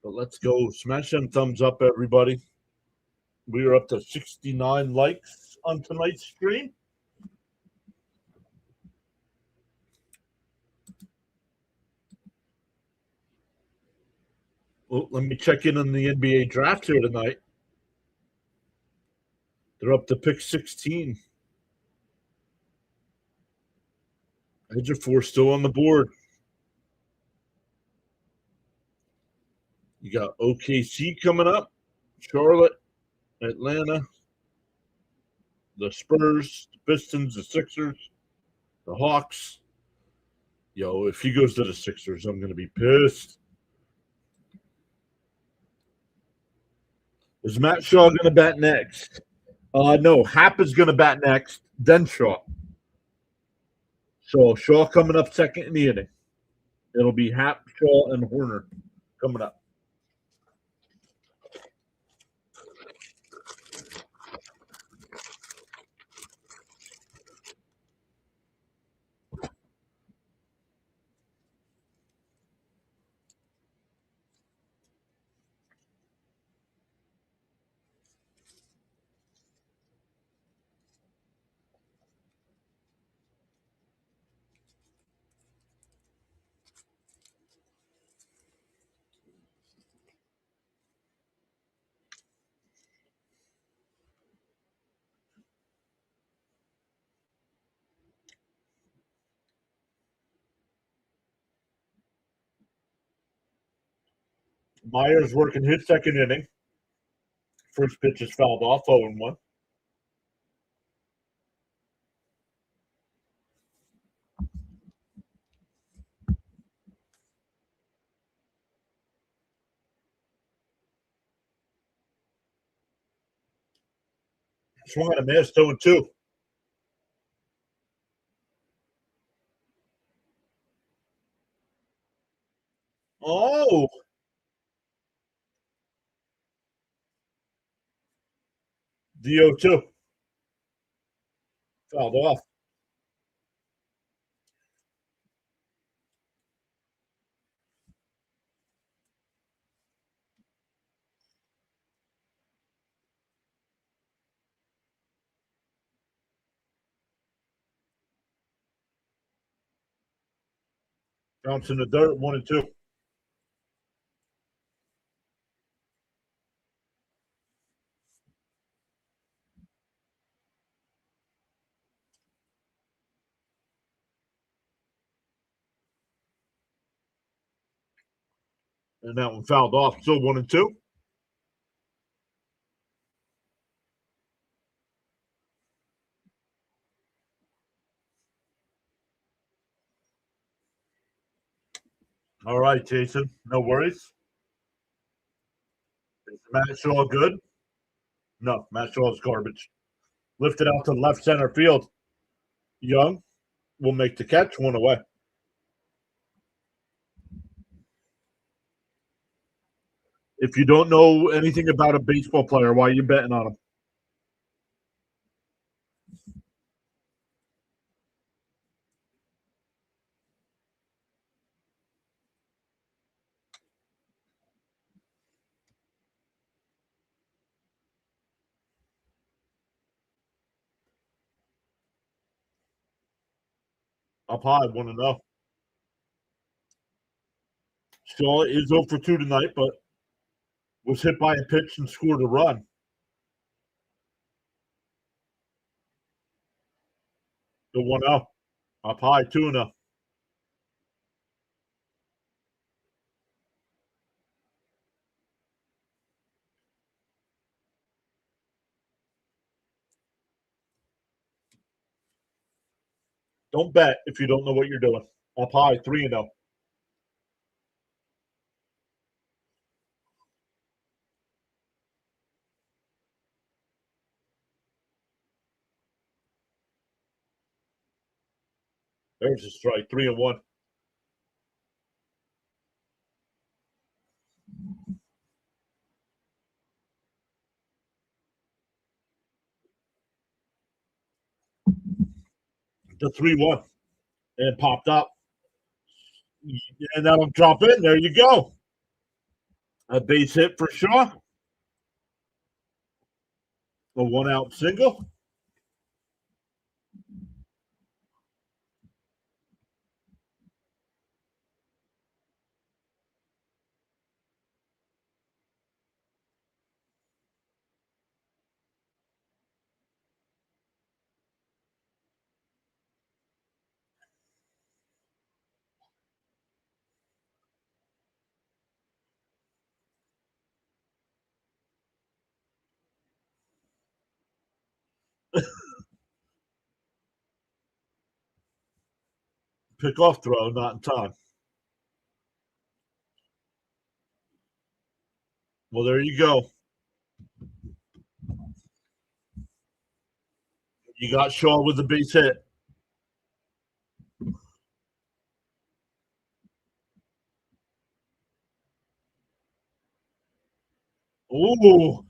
But let's go. Smash them thumbs up, everybody. We are up to 69 likes on tonight's stream. Well, let me check in on the NBA draft here tonight. They're up to pick 16. Edge of 4 still on the board. You got OKC coming up, Charlotte, Atlanta, the Spurs, the Pistons, the Sixers, the Hawks. Yo, if he goes to the Sixers, I'm going to be pissed. Is Matt Shaw going to bat next? No, Happ is going to bat next, then Shaw. So Shaw coming up second in the inning. It'll be Happ, Shaw, and Horner coming up. Myers working his second inning. First pitch is fouled off, 0-1. Swung and a miss, 2-2. Oh, the 0-2. Fouled off. Bounce in the dirt, 1-2. And that one fouled off. Still 1-2. All right, Jason. No worries. Is Matt Shaw good? No, Matt Shaw is garbage. Lifted out to left center field. Young will make the catch, 1 away. If you don't know anything about a baseball player, why are you betting on him? Up high, 1-0. Shaw is 0 for 2 tonight, but was hit by a pitch and scored a run. The 1-0. Up high, 2-0. Don't bet if you don't know what you're doing. Up high, 3-0. There's a strike. 3-1. The 3-1. And popped up. And that'll drop in. There you go. A base hit for Shaw. A 1-out single. Pick-off throw, not in time. Well, there you go. You got Shaw with the base hit. Ooh,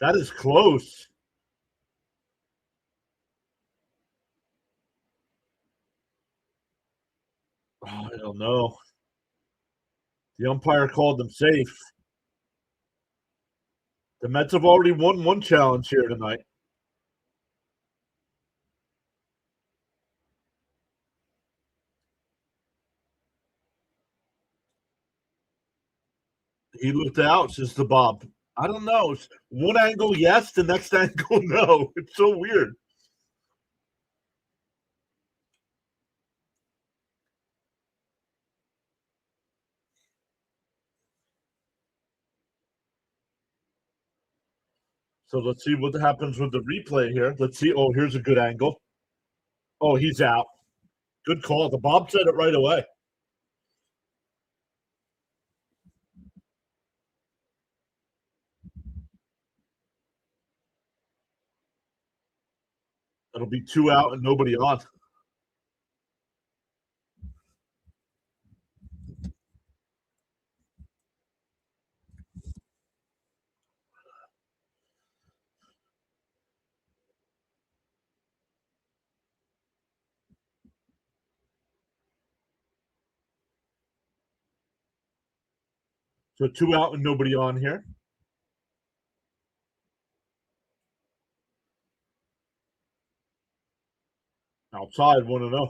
that is close. Oh, I don't know. The umpire called them safe. The Mets have already won one challenge here tonight. He looked out, says the Bob. I don't know. One angle, yes. The next angle, no. It's so weird. So let's see what happens with the replay here. Let's see. Oh, here's a good angle. Oh, he's out. Good call. The Bob said it right away. It'll be 2 out and nobody on. So 2 out and nobody on here. Outside, 1-0.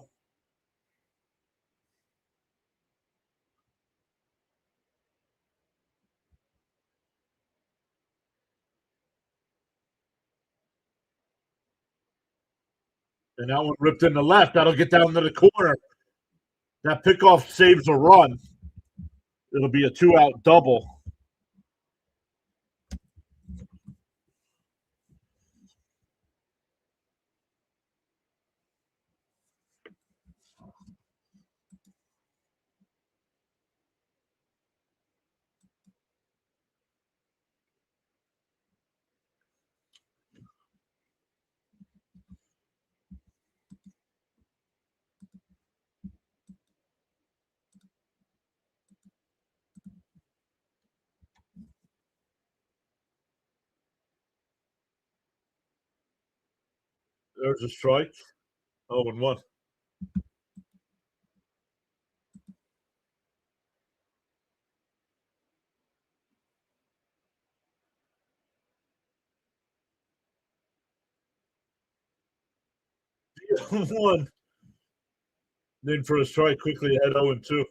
And that one ripped in the left. That'll get down to the corner. That pickoff saves a run. It'll be a 2-out double. There's a strike. 0-1. One. Then for a strike, quickly ahead 0-2.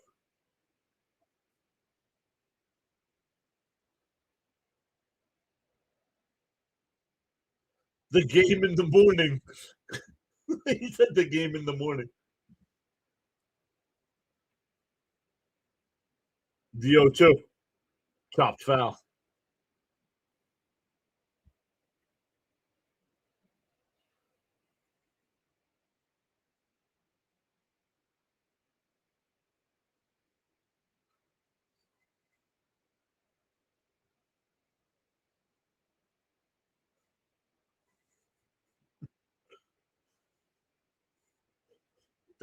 The game in the morning. He said the game in the morning. The 0-2. Chopped foul.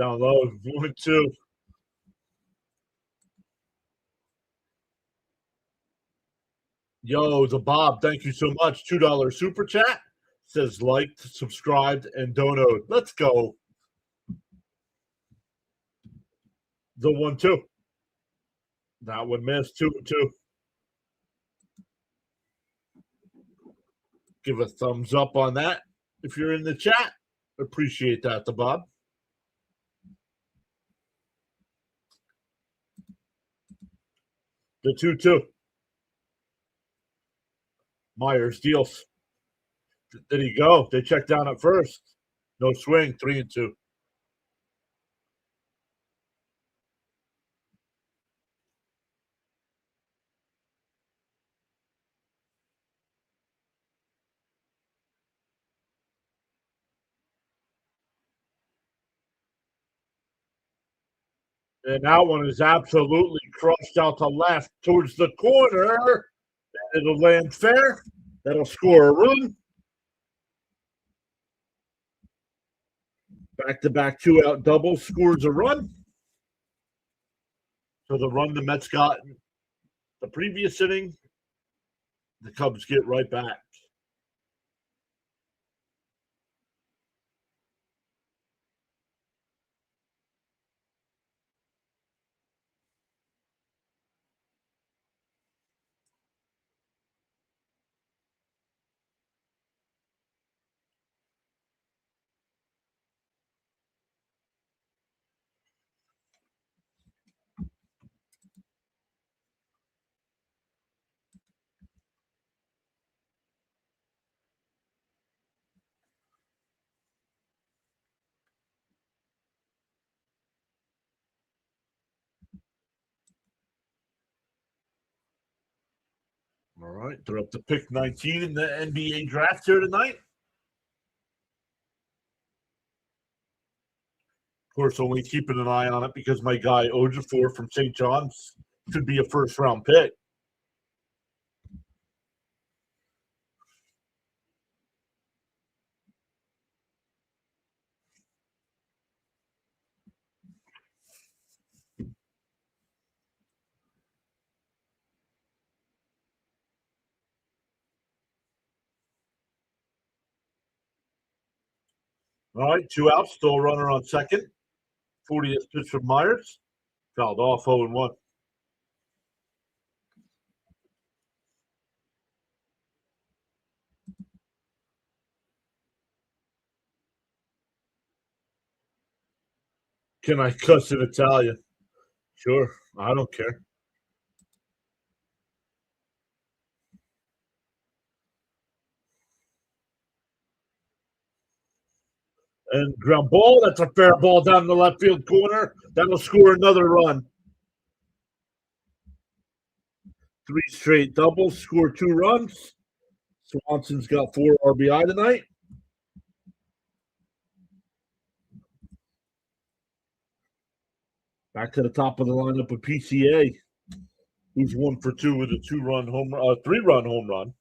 Down low, 1-2. Yo, the Bob, thank you so much. $2 super chat. Says liked, subscribed, and donoed. Let's go. The 1-2. That one missed. 2-2. Give a thumbs up on that if you're in the chat. Appreciate that, the Bob. The 2-2. Myers deals. Did he go? They checked down at first. No swing. 3-2. And that one is absolutely crushed out to left towards the corner. It'll land fair. That'll score a run. Back-to-back two-out double scores a run. So the run the Mets got the previous inning, the Cubs get right back. All right, they're up to pick 19 in the NBA draft here tonight. Of course, only keeping an eye on it because my guy Ojefor from St. John's could be a first-round pick. All right, two outs, still runner on second. 40th pitch from Myers. Fouled off 0-1. Can I cuss in Italian? Sure, I don't care. And ground ball, that's a fair ball down the left field corner. That'll score another run. 3 straight doubles, score 2 runs. Swanson's got 4 RBI tonight. Back to the top of the lineup with PCA, who's 1 for 2 with a 3-run home run.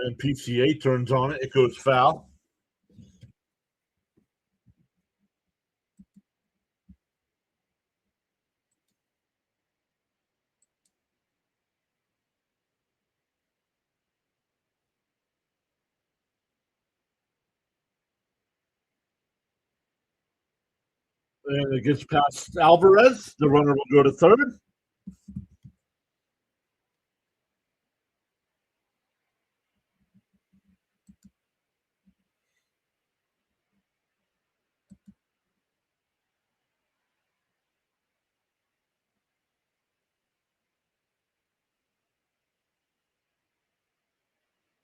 And PCA turns on it. It goes foul. And it gets past Alvarez. The runner will go to third.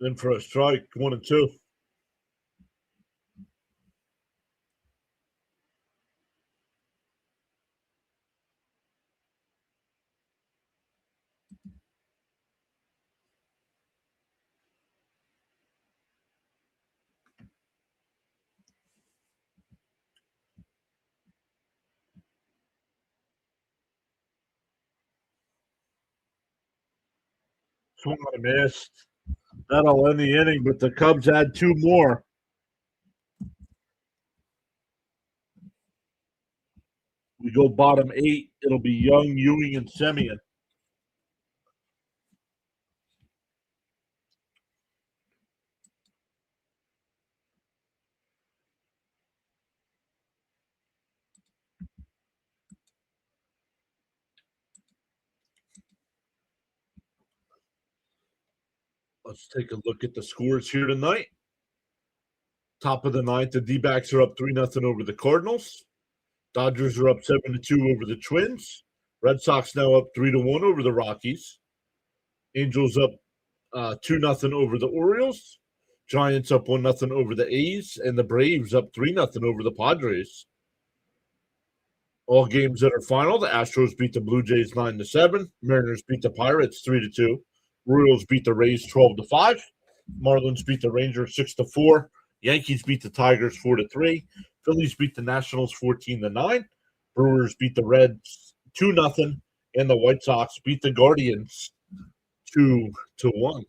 Then for a strike, 1-2. Swung on a miss. That'll end the inning, but the Cubs add two more. We go bottom 8. It'll be Young, Ewing, and Semien. Let's take a look at the scores here tonight. Top of the ninth, the D-backs are up 3-0 over the Cardinals. Dodgers are up 7-2 over the Twins. Red Sox now up 3-1 over the Rockies. Angels up 2-0 over the Orioles. Giants up 1-0 over the A's, and the Braves up 3-0 over the Padres. All games that are final: the Astros beat the Blue Jays 9-7. Mariners beat the Pirates 3-2. Royals beat the Rays 12-5. Marlins beat the Rangers 6-4. Yankees beat the Tigers 4-3. Phillies beat the Nationals 14-9. Brewers beat the Reds 2-0, and the White Sox beat the Guardians 2-1.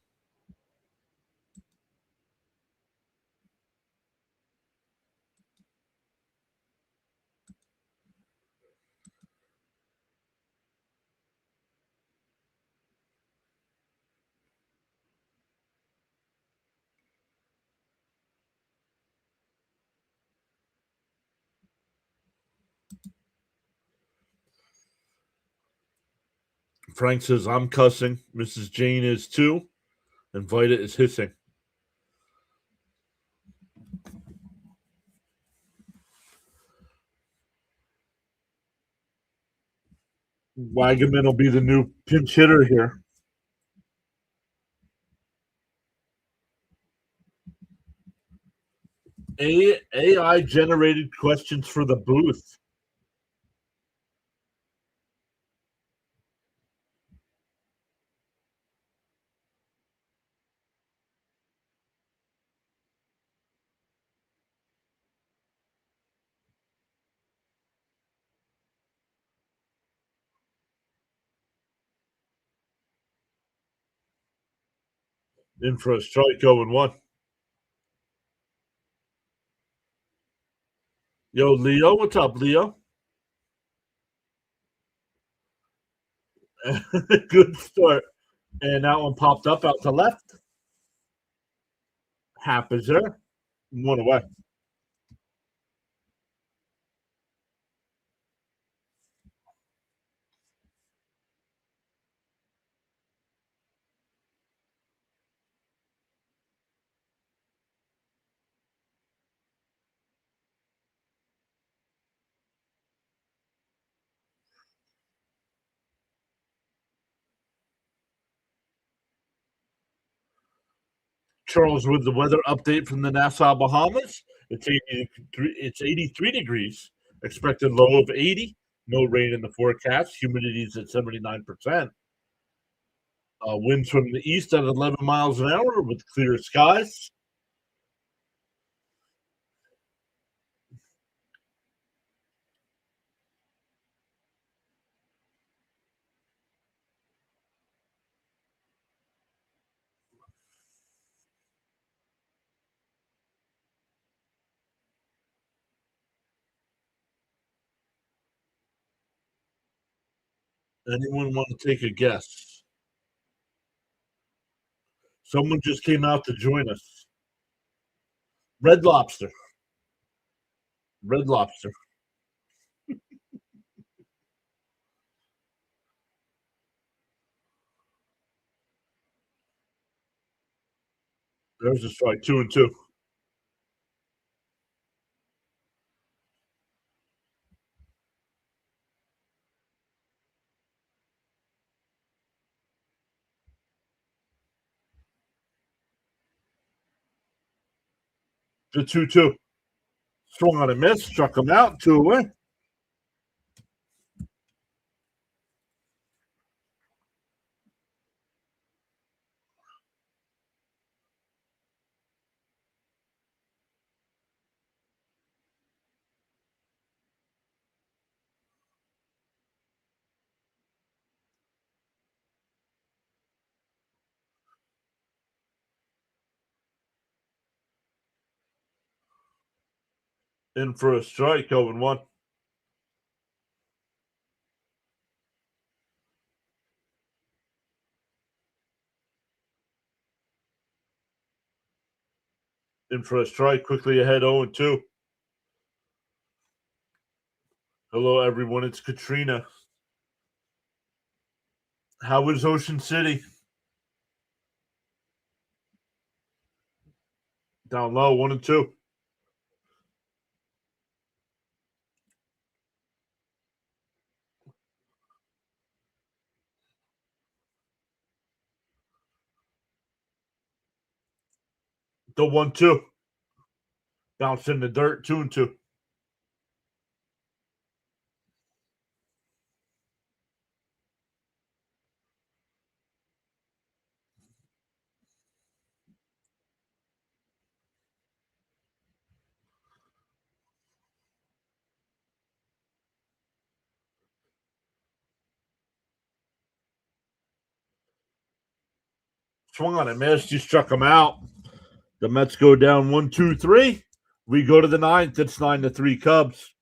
Frank says, I'm cussing. Mrs. Jane is too. And Vita is hissing. Wagaman will be the new pinch hitter here. AI generated questions for the booth. In for a strike 0-1. Yo, Leo, what's up, Leo? Good start. And that one popped up out to left. Hap is there. One away. Charles with the weather update from the Nassau, Bahamas. It's 83 degrees. Expected low of 80. No rain in the forecast. Humidity is at 79%. Winds from the east at 11 miles an hour with clear skies. Anyone want to take a guess? Someone just came out to join us. Red Lobster. Red Lobster. There's a strike. 2-2. 2-2. Swung on a miss. Struck him out. 2 away. In for a strike, 0-1. In for a strike, quickly ahead, 0-2. Hello, everyone. It's Katrina. How is Ocean City? Down low, 1-2. The 1-2. Bounce in the dirt, 2-2. Swung on it, missed. You struck him out. The Mets go down 1-2-3. We go to the ninth. It's 9-3 Cubs.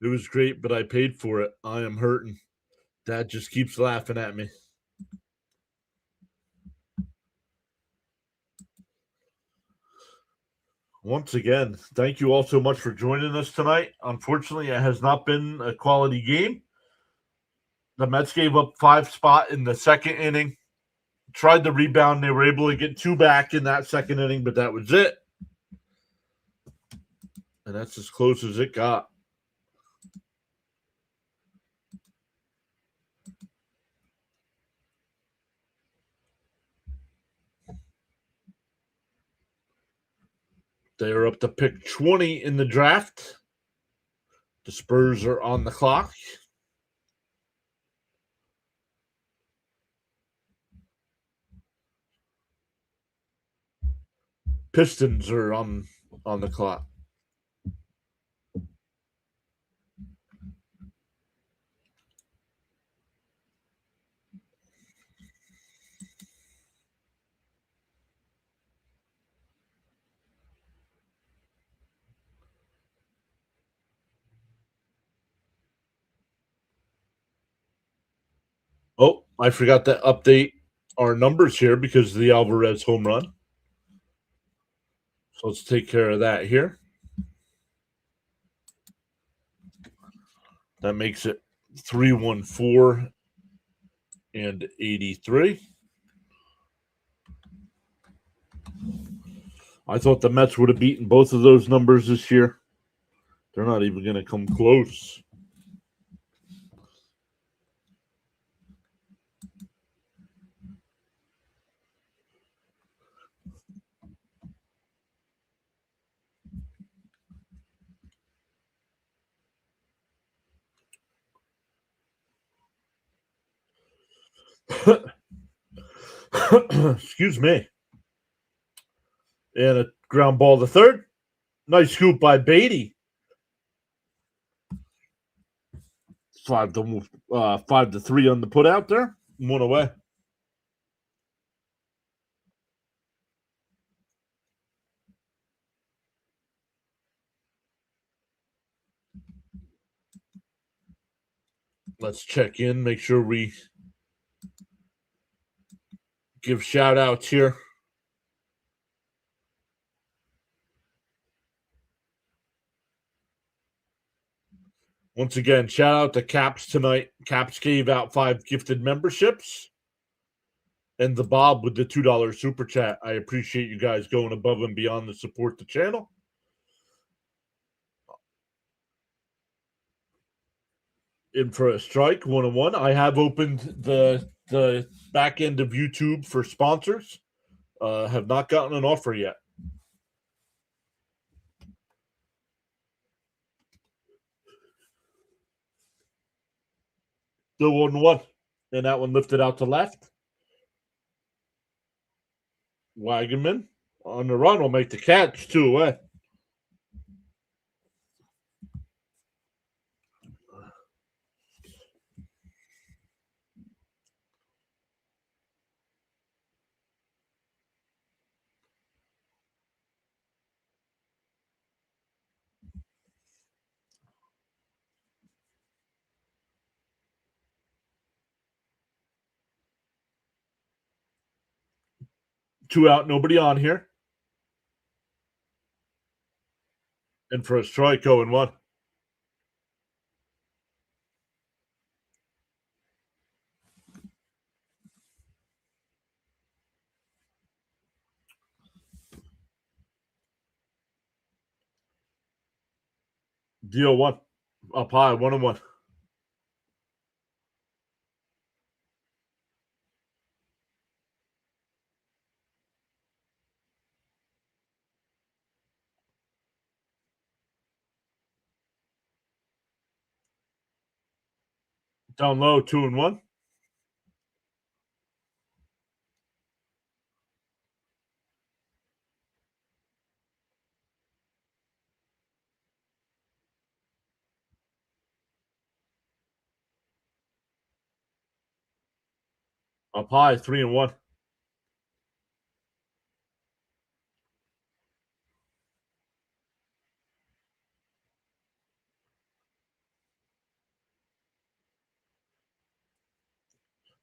It was great, but I paid for it. I am hurting. Dad just keeps laughing at me. Once again, thank you all so much for joining us tonight. Unfortunately, it has not been a quality game. The Mets gave up 5 spot in the second inning. Tried to rebound. They were able to get 2 back in that second inning, but that was it. And that's as close as it got. They are up to pick 20 in the draft. The Spurs are on the clock. Pistons are on the clock. Oh, I forgot to update our numbers here because of the Alvarez home run. So let's take care of that here. That makes it 314 and 83. I thought the Mets would have beaten both of those numbers this year. They're not even going to come close. Excuse me. And a ground ball to third. Nice scoop by Beatty. 5-3 on the put out there. 1 away. Let's check in, make sure we give shout outs here. Once again, shout out to Caps tonight. Caps gave out 5 gifted memberships. And the Bob with the $2 super chat. I appreciate you guys going above and beyond to support the channel. In for a strike, 1-1. I have opened the back end of YouTube for sponsors. Have not gotten an offer yet. Still 1-1. And that one lifted out to left. Wagenman on the run will make the catch, 2 away. 2 out, nobody on here. And for a strike, 0-1. Deal 1. Up high, 1-1. Down low, 2-1. Up high, 3-1.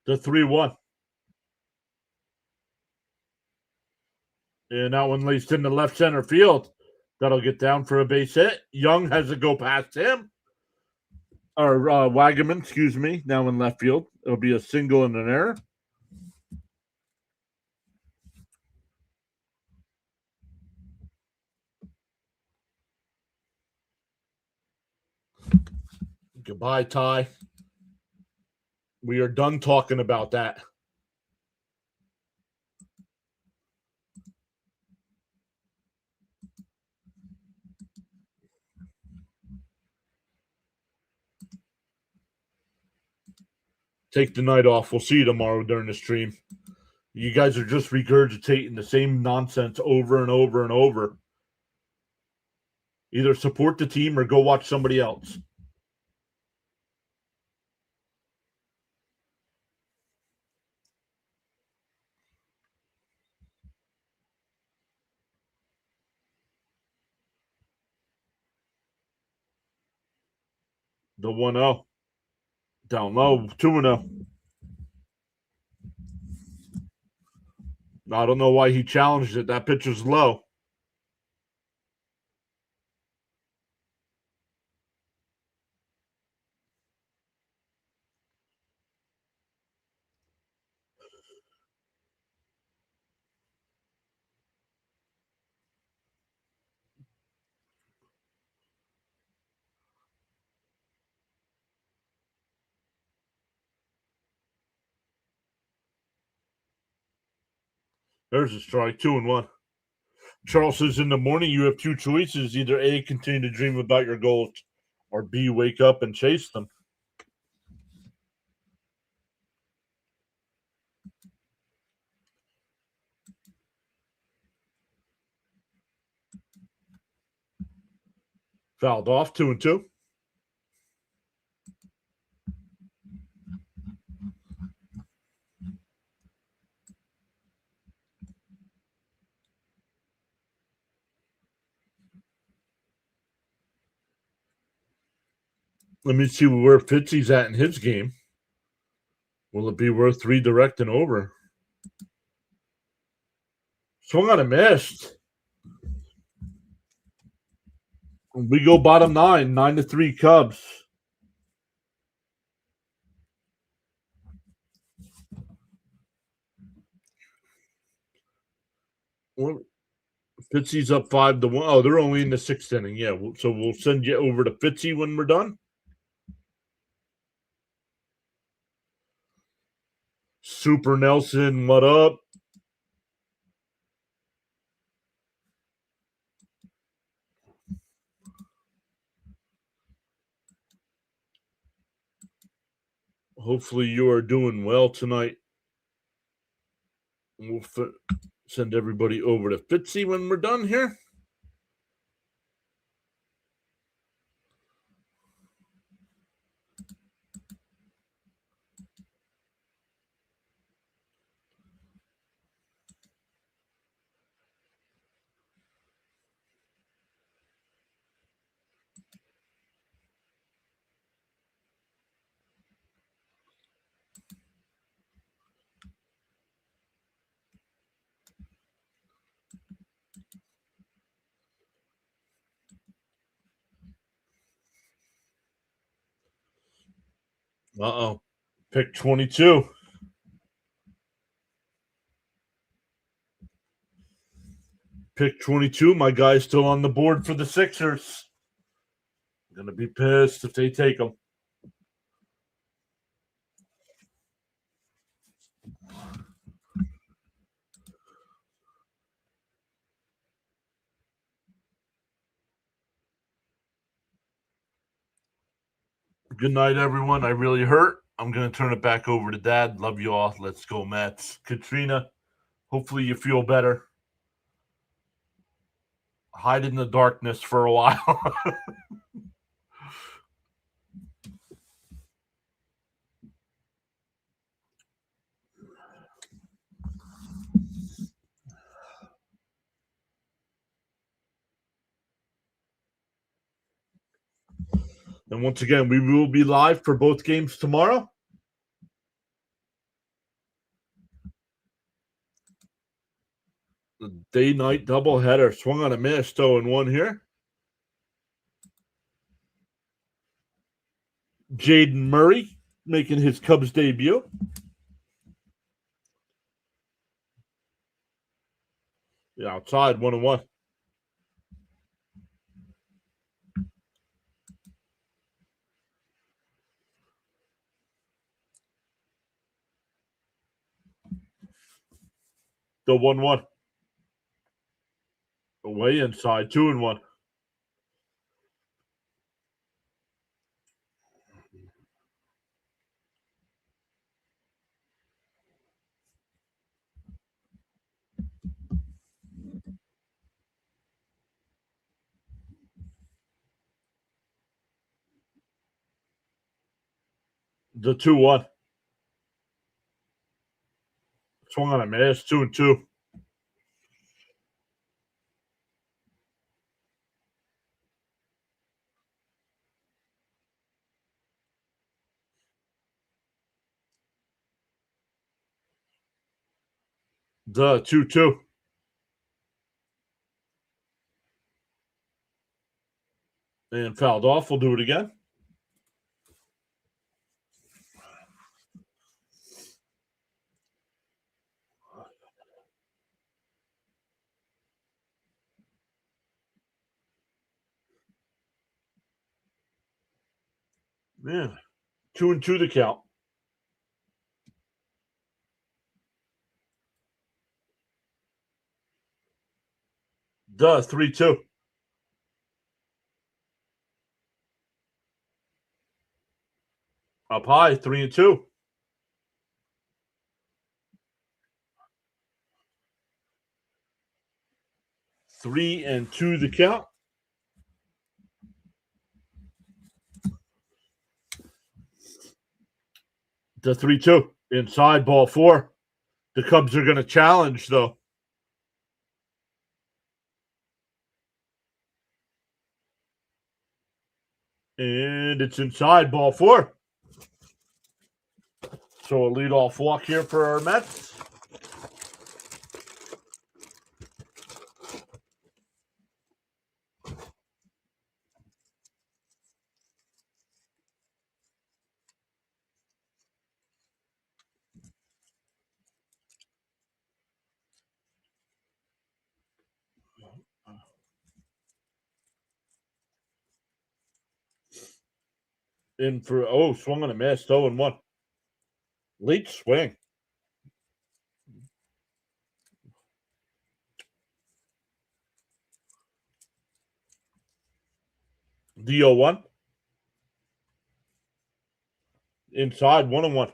The 3-1. And that one laced into left center field. That'll get down for a base hit. Young has to go past him. Or Wagaman, excuse me, now in left field. It'll be a single and an error. Goodbye, Ty. We are done talking about that. Take the night off. We'll see you tomorrow during the stream. You guys are just regurgitating the same nonsense over and over and over. Either support the team or go watch somebody else. The 1-0. Down low, 2-0. I don't know why he challenged it. That pitch was low. There's a strike, 2-1. Charles says in the morning you have two choices. Either A, continue to dream about your goals, or B, wake up and chase them. Fouled off, 2-2. Let me see where Fitzy's at in his game. Will it be worth redirecting over? Swung on a missed. We go bottom 9, 9-3 Cubs. Fitzy's up 5-1. Oh, they're only in the 6th inning. Yeah, so we'll send you over to Fitzy when we're done. Super Nelson, what up? Hopefully you are doing well tonight. We'll send everybody over to Fitzy when we're done here. Uh-oh. Pick 22. Pick 22. My guy's still on the board for the Sixers. Gonna be pissed if they take him. Good night, everyone. I really hurt. I'm gonna turn it back over to Dad. Love you all. Let's go, Mets. Katrina, hopefully you feel better. Hide in the darkness for a while. And once again, we will be live for both games tomorrow. The day-night doubleheader. Swung on a miss, 0-1 here. Jaden Murray making his Cubs debut. Yeah, outside, 1-1. The 1-1. Away inside, 2-1. The 2-1. Swung on a miss, 2-2. The 2-2. And fouled off. We'll do it again. Man, 2-2 the count. The 3-2. Up high, 3-2. 3-2 the count. The 3-2. Inside, ball 4. The Cubs are going to challenge, though. And it's inside, ball 4. So a leadoff walk here for our Mets. In for, swung on a miss, 0-1. Late swing. The 0-1. Inside, 1-1.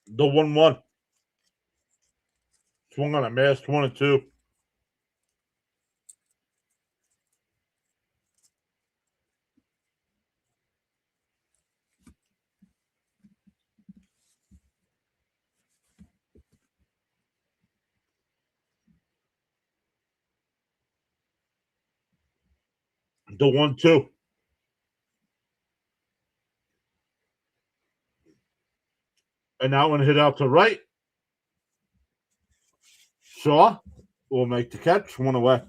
The 1-1. Swung on a miss, 1-2. The 1-2. And that one hit out to right. Shaw will make the catch. One away.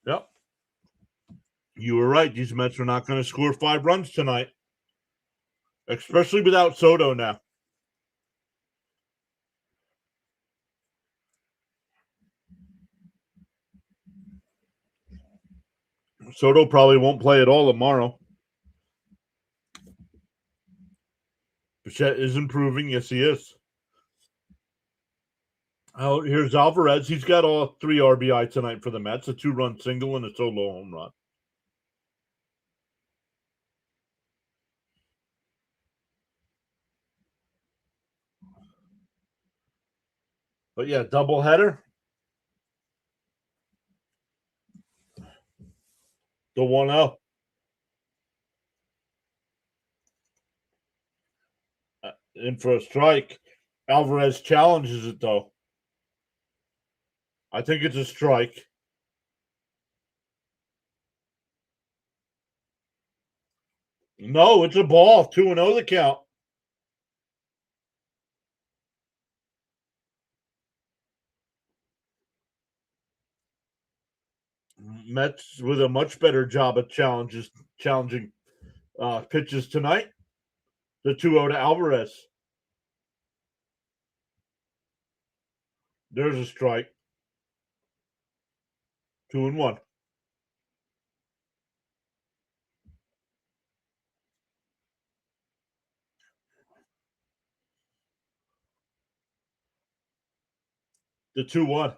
Yep. You were right. These Mets are not going to score 5 runs tonight, especially without Soto now. Soto probably won't play at all tomorrow. Bichette is improving. Yes, he is. Oh, here's Alvarez. He's got all 3 RBI tonight for the Mets, a 2-run single and a solo home run. But yeah, doubleheader. The 1-0. In for a strike. Alvarez challenges it, though. I think it's a strike. No, it's a ball. 2-0 the count. Mets with a much better job at challenging pitches tonight. The 2-0 to Alvarez. There's a strike. 2-1. The 2-1.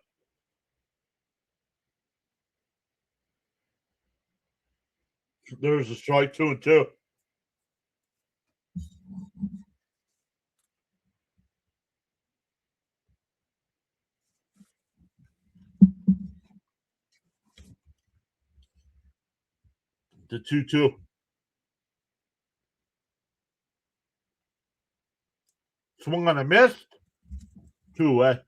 There's a strike. 2-2. The 2-2. Swung on a miss. 2 away.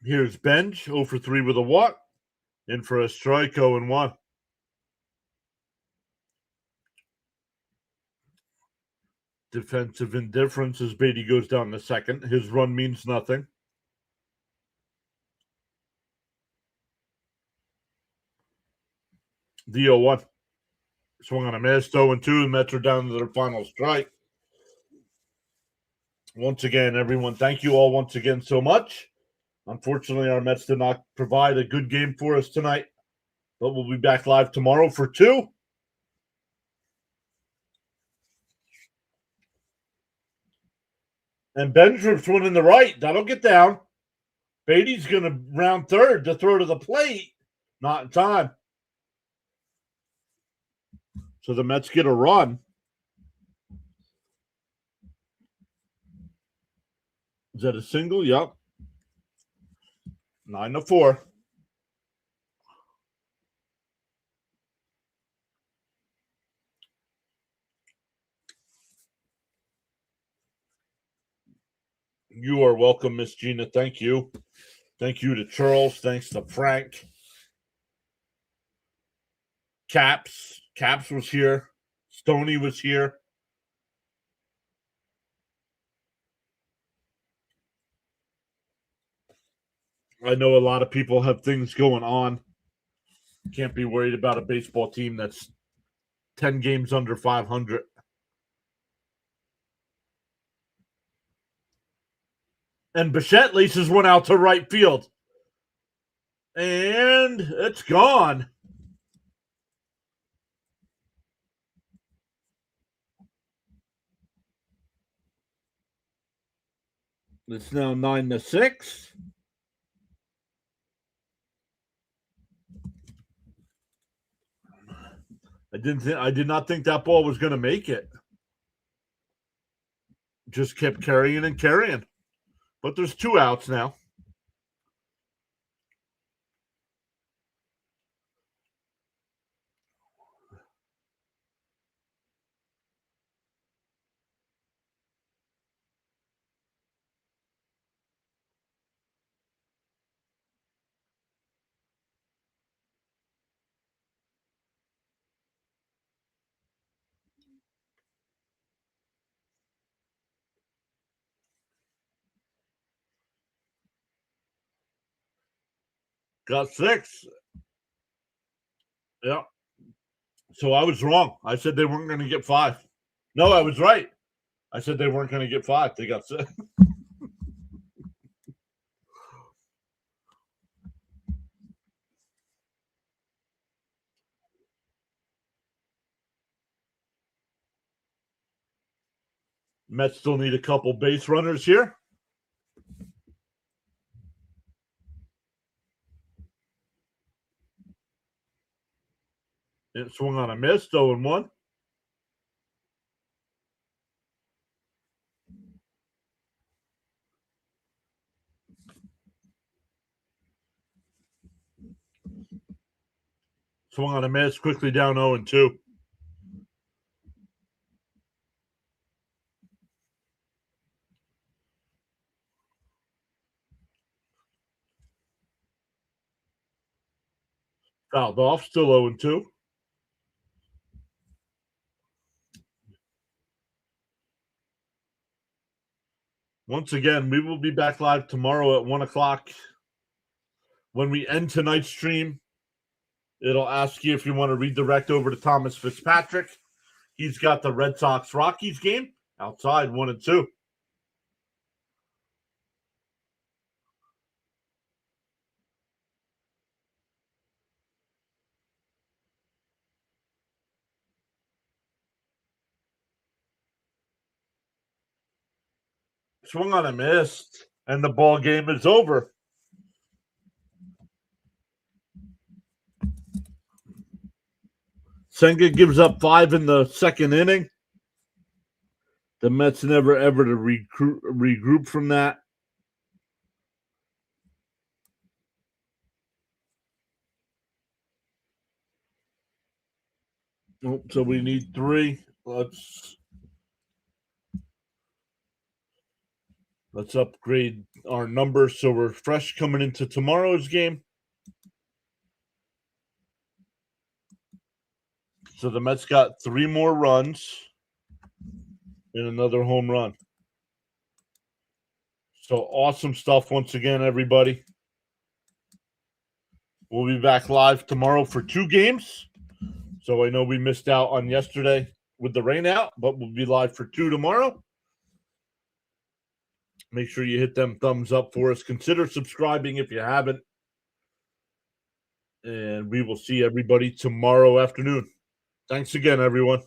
Here's Benj, 0 for 3 with a walk. In for a strike, 0-1. Defensive indifference as Beatty goes down to second. His run means nothing. The 0-1. Swung on a miss, 0-2. The Mets are down to their final strike. Once again, everyone, thank you all once again so much. Unfortunately, our Mets did not provide a good game for us tonight, but we'll be back live tomorrow for 2. And Bendrup's one in the right. That'll get down. Beatty's going to round third to throw to the plate. Not in time. So the Mets get a run. Is that a single? Yep. 9-4. You are welcome, Miss Gina. Thank you. Thank you to Charles. Thanks to Frank. Caps was here. Stoney was here. I know a lot of people have things going on. Can't be worried about a baseball team that's 10 games under 500. And Bichette laces one out to right field. And it's gone. It's now 9-6. I did not think that ball was going to make it. just kept carrying and carrying. But there's 2 outs now. Got 6. Yeah. So I was wrong. I said they weren't going to get 5. No, I was right. I said they weren't going to get 5. They got 6. Mets still need a couple base runners here. It swung on a miss, 0-1. Swung on a miss, quickly down 0-2. Fouled off, still 0-2. Once again, we will be back live tomorrow at 1 o'clock. When we end tonight's stream, it'll ask you if you want to redirect over to Thomas Fitzpatrick. He's got the Red Sox-Rockies game outside 1-2. Swung on a miss, and the ball game is over. Senga gives up 5 in the second inning. The Mets never ever to regroup from that. So we need 3. Let's upgrade our numbers so we're fresh coming into tomorrow's game. So the Mets got 3 more runs and another home run. So awesome stuff once again, everybody. We'll be back live tomorrow for 2 games. So I know we missed out on yesterday with the rain out, but we'll be live for 2 tomorrow. Make sure you hit them thumbs up for us. Consider subscribing if you haven't. And we will see everybody tomorrow afternoon. Thanks again, everyone.